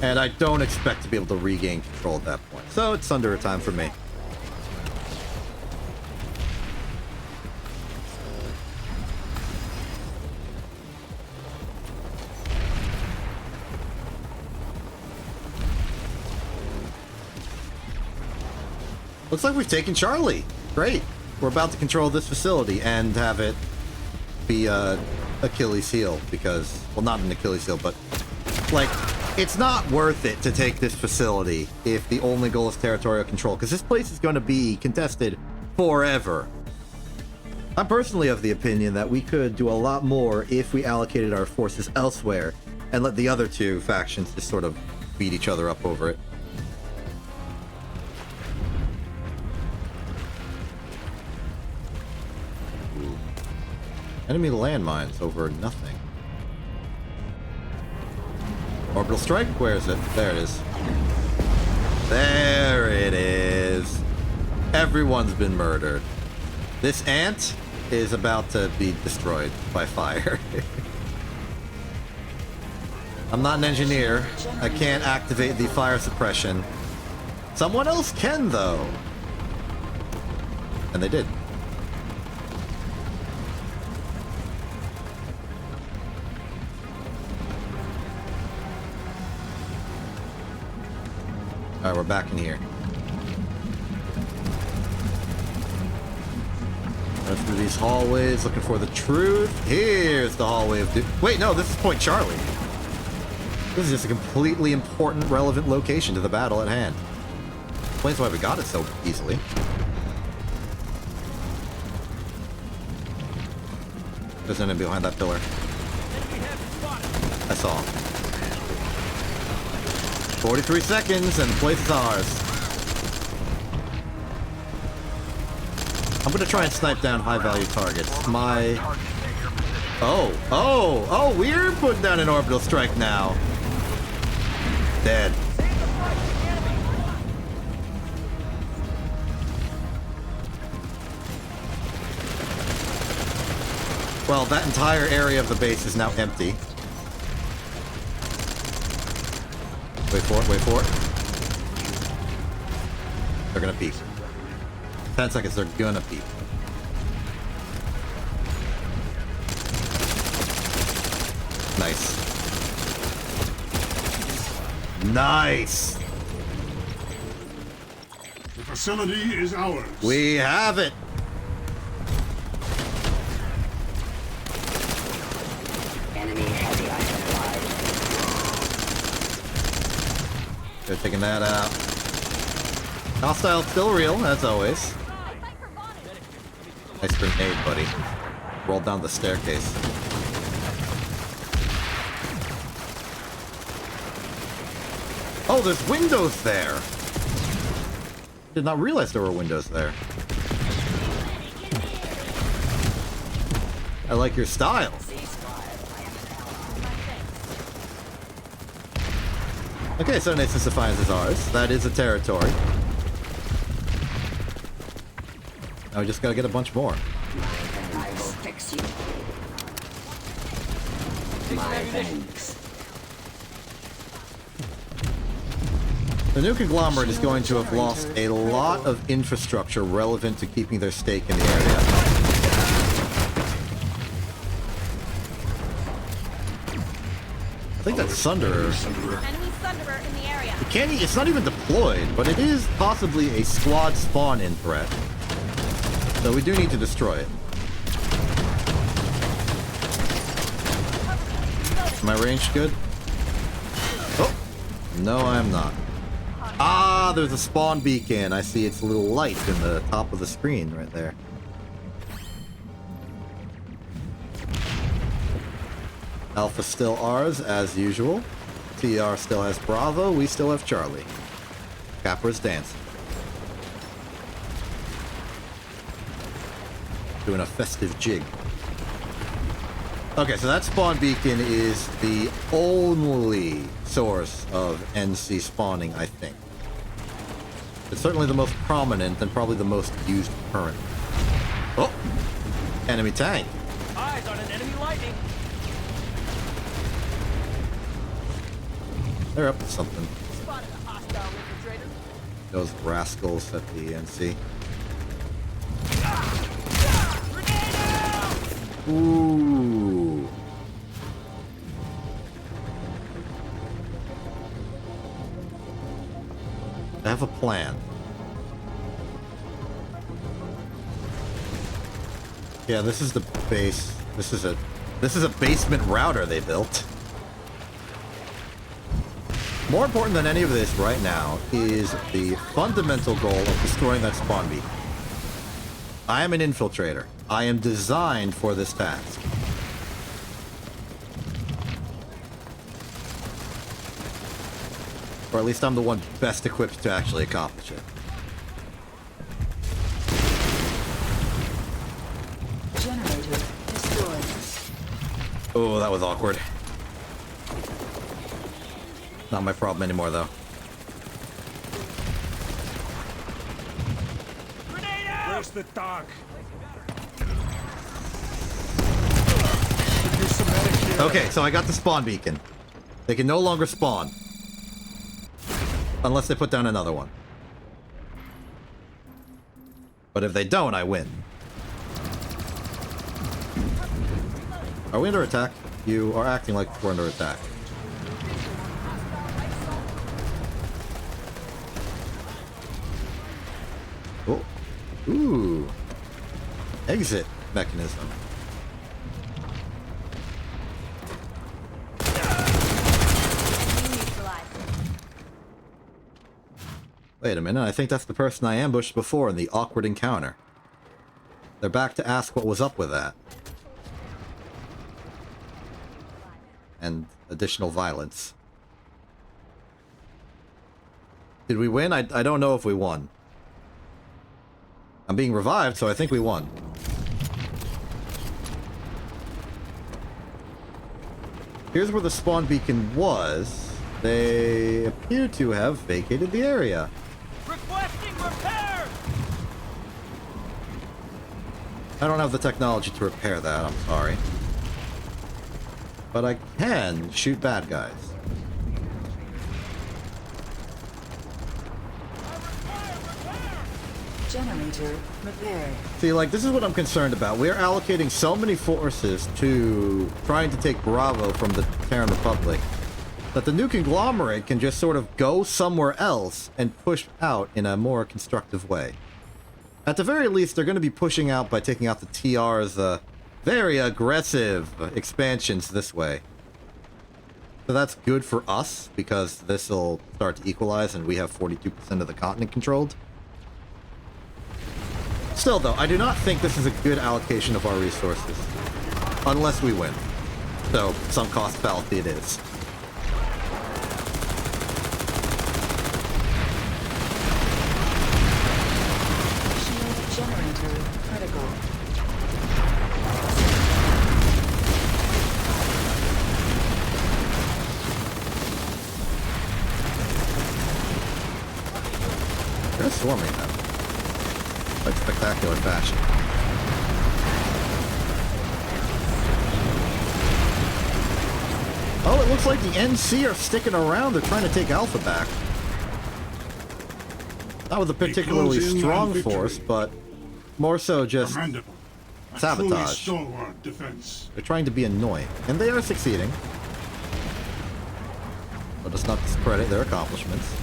And I don't expect to be able to regain control at that point. So it's under a time for me. Looks like we've taken Charlie. Great. We're about to control this facility and have it be Achilles heel because, well, not an Achilles heel, but like, it's not worth it to take this facility if the only goal is territorial control, because this place is going to be contested forever. I'm personally of the opinion that we could do a lot more if we allocated our forces elsewhere and let the other 2 factions just sort of beat each other up over it. Ooh. Enemy landmines over nothing. Orbital strike? Where is it? There it is. There it is. Everyone's been murdered. This ant is about to be destroyed by fire. I'm not an engineer. I can't activate the fire suppression. Someone else can, though. And they did. Alright, we're back in here. Going through these hallways, looking for the truth. Here's the hallway of... Wait, no, this is Point Charlie. This is just a completely important, relevant location to the battle at hand. Explains why we got it so easily. There's an enemy behind that pillar. I saw him. 43 seconds and the place is ours. I'm gonna try and snipe down high-value targets. Oh, we're putting down an orbital strike now. Dead. Well, that entire area of the base is now empty. Wait for it. They're gonna peek. 10 seconds, they're gonna peek. Nice. Nice! The facility is ours. We have it! Enemy heavy identified. They're taking that out. Hostile still real, as always. Nice grenade, buddy. Roll down the staircase. Oh, there's windows there! Did not realize there were windows there. I like your style. Okay, so Nation's Defiance is ours. That is a territory. Now we just gotta get a bunch more. I will fix you. My thanks. The new conglomerate is going to have lost a lot of infrastructure relevant to keeping their stake in the area. I think that's Sunderer. Enemy Thunderer in the area. It's not even deployed, but it is possibly a squad spawn-in threat. So we do need to destroy it. Am I ranged good? Oh! No, I am not. Ah, there's a spawn beacon. I see its little light in the top of the screen right there. Alpha still ours, as usual. TR still has Bravo. We still have Charlie. Capra's dancing. Doing a festive jig. Okay, so that spawn beacon is the only source of NC spawning, I think. It's certainly the most prominent and probably the most used currently. Oh! Enemy tank. Eyes on an enemy lightning. They're up to something. Spotted a hostile infiltrator. Those rascals at the NC. Ooh. I have a plan. Yeah, this is the base. This is a basement router they built. More important than any of this right now is the fundamental goal of destroying that spawn beacon. I am an infiltrator. I am designed for this task. Or at least I'm the one best equipped to actually accomplish it. Generator destroyed. Oh, that was awkward. Not my problem anymore, though. Where's the dog? Okay, so I got the spawn beacon. They can no longer spawn. Unless they put down another one. But if they don't, I win. Are we under attack? You are acting like we're under attack. Oh. Ooh. Exit mechanism. Wait a minute, I think that's the person I ambushed before in the awkward encounter. They're back to ask what was up with that. And additional violence. Did we win? I don't know if we won. I'm being revived, so I think we won. Here's where the spawn beacon was. They appear to have vacated the area. Requesting repair! I don't have the technology to repair that, I'm sorry. But I can shoot bad guys. Generator repaired. See, like, this is what I'm concerned about. We're allocating so many forces to trying to take Bravo from the Terran Republic that the new conglomerate can just sort of go somewhere else and push out in a more constructive way. At the very least, they're going to be pushing out by taking out the TR's very aggressive expansions this way. So that's good for us, because this will start to equalize and we have 42% of the continent controlled. Still, though, I do not think this is a good allocation of our resources. Unless we win. So, some cost fallacy it is. Shield generator critical. They're swarming them. Like spectacular fashion. Oh, it looks like the NC are sticking around. They're trying to take Alpha back. Not with a particularly strong force, but more so just Commendable. A sabotage. truly stalwart defense. they're trying to be annoying. And they are succeeding. Let us not discredit their accomplishments.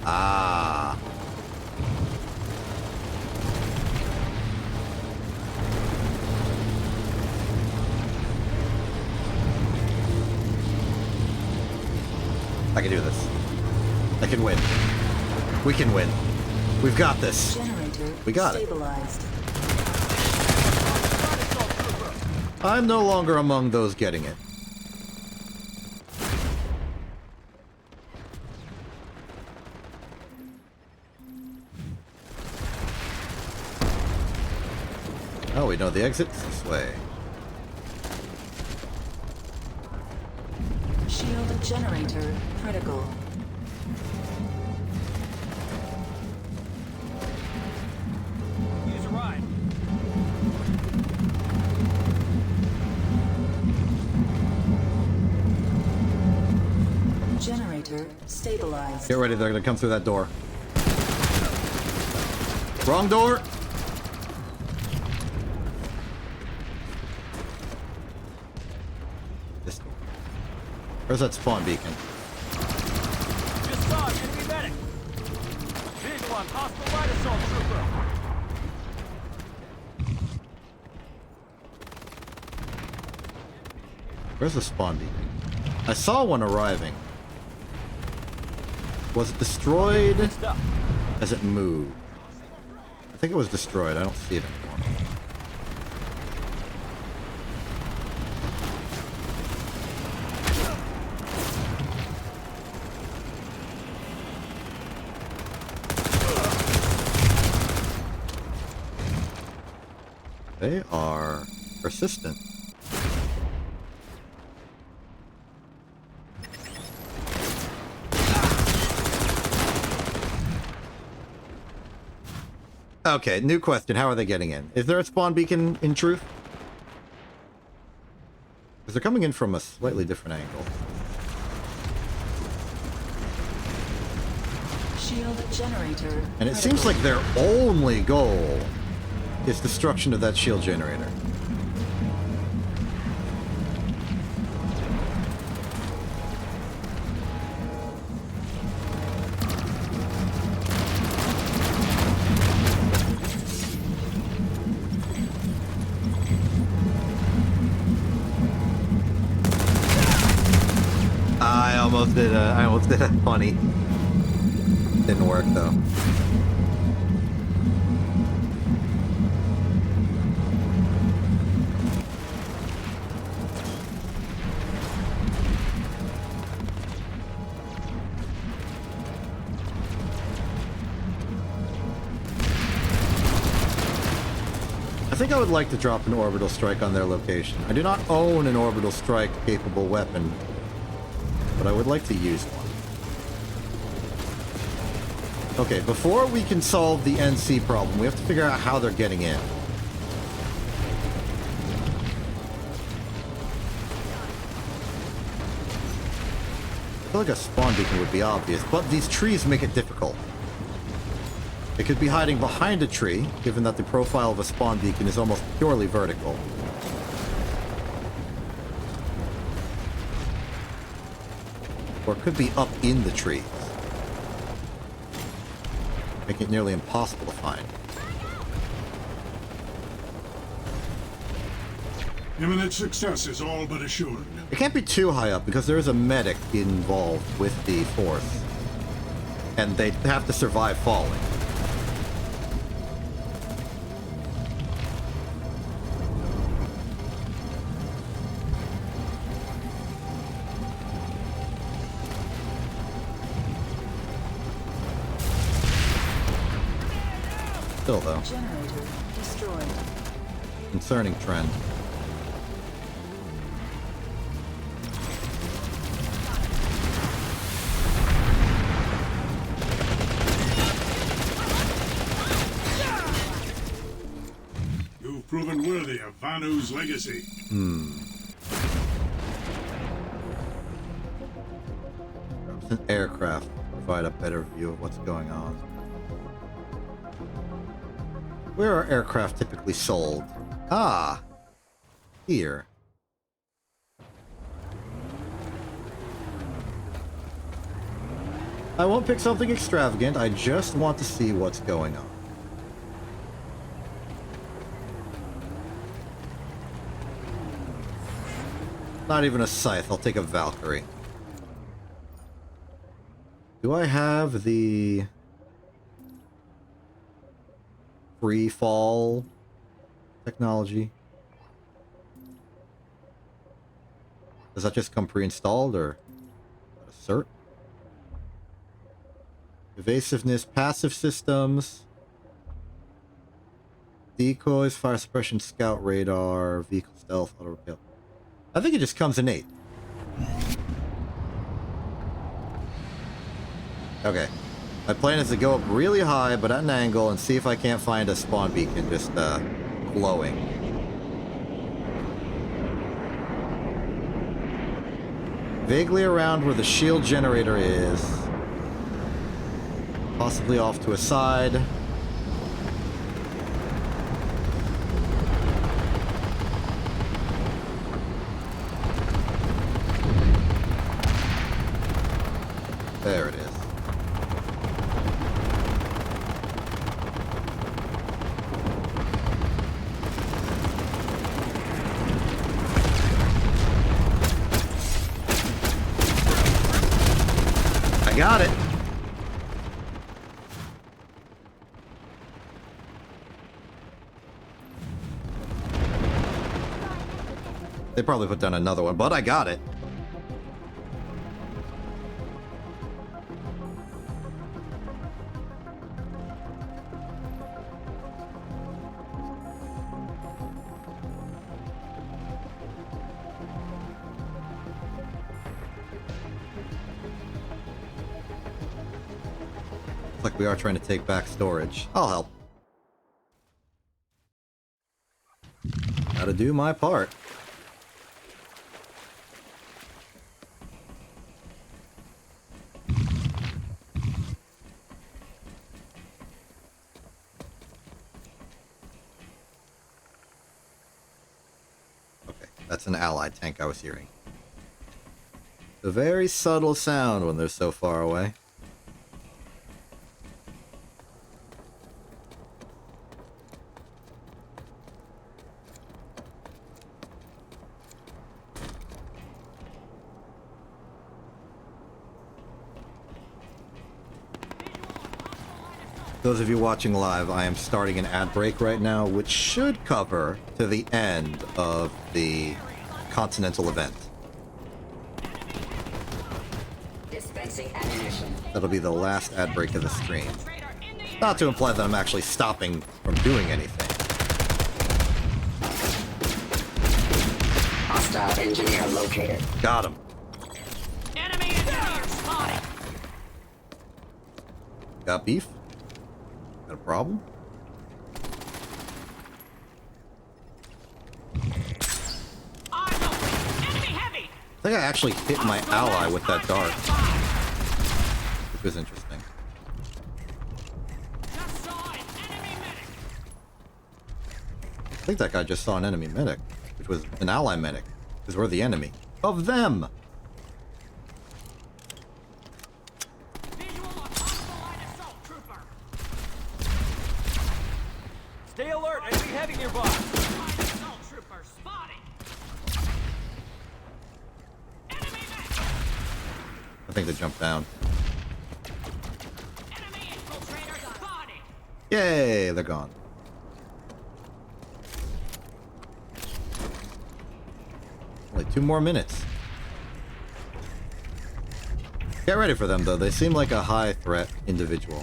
Ah. I can do this. I can win. We can win. We've got this. Generator We got it. stabilized. I'm no longer among those getting it. Oh, we know the exit's this way. Shield generator critical. Use a ride. Generator stabilized. Get ready, they're gonna come through that door. Wrong door! This door. Where's that spawn beacon? Just saw an enemy medic. Visual on hostile light assault trooper. Where's the spawn beacon? I saw one arriving. Was it destroyed Mixed up. as it moved? I think it was destroyed. I don't see it anymore. They are persistent. Okay, new question. How are they getting in? Is there a spawn beacon in truth? Because they're coming in from a slightly different angle. Shield generator. And it seems like their only goal is destruction of that shield generator. I almost did a funny. Didn't work though. I think I would like to drop an orbital strike on their location. I do not own an orbital strike capable weapon, but I would like to use one. Okay, before we can solve the NC problem, we have to figure out how they're getting in. I feel like a spawn beacon would be obvious, but these trees make it difficult. It could be hiding behind a tree, given that the profile of a spawn beacon is almost purely vertical. Or it could be up in the trees, making it nearly impossible to find. Imminent success is all but assured. It can't be too high up because there is a medic involved with the force, and they have to survive falling. Still, though, Generator destroyed. concerning trend. You've proven worthy of Vanu's legacy. An aircraft provide a better view of what's going on. Where are aircraft typically sold? Ah, here. I won't pick something extravagant, I just want to see what's going on. Not even a scythe, I'll take a Valkyrie. Do I have the free fall technology? Does that just come pre-installed or a cert? Evasiveness, passive systems, decoys, fire suppression, scout radar, vehicle stealth, auto repel. I think it just comes innate. Okay. My plan is to go up really high, but at an angle, and see if I can't find a spawn beacon just glowing. Vaguely around where the shield generator is. Possibly off to a side. There it is. I got it. They probably put down another one, but I got it. Looks like we are trying to take back storage. I'll help. Gotta do my part. Okay, that's an allied tank I was hearing. A very subtle sound when they're so far away. Those of you watching live, I am starting an ad break right now, which should cover to the end of the Continental event. Dispensing ammunition. That'll be the last ad break of the stream. Not to imply that I'm actually stopping from doing anything. Hostile engineer located. Got him. Enemy engineer spotted. Got beef? Got a problem? Eyes open. Enemy heavy. I think I actually hit my ally with that dart, which was interesting. Just saw an enemy medic. I think that guy just saw an enemy medic, which was an ally medic, because we're the enemy of them. Visual on hostile line assault trooper. Stay alert, enemy heavy nearby. Line assault trooper spotted. Enemy medic. I think they jumped down. Enemy infiltrator spotted. Yay, they're gone. Only 2 more minutes. Get ready for them, though. They seem like a high threat individual.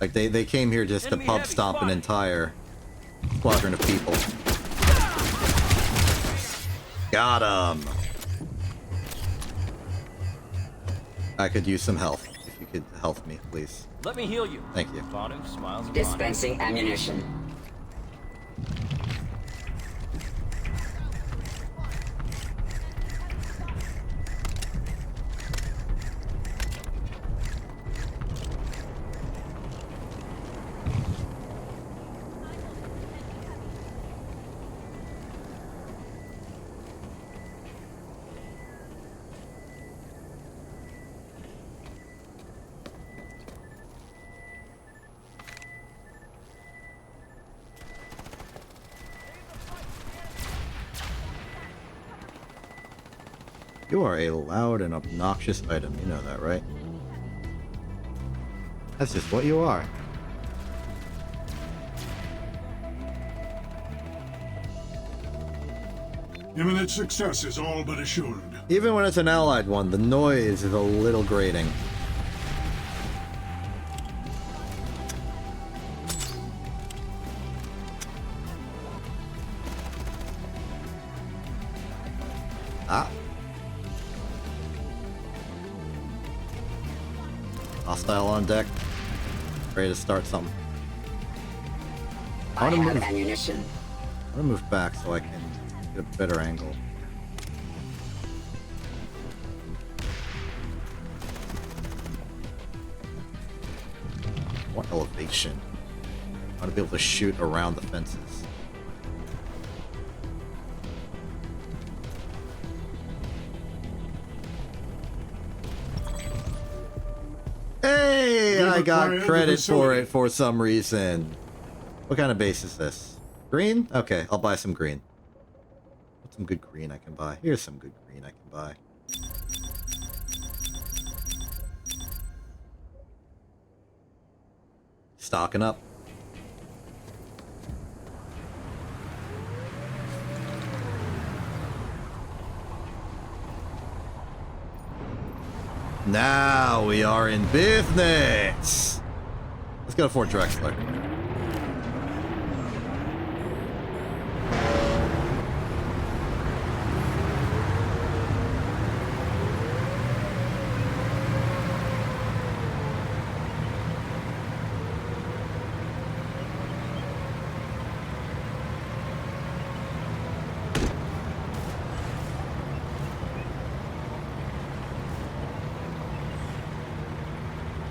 Like, they came here just to Enemy pub heavy stomp an spotted. entire squadron of people. Got 'em! I could use some health. If you could help me, please. Let me heal you. Thank you. Bonu smiles upon. Dispensing ammunition. You are a loud and obnoxious item. You know that, right? That's just what you are. Imminent success is all but assured. Even when it's an allied one, the noise is a little grating. Ah. Hostile on deck. Ready to start something. I wanna have move. ammunition. I'm gonna move back so I can get a better angle. What elevation? I want to be able to shoot around the fences. Hey, I got credit for it for some reason. What kind of base is this? Green? Okay, I'll buy some green. What's some good green I can buy? Here's some good green I can buy. Stocking up. Now we are in business. Let's go to Fort Drexler.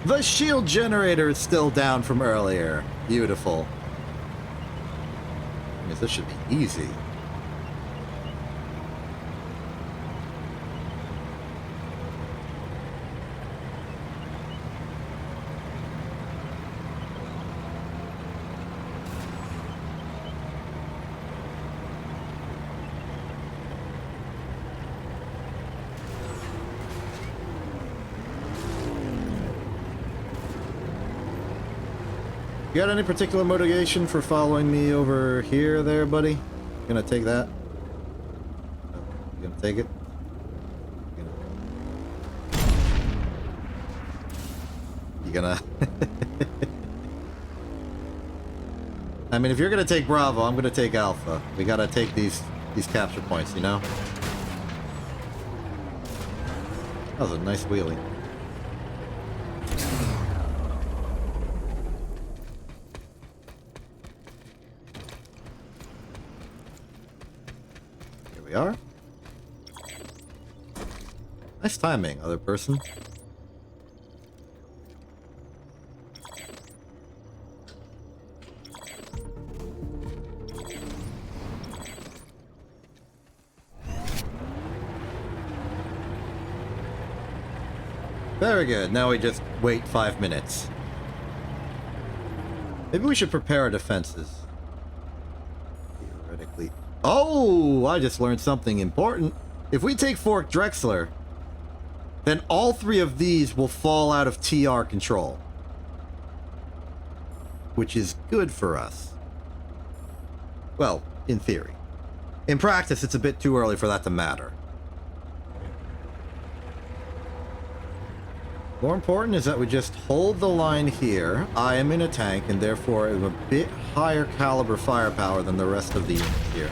The shield generator is still down from earlier. Beautiful. I mean, this should be easy. You got any particular motivation for following me over here there, buddy? You gonna take that? You gonna take it? You gonna... I mean, if you're gonna take Bravo, I'm gonna take Alpha. We gotta take these capture points, you know? That was a nice wheelie. We are. Nice timing, other person. Very good. Now we just wait 5 minutes. Maybe we should prepare our defenses. Theoretically. Oh! I just learned something important. If we take Fort Drexler, then all 3 of these will fall out of TR control. Which is good for us. Well, in theory. In practice, it's a bit too early for that to matter. More important is that we just hold the line here. I am in a tank, and therefore I have a bit higher caliber firepower than the rest of the units here.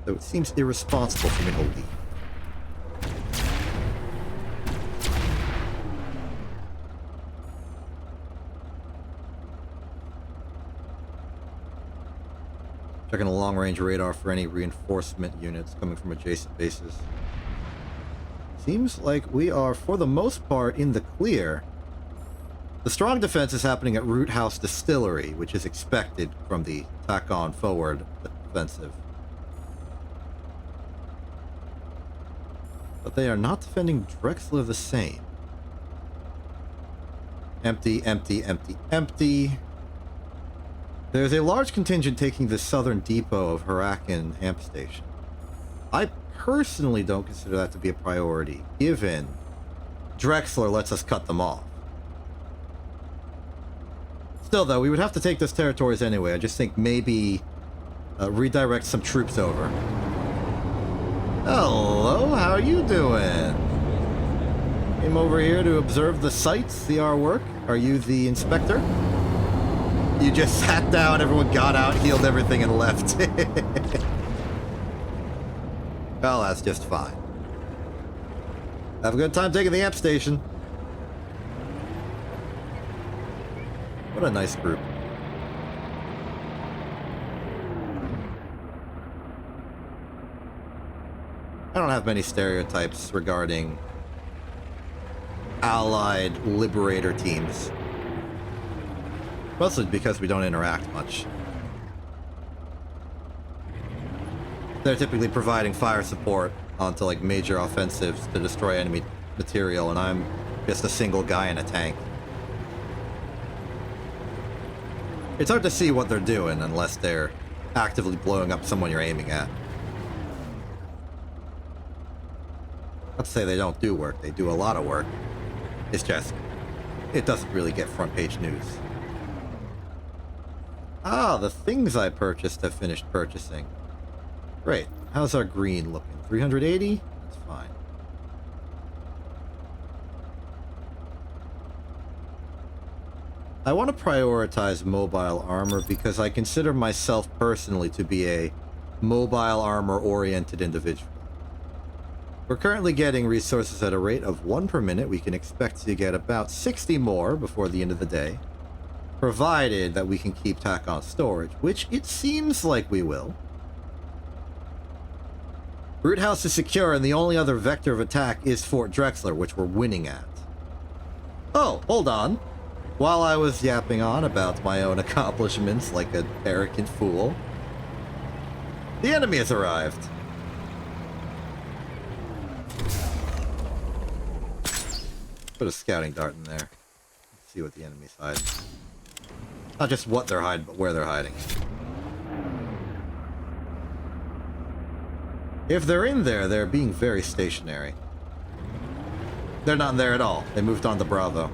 So it seems irresponsible for me to leave. Checking a long-range radar for any reinforcement units coming from adjacent bases. Seems like we are, for the most part, in the clear. The strong defense is happening at Root House Distillery, which is expected from the tack-on forward offensive. But they are not defending Drexler the same. Empty, empty, empty, empty. There's a large contingent taking the southern depot of Hurakan Amp Station. I personally don't consider that to be a priority, given Drexler lets us cut them off. Still, though, we would have to take those territories anyway. I just think maybe redirect some troops over. Hello, how you doing? Came over here to observe the sights, see our work. Are you the inspector? You just sat down, everyone got out, healed everything, and left. Well, that's just fine. Have a good time taking the amp station. What a nice group. I don't have many stereotypes regarding allied liberator teams. Mostly because we don't interact much. They're typically providing fire support onto like major offensives to destroy enemy material, and I'm just a single guy in a tank. It's hard to see what they're doing unless they're actively blowing up someone you're aiming at. Not to say they don't do work, they do a lot of work. It's just, it doesn't really get front page news. Ah, the things I purchased have finished purchasing. Great. How's our green looking? 380? That's fine. I want to prioritize mobile armor because I consider myself personally to be a mobile armor-oriented individual. We're currently getting resources at a rate of 1 per minute. We can expect to get about 60 more before the end of the day, provided that we can keep tack-on storage, which it seems like we will. Root House is secure, and the only other vector of attack is Fort Drexler, which we're winning at. Oh, hold on. While I was yapping on about my own accomplishments like an arrogant fool, the enemy has arrived. Put a scouting dart in there. Let's see what the enemy's hiding. Not just what they're hiding, but where they're hiding. If they're in there, they're being very stationary. They're not in there at all. They moved on to Bravo.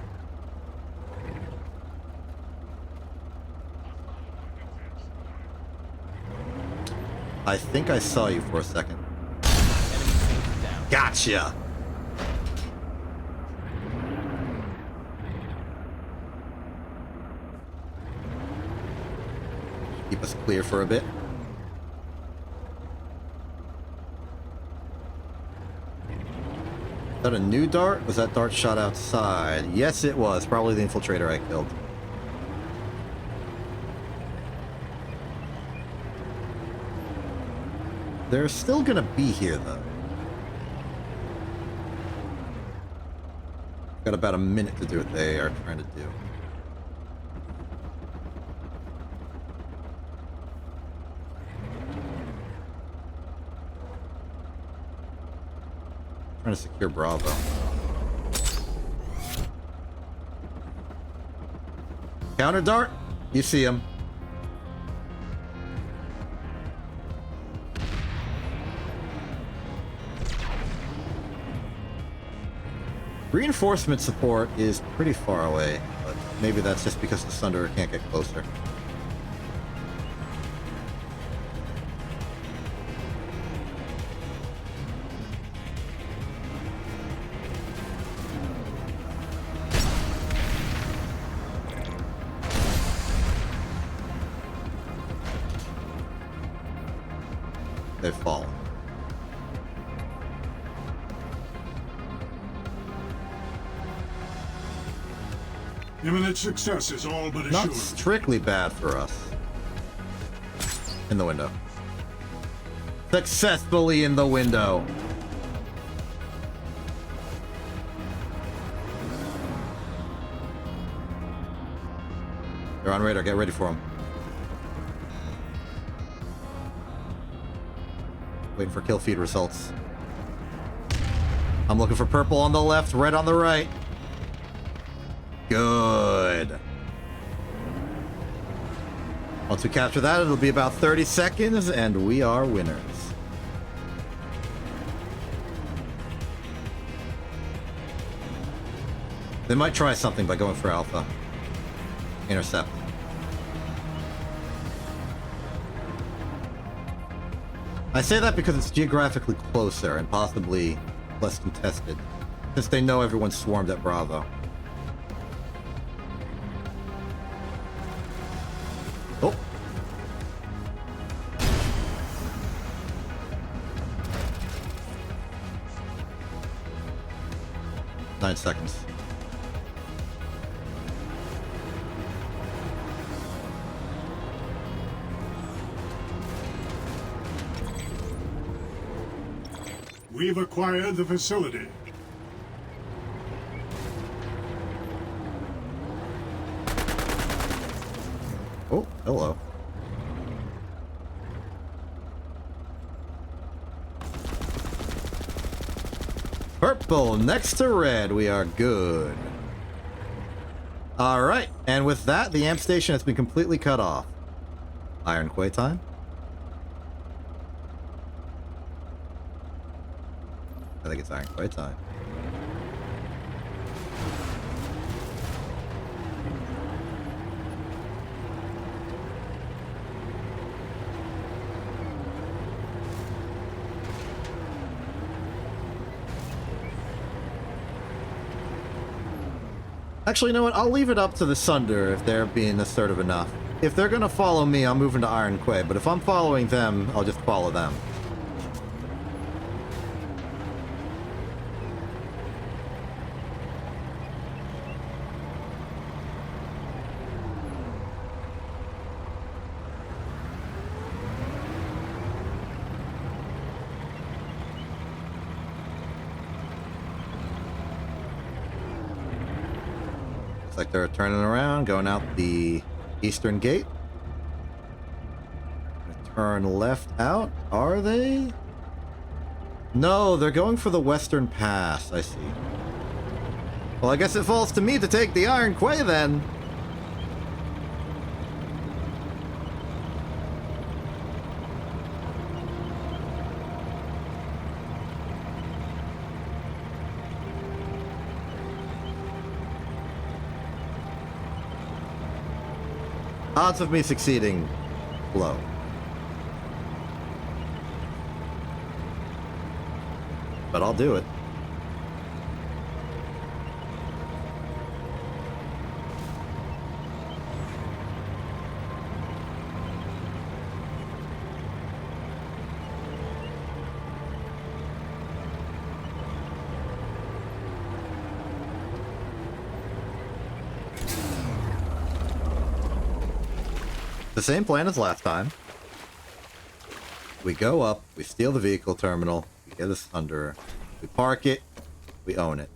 I think I saw you for a second. Gotcha! Keep us clear for a bit. Is that a new dart? Was that dart shot outside? Yes, it was. Probably the infiltrator I killed. They're still gonna be here, though. Got about a minute to do what they are trying to do. Trying to secure Bravo. Counter dart. You see him. Reinforcement support is pretty far away, but maybe that's just because the Sunderer can't get closer. They've fallen. Imminent success is all but Not assured. strictly bad for us. In the window. Successfully in the window. They're on radar. Get ready for them. Waiting for kill feed results. I'm looking for purple on the left, red on the right. Good. Once we capture that, it'll be about 30 seconds, and we are winners. They might try something by going for Alpha. Intercept. I say that because it's geographically closer and possibly less contested, since they know everyone's swarmed at Bravo. Oh. Nine seconds. We've acquired the facility. Oh, hello. Purple next to red. We are good. All right. And with that, the amp station has been completely cut off. Iron Quay time. I think it's Iron Quay time. Actually, you know what? I'll leave it up to the Sunder if they're being assertive enough. If they're gonna follow me, I'm moving to Iron Quay, but if I'm following them, I'll just follow them. Like they're turning around, going out the eastern gate. Turn left out. Are they? No, they're going for the western pass. I see. Well, I guess it falls to me to take the Iron Quay then. Odds of me succeeding low. But I'll do it. The same plan as last time. We go up, we steal the vehicle terminal, we get a Thunderer, we park it, we own it.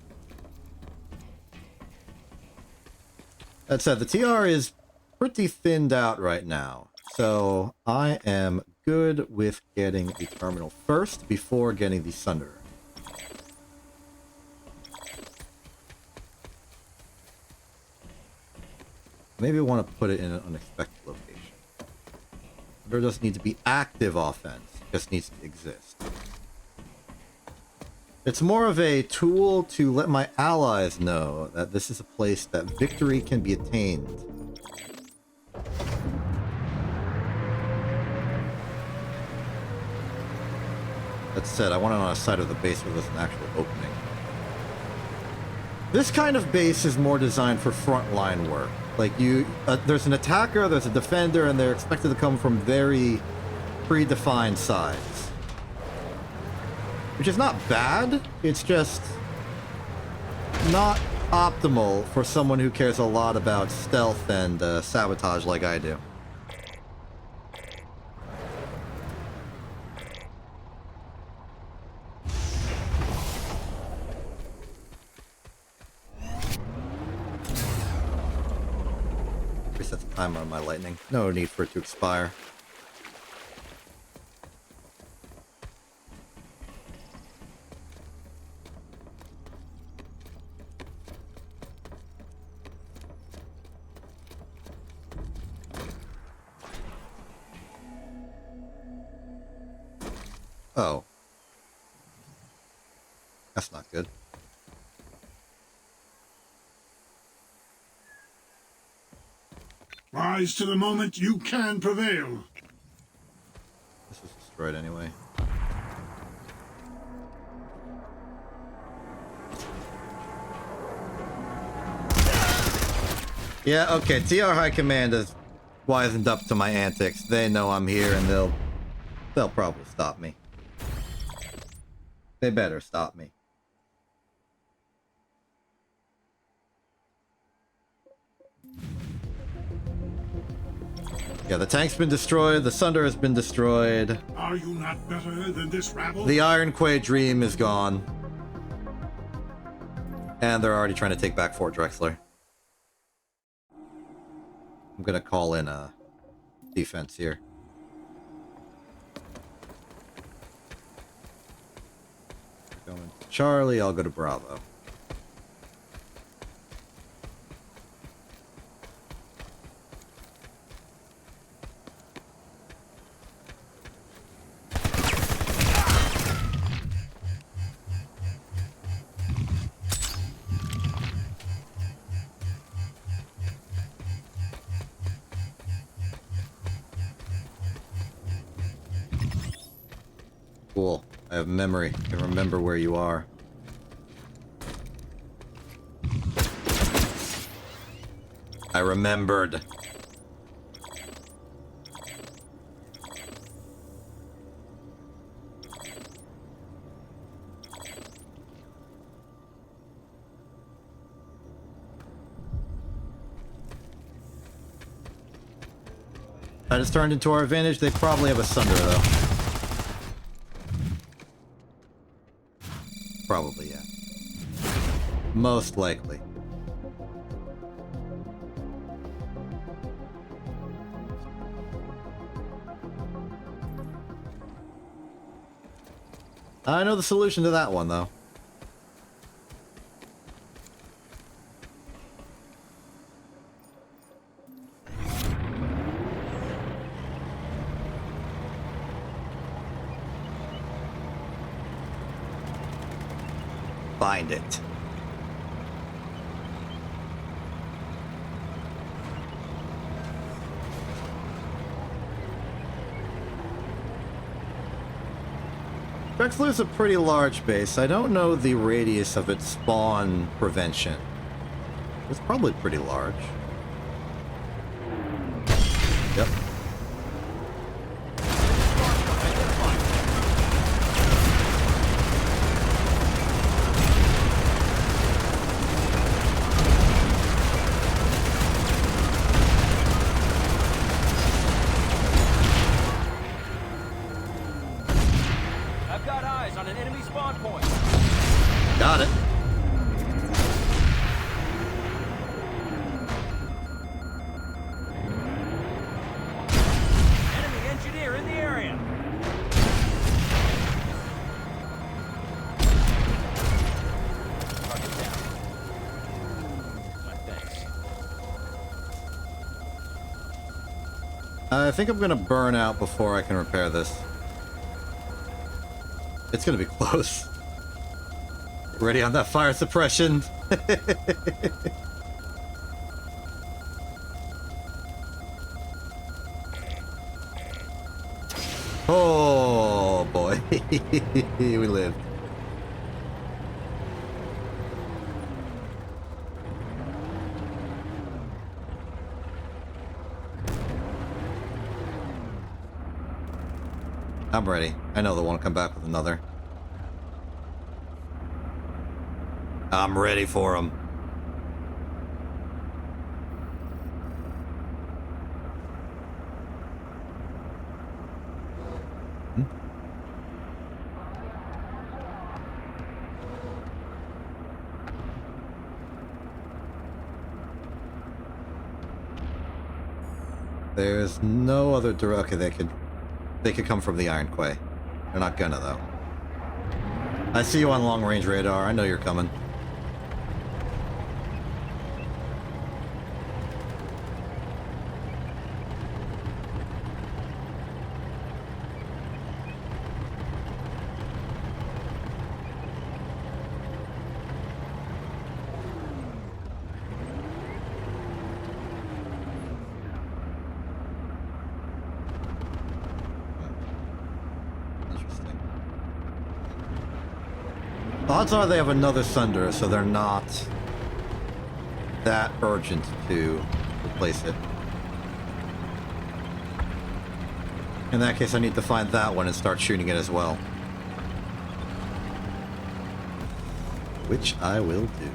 That said, the TR is pretty thinned out right now, so I am good with getting the terminal first before getting the Sunderer. Maybe I want to put it in an unexpected location. There doesn't need to be active offense, it just needs to exist. It's more of a tool to let my allies know that this is a place that victory can be attained. That said, I want it on a side of the base where there's an actual opening. This kind of base is more designed for frontline work. Like there's an attacker, there's a defender, and they're expected to come from very predefined sides. Which is not bad, it's just not optimal for someone who cares a lot about stealth and sabotage like I do. Reset the timer on my lightning. No need for it to expire. Oh. That's not good. Rise to the moment you can prevail. This was destroyed anyway. Yeah, okay, TR High Command has wisened up to my antics. They know I'm here and they'll probably stop me. They better stop me. Yeah, the tank's been destroyed, the Sunder has been destroyed. Are you not better than this rabble? The Ironquay Dream is gone. And they're already trying to take back Fort Drexler. I'm gonna call in a defense here. Going to Charlie, I'll go to Bravo. Cool. I have memory. I can remember where you are. I remembered. That has turned into our advantage. They probably have a Sunder though. Probably, yeah. Most likely. I know the solution to that one, though. Find it. Drexler's a pretty large base. I don't know the radius of its spawn prevention. It's probably pretty large. Yep. I think I'm gonna burn out before I can repair this. It's gonna be close. Ready on that fire suppression? Oh boy, we lived. I'm ready. I know they'll want to come back with another. I'm ready for them. There's no other direct. Okay, they could come from the Iron Quay. They're not gonna though. I see you on long range radar. I know you're coming. Odds are they have another Sunder, so they're not that urgent to replace it. In that case, I need to find that one and start shooting it as well. Which I will do.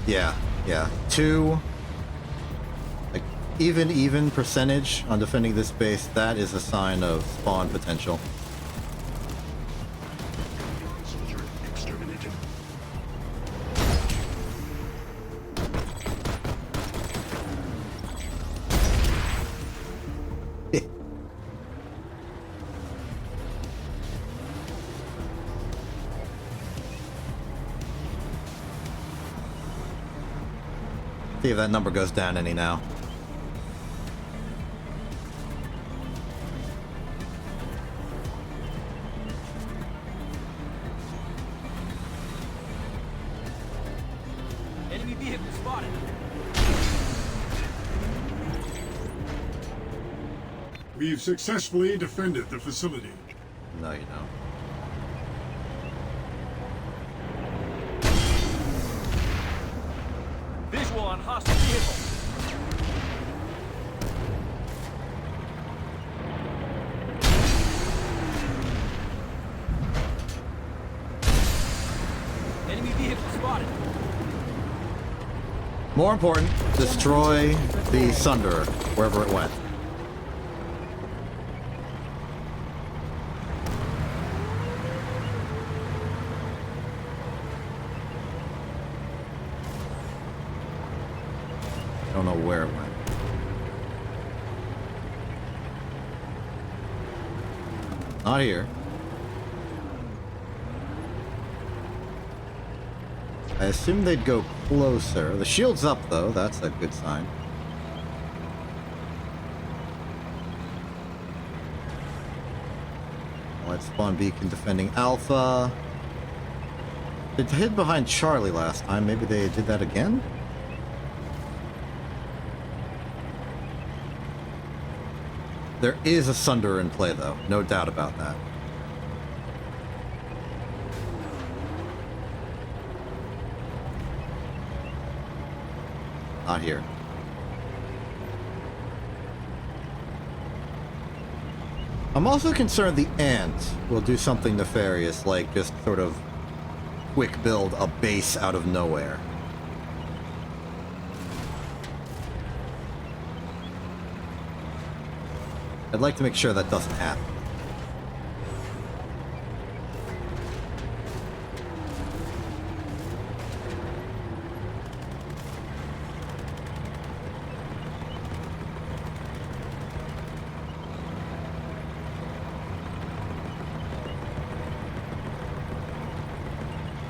Yeah. 2... even percentage on defending this base, that is a sign of spawn potential. Soldier exterminated. See if that number goes down any now. Enemy vehicle spotted. We've successfully defended the facility. No, you don't. Visual on hostile vehicle. Enemy vehicle spotted. More important, destroy the Sunder wherever it went. I don't know where it went. Not here. I assume they'd go closer. The shield's up, though. That's a good sign. Light spawn beacon defending Alpha. They hid behind Charlie last time. Maybe they did that again? There is a Sunder in play, though. No doubt about that. Not here. I'm also concerned the Ant will do something nefarious, like just sort of quick build a base out of nowhere. I'd like to make sure that doesn't happen.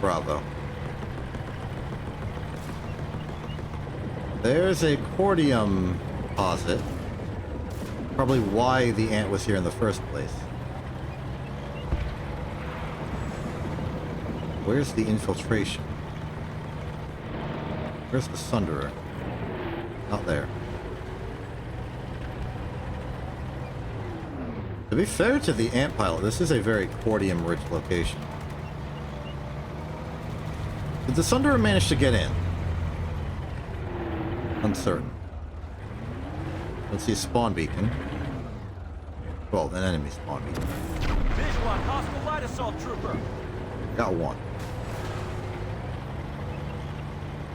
Bravo. There's a cordium deposit. Probably why the ant was here in the first place. Where's the infiltration? Where's the Sunderer? Not there. To be fair to the ant pilot, this is a very cordium-rich location. Did the Sunderer manage to get in? Uncertain. Let's see a spawn beacon. Well, an enemy spawn beacon. Visual on hostile light assault trooper. Got one.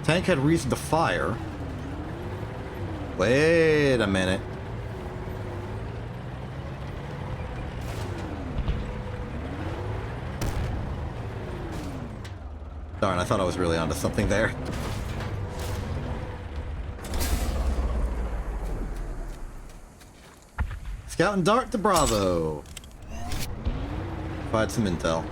Tank had reason to fire. Wait a minute. Darn, I thought I was really onto something there. Scout and dart to Bravo. Provide some intel.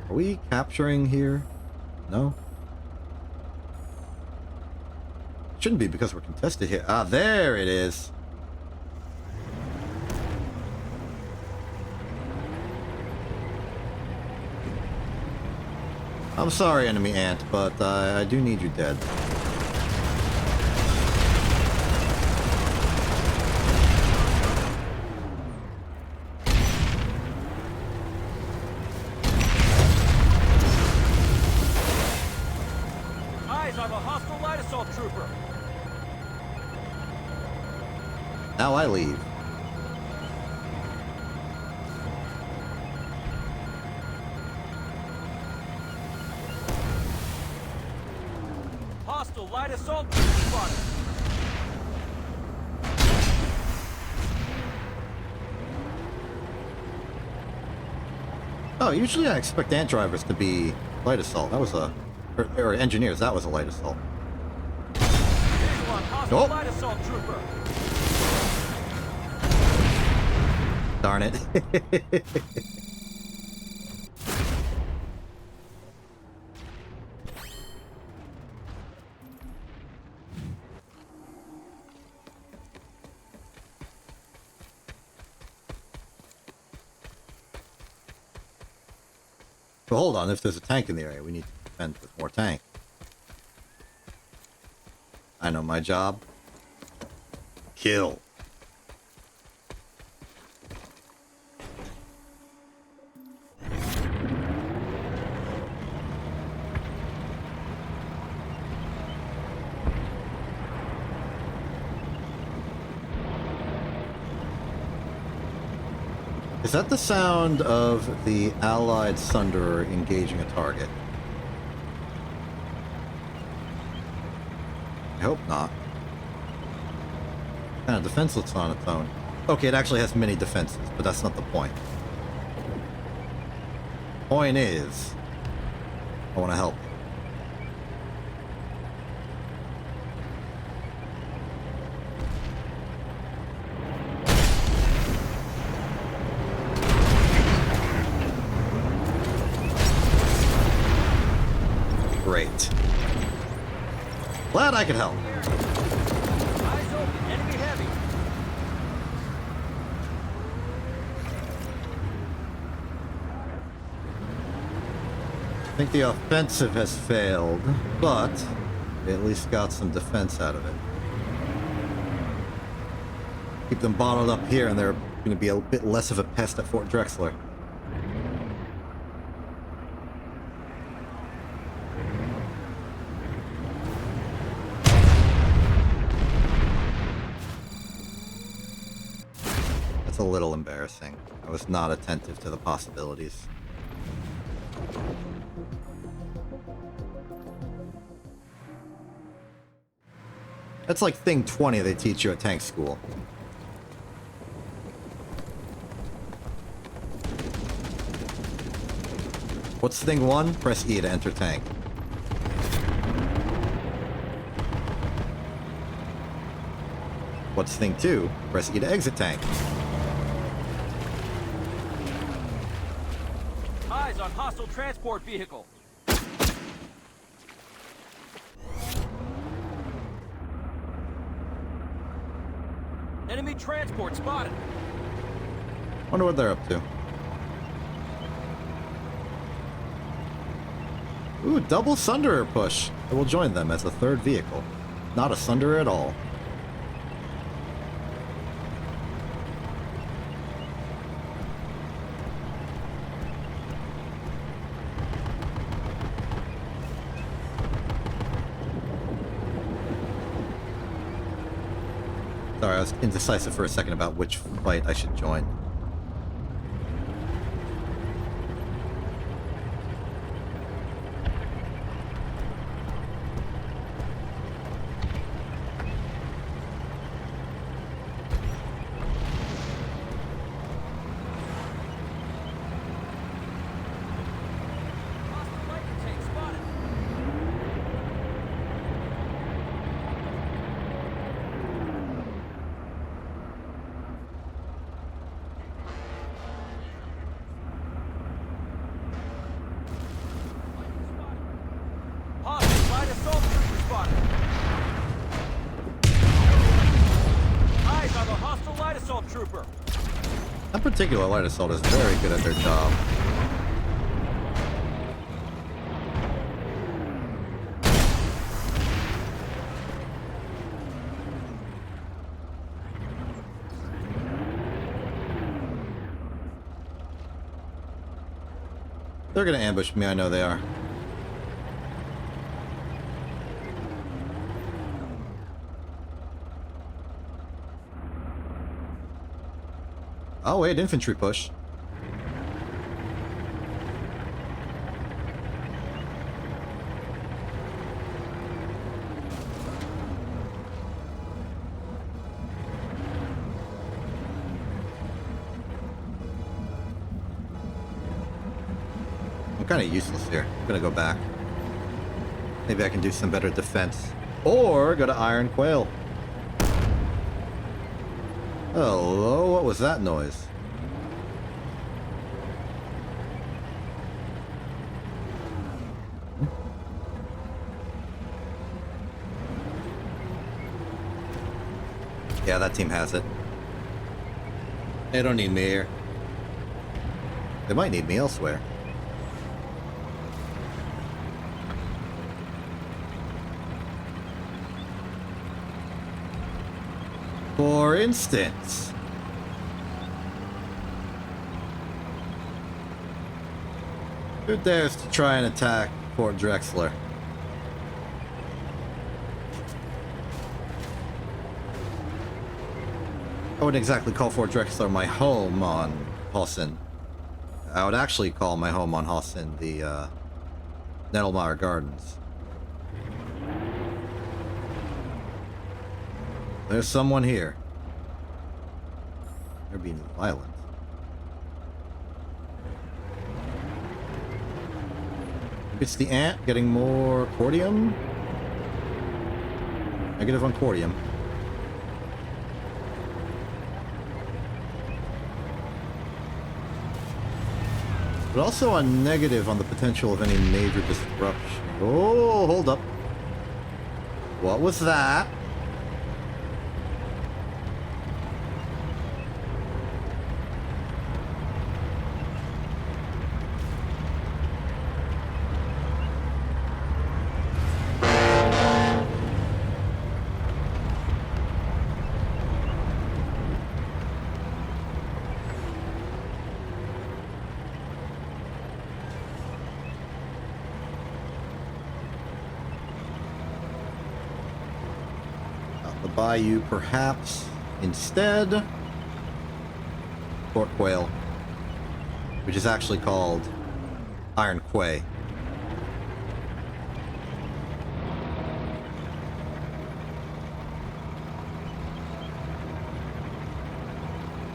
Are we capturing here? No? Shouldn't be because we're contested here. Ah, there it is. I'm sorry, enemy ant, but I do need you dead. Eyes on a hostile light assault trooper. Now I leave. Hostile light assault trooper spotted. Oh, usually I expect ant drivers to be light assault. That was a... Or engineers, that was a light assault. Visual on hostile Oh. light assault trooper. Darn it. But hold on, if there's a tank in the area, we need to defend with more tank. I know my job. Kill. Is that the sound of the Allied Sunderer engaging a target? I hope not. What kind of defense looks on its own? Okay, it actually has many defenses, but that's not the point. Point is, I want to help you. Great. Glad I could help. Eyes open, enemy heavy. I think the offensive has failed, but we at least got some defense out of it. Keep them bottled up here and they're going to be a bit less of a pest at Fort Drexler. That's a little embarrassing. I was not attentive to the possibilities. That's like thing 20 they teach you at tank school. What's thing 1? Press E to enter tank. What's thing 2? Press E to exit tank. Eyes on hostile transport vehicle. Enemy transport spotted. Wonder what they're up to. Ooh, double Sunderer push. I will join them as a third vehicle. Not a Sunderer at all. Sorry, I was indecisive for a second about which fight I should join. Hostile lightning tank spotted. Hostile light assault trooper spotted. Eyes on the hostile light assault trooper. That particular light assault is very good at their job. They're gonna ambush me, I know they are. Oh wait, infantry push. I'm kind of useless here. I'm gonna go back. Maybe I can do some better defense. Or go to Iron Quail. Hello, what was that noise? Yeah, that team has it. They don't need me here. They might need me elsewhere. For instance, who dares to try and attack Fort Drexler? I wouldn't exactly call Fort Drexler my home on Hausen. I would actually call my home on Hausen the Nettelmeyer Gardens. There's someone here. They're being violent. It's the ant getting more cordium. Negative on cordium. But also a negative on the potential of any major disruption. Oh, hold up. What was that? Bayou, perhaps instead. Fort Quail, which is actually called Iron Quay.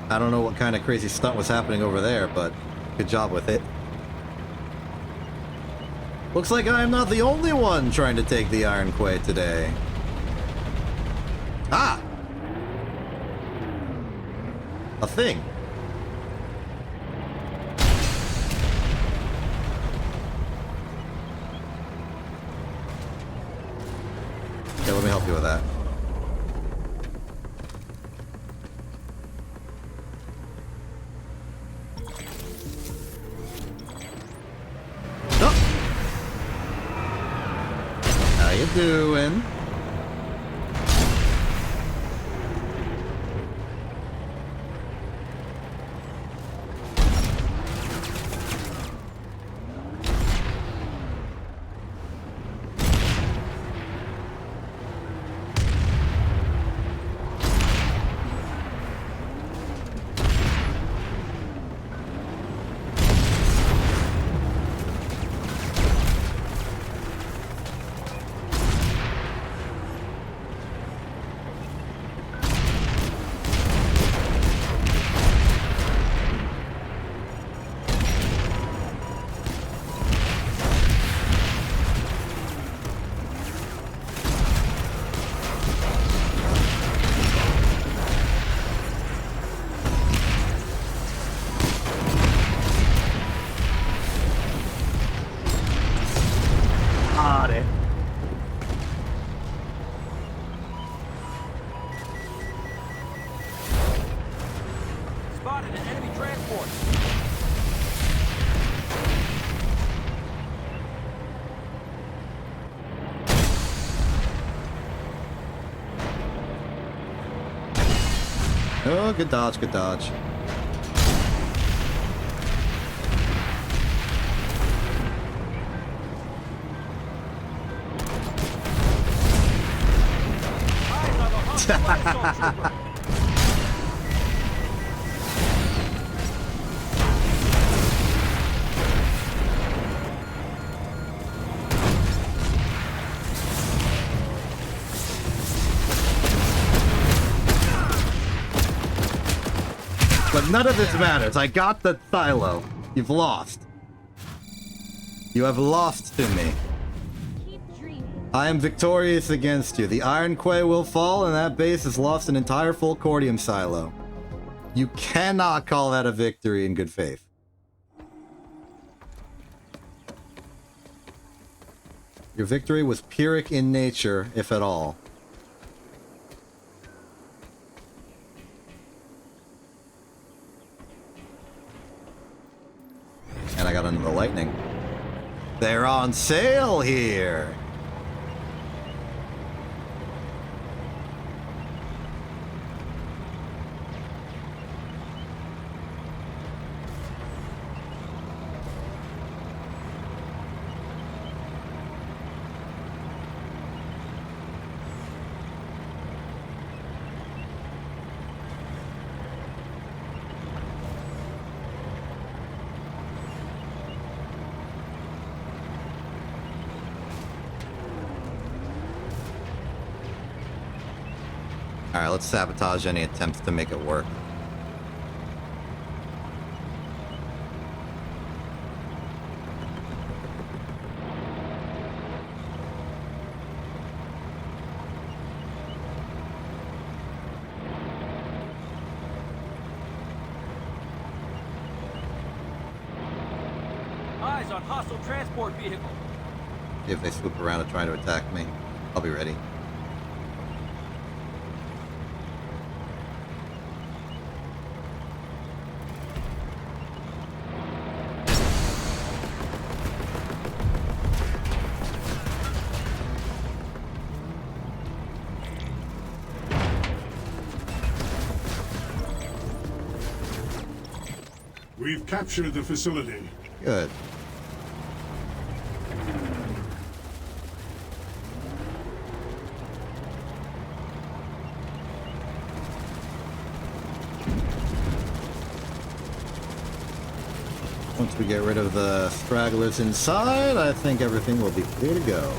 I don't know what kind of crazy stunt was happening over there, but good job with it. Looks like I am not the only one trying to take the Iron Quay today. Ah! a thing. Okay, let me help you with that. Oh. How you doing? Spotted an enemy transport. Oh, good dodge, good dodge. Eyes on the hostile light assault trooper. But none of this matters. I got the silo. You've lost. You have lost to me. Keep dreaming. I am victorious against you. The Iron Quay will fall, and that base has lost an entire full cordium silo. You cannot call that a victory in good faith. Your victory was Pyrrhic in nature, if at all. And I got another lightning. They're on sale here! Alright, let's sabotage any attempts to make it work. Eyes on hostile transport vehicle. If they swoop around and try to attack me, I'll be ready. We've captured the facility. Good. Once we get rid of the stragglers inside, I think everything will be clear to go.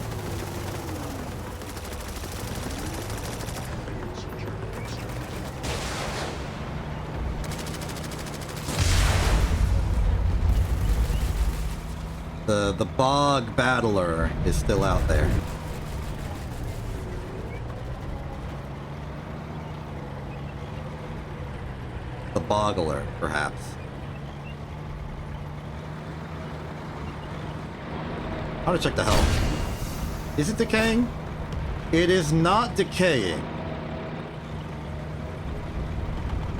The bog battler is still out there. The Boggler, perhaps. I want to check the health. Is it decaying? It is not decaying.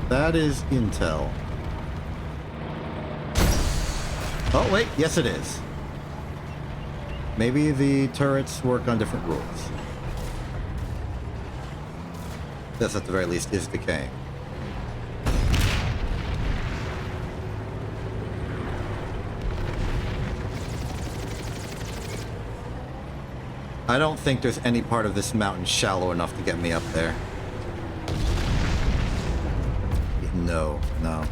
That is intel. Oh, wait. Yes, it is. Maybe the turrets work on different rules. This, at the very least, is decaying. I don't think there's any part of this mountain shallow enough to get me up there. No, no.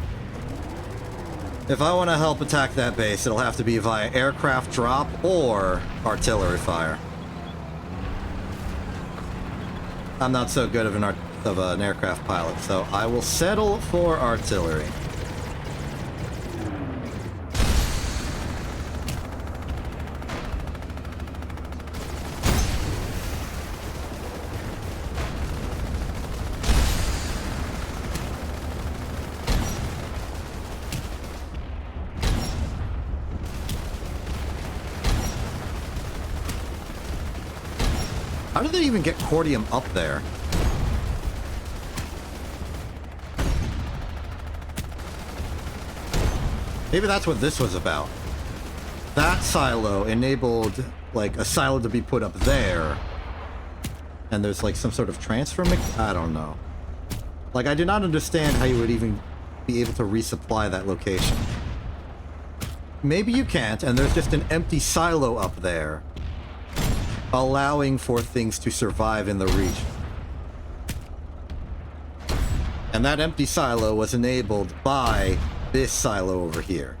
If I want to help attack that base, it'll have to be via aircraft drop or artillery fire. I'm not so good of an aircraft pilot, so I will settle for artillery. How did they even get Cordium up there? Maybe that's what this was about. That silo enabled, like, a silo to be put up there. And there's, like, some sort of transfer I don't know. Like, I do not understand how you would even be able to resupply that location. Maybe you can't, and there's just an empty silo up there, allowing for things to survive in the region. And that empty silo was enabled by this silo over here.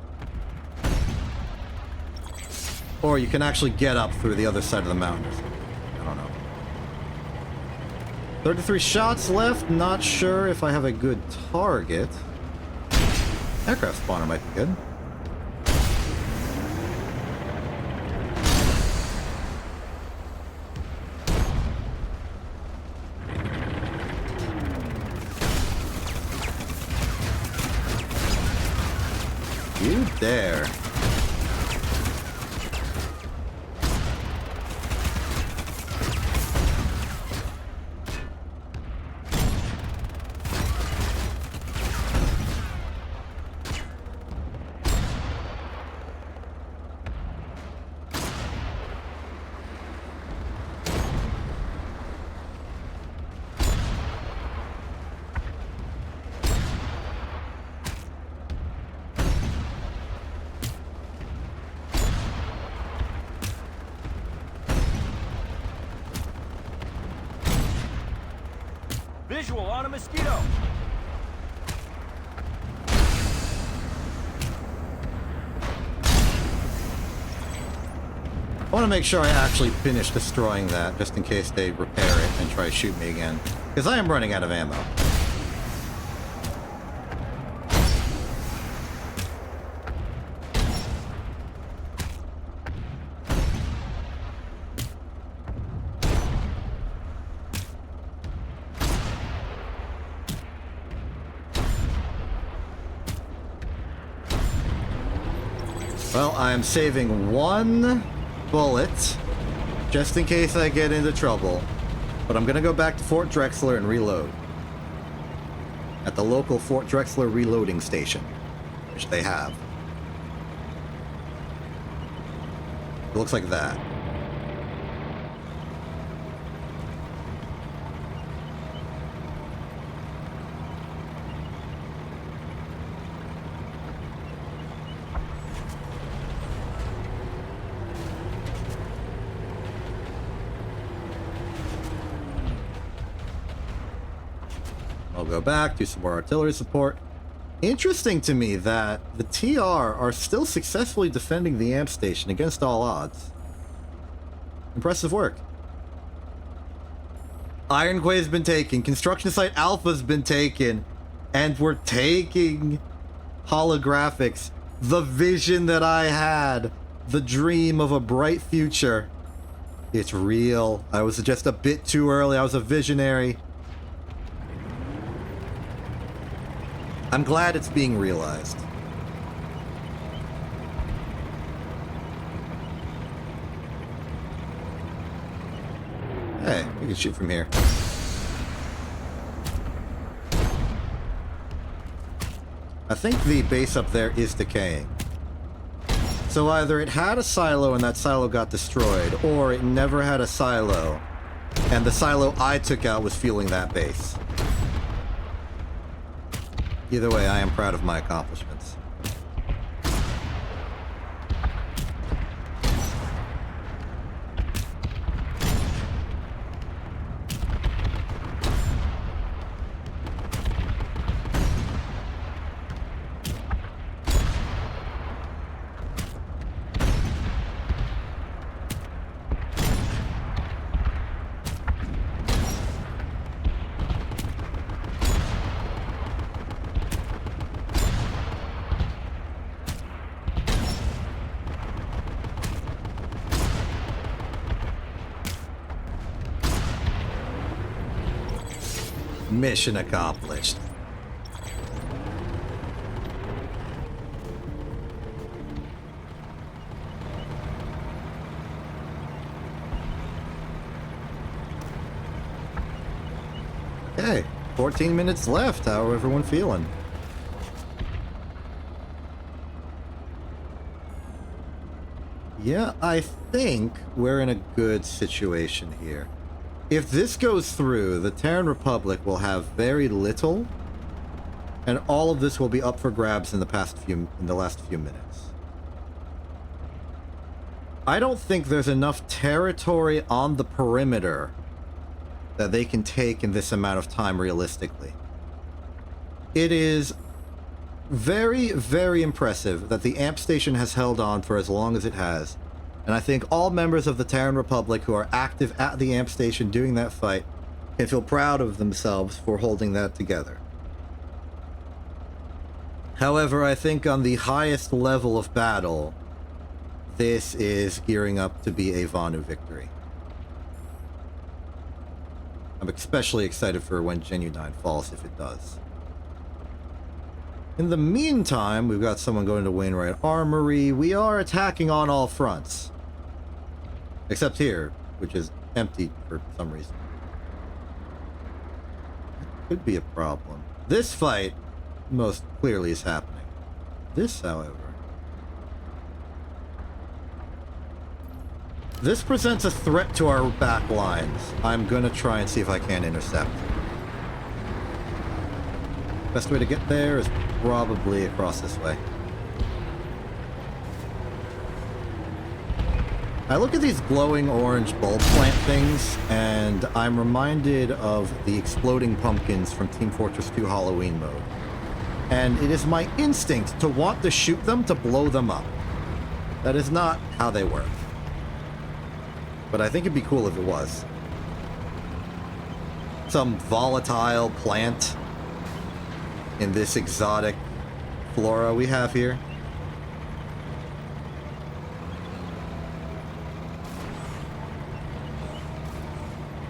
Or you can actually get up through the other side of the mountain. I don't know. 33 shots left. Not sure if I have a good target. Aircraft spawner might be good. You dare. Visual on a mosquito. I want to make sure I actually finish destroying that, just in case they repair it and try to shoot me again. Because I am running out of ammo. Well, I am saving one bullet, just in case I get into trouble. But I'm gonna go back to Fort Drexler and reload. At the local Fort Drexler reloading station, which they have. It looks like that. I'll go back, do some more artillery support. Interesting to me that the TR are still successfully defending the amp station against all odds. Impressive work. Ironquay's been taken, construction site Alpha's been taken, and we're taking holographics. The vision that I had, the dream of a bright future. It's real. I was just a bit too early. I was a visionary. I'm glad it's being realized. Hey, we can shoot from here. I think the base up there is decaying. So either it had a silo and that silo got destroyed, or it never had a silo, and the silo I took out was fueling that base. Either way, I am proud of my accomplishments. Mission accomplished. Okay, 14 minutes left. How everyone feeling? Yeah, I think we're in a good situation here. If this goes through, the Terran Republic will have very little, and all of this will be up for grabs in the last few minutes. I don't think there's enough territory on the perimeter that they can take in this amount of time realistically. It is very, very impressive that the AMP station has held on for as long as it has. And I think all members of the Terran Republic who are active at the AMP station doing that fight can feel proud of themselves for holding that together. However, I think on the highest level of battle, this is gearing up to be a Vanu victory. I'm especially excited for when Genuine falls, if it does. In the meantime, we've got someone going to Wainwright Armory. We are attacking on all fronts. Except here, which is empty for some reason. That could be a problem. This fight, most clearly, is happening. This, however... this presents a threat to our back lines. I'm gonna try and see if I can intercept. Best way to get there is probably across this way. I look at these glowing orange bulb plant things, and I'm reminded of the exploding pumpkins from Team Fortress 2 Halloween mode. And it is my instinct to want to shoot them to blow them up. That is not how they work. But I think it'd be cool if it was. Some volatile plant in this exotic flora we have here.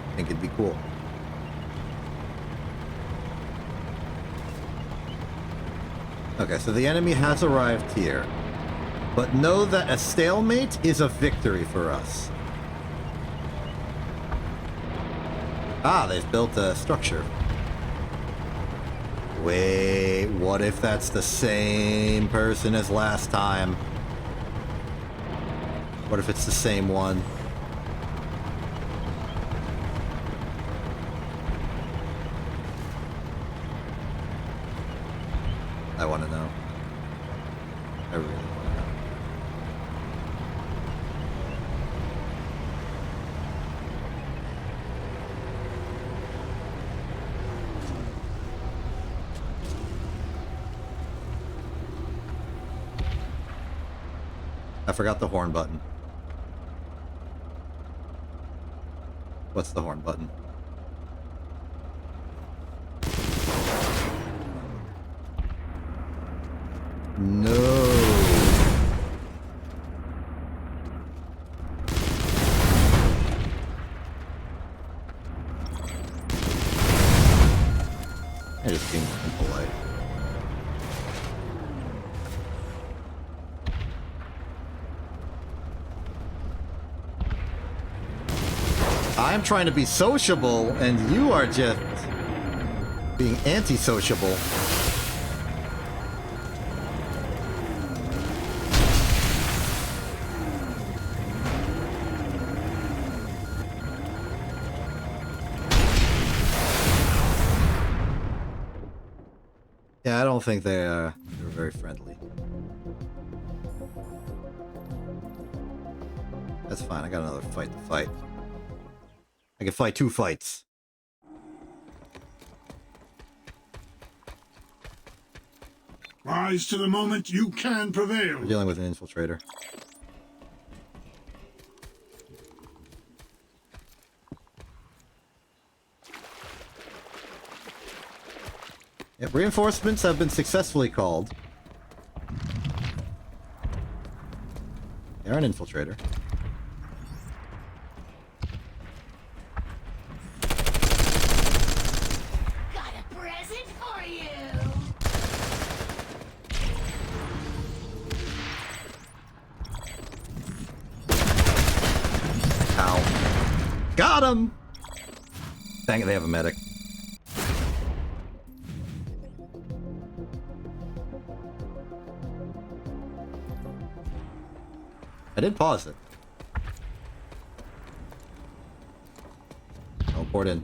I think it'd be cool. Okay, so the enemy has arrived here. But know that a stalemate is a victory for us. Ah, they've built a structure. Wait, what if that's the same person as last time? What if it's the same one? I want to know. I really want to know. I forgot the horn button. What's the horn button? No. I just being impolite. I am trying to be sociable, and you are just being anti-sociable. Yeah, I don't think they're very friendly. That's fine, I got another fight to fight. I can fight 2 fights. Rise to the moment, you can prevail. We're dealing with an infiltrator. Yep, reinforcements have been successfully called. They are an infiltrator. Got a present for you. Ow. Got him! Dang it, they have a medic. I did pause it. Teleport in.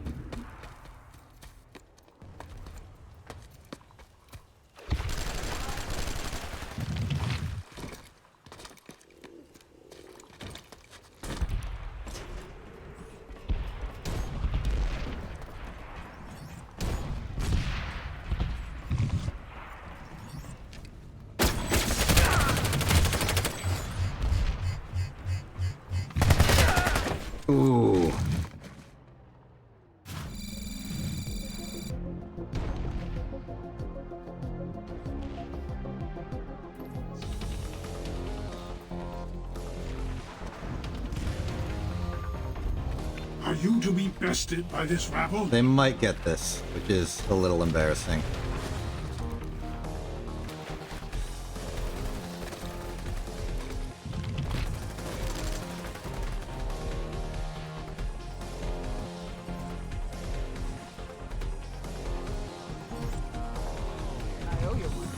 Ooh. Are you to be bested by this rabble? They might get this, which is a little embarrassing. I owe you one.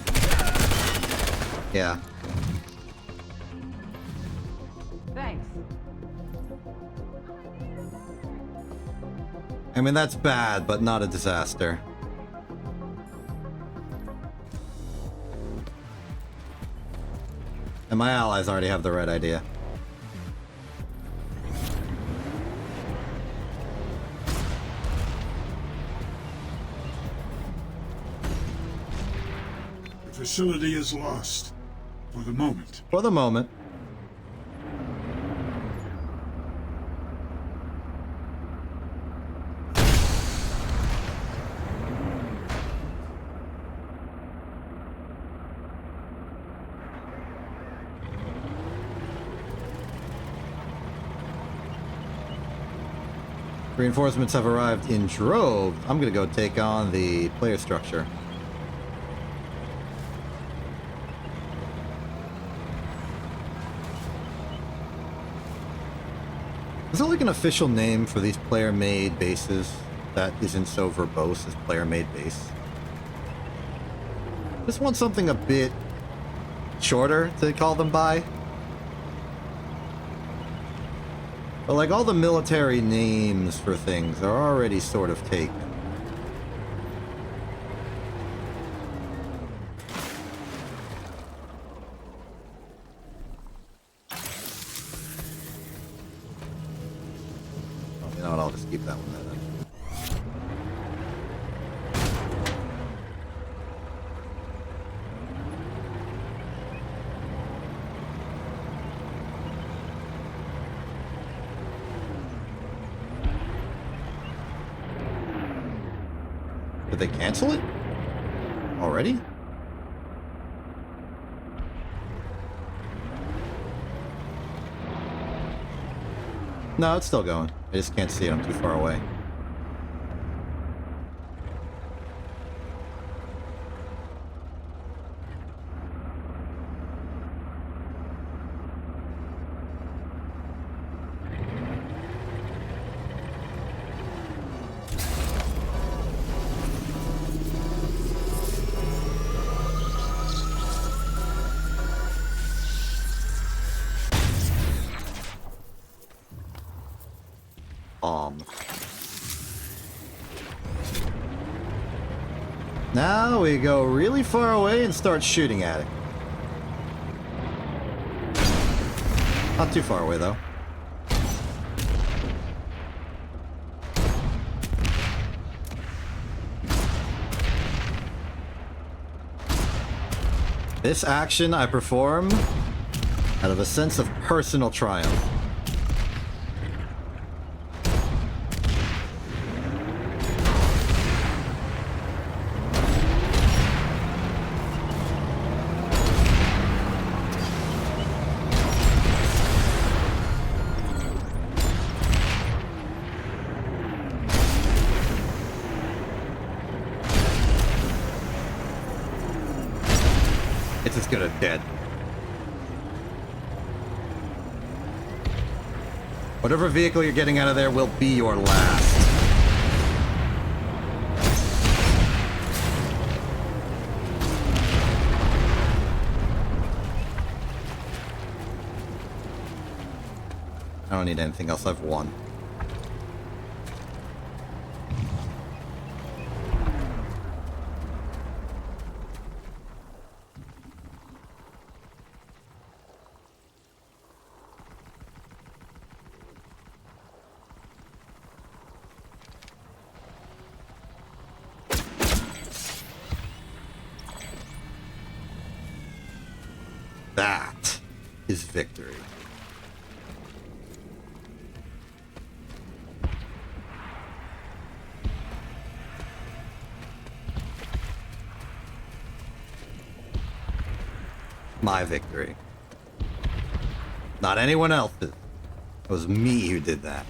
Yeah. Thanks. I mean, that's bad, but not a disaster. And my allies already have the right idea. The facility is lost. For the moment. For the moment. Reinforcements have arrived in droves. I'm gonna go take on the player structure. Is there like an official name for these player-made bases that isn't so verbose as player-made base? Just want something a bit shorter to call them by. But like all the military names for things are already sort of taken. Oh, you know what, I'll just keep that one there then. Did they cancel it? Already? No, it's still going. I just can't see it. I'm too far away. bomb. Now we go really far away and start shooting at it. Not too far away, though. This action I perform out of a sense of personal triumph. It's as good as dead. Whatever vehicle you're getting out of there will be your last. I don't need anything else. I've won. That is victory. My victory. Not anyone else's. It was me who did that.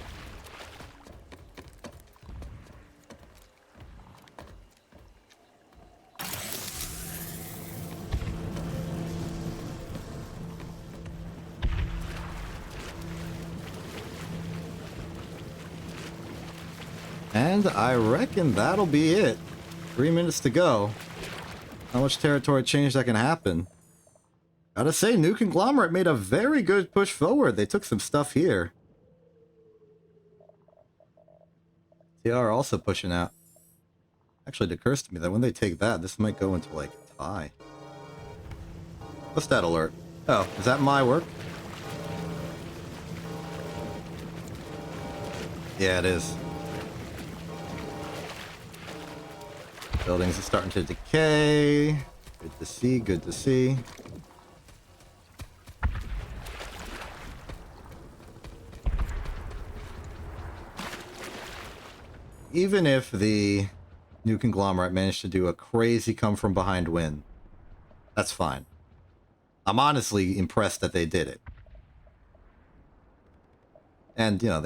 And I reckon that'll be it. 3 minutes to go. How much territory change that can happen? Gotta say, New Conglomerate made a very good push forward. They took some stuff here. TR also pushing out. Actually, it occurs to me that when they take that, this might go into, like, a tie. What's that alert? Oh, is that my work? Yeah, it is. Buildings are starting to decay. Good to see, good to see. Even if the New Conglomerate managed to do a crazy come-from-behind win, that's fine. I'm honestly impressed that they did it. And, you know,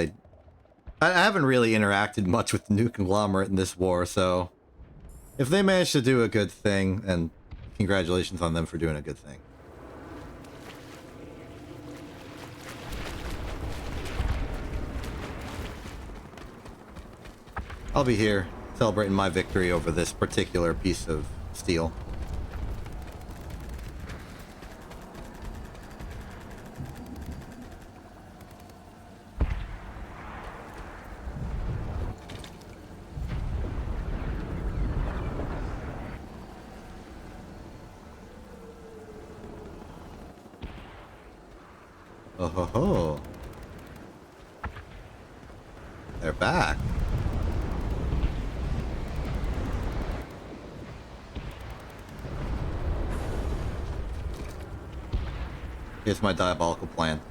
I haven't really interacted much with the New Conglomerate in this war, so if they managed to do a good thing, and congratulations on them for doing a good thing. I'll be here celebrating my victory over this particular piece of steel. Oh ho ho. They're back. Here's my diabolical plan.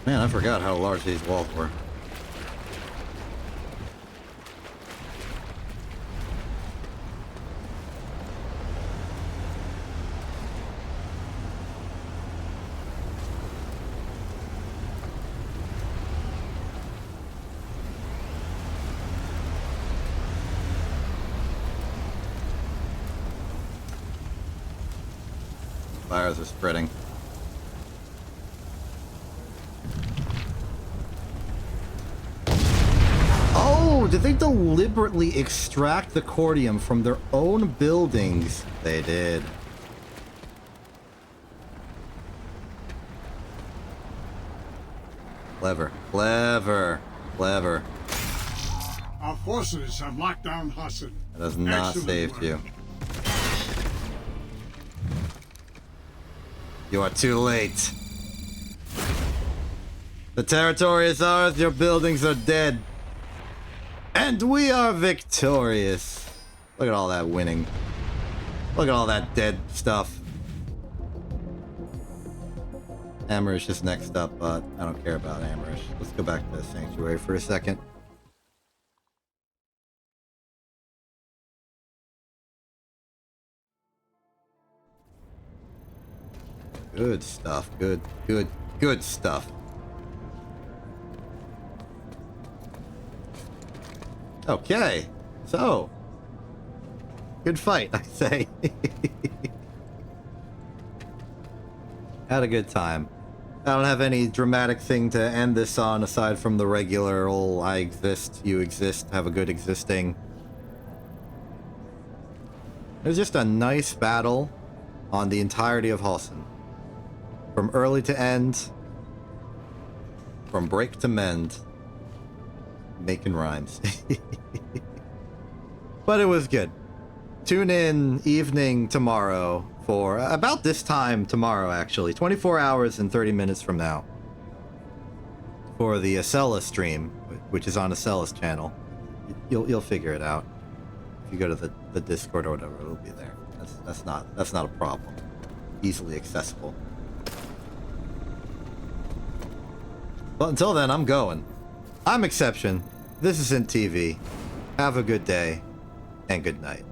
Man, I forgot how large these walls were. Fires are spreading. Oh, did they deliberately extract the cordium from their own buildings? They did. Clever, clever, clever. Our forces have locked down Hassan. That has not Excellent saved work. you. You are too late. The territory is ours, your buildings are dead. And we are victorious. Look at all that winning. Look at all that dead stuff. Amarish is next up, but I don't care about Amarish. Let's go back to the Sanctuary for a second. Good stuff. Good stuff. Okay. So. Good fight, I say. Had a good time. I don't have any dramatic thing to end this on aside from the regular old I exist, you exist, have a good existing. It was just a nice battle on the entirety of Halson. From early to end, from break to mend, making rhymes. But it was good. Tune in evening tomorrow for about this time tomorrow, actually, 24 hours and 30 minutes from now, for the Acela stream, which is on Acela's channel. You'll figure it out if you go to the Discord or whatever. It'll be there. That's not a problem. Easily accessible. But until then, I'm going. I'm Exception. This isn't TV. Have a good day and good night.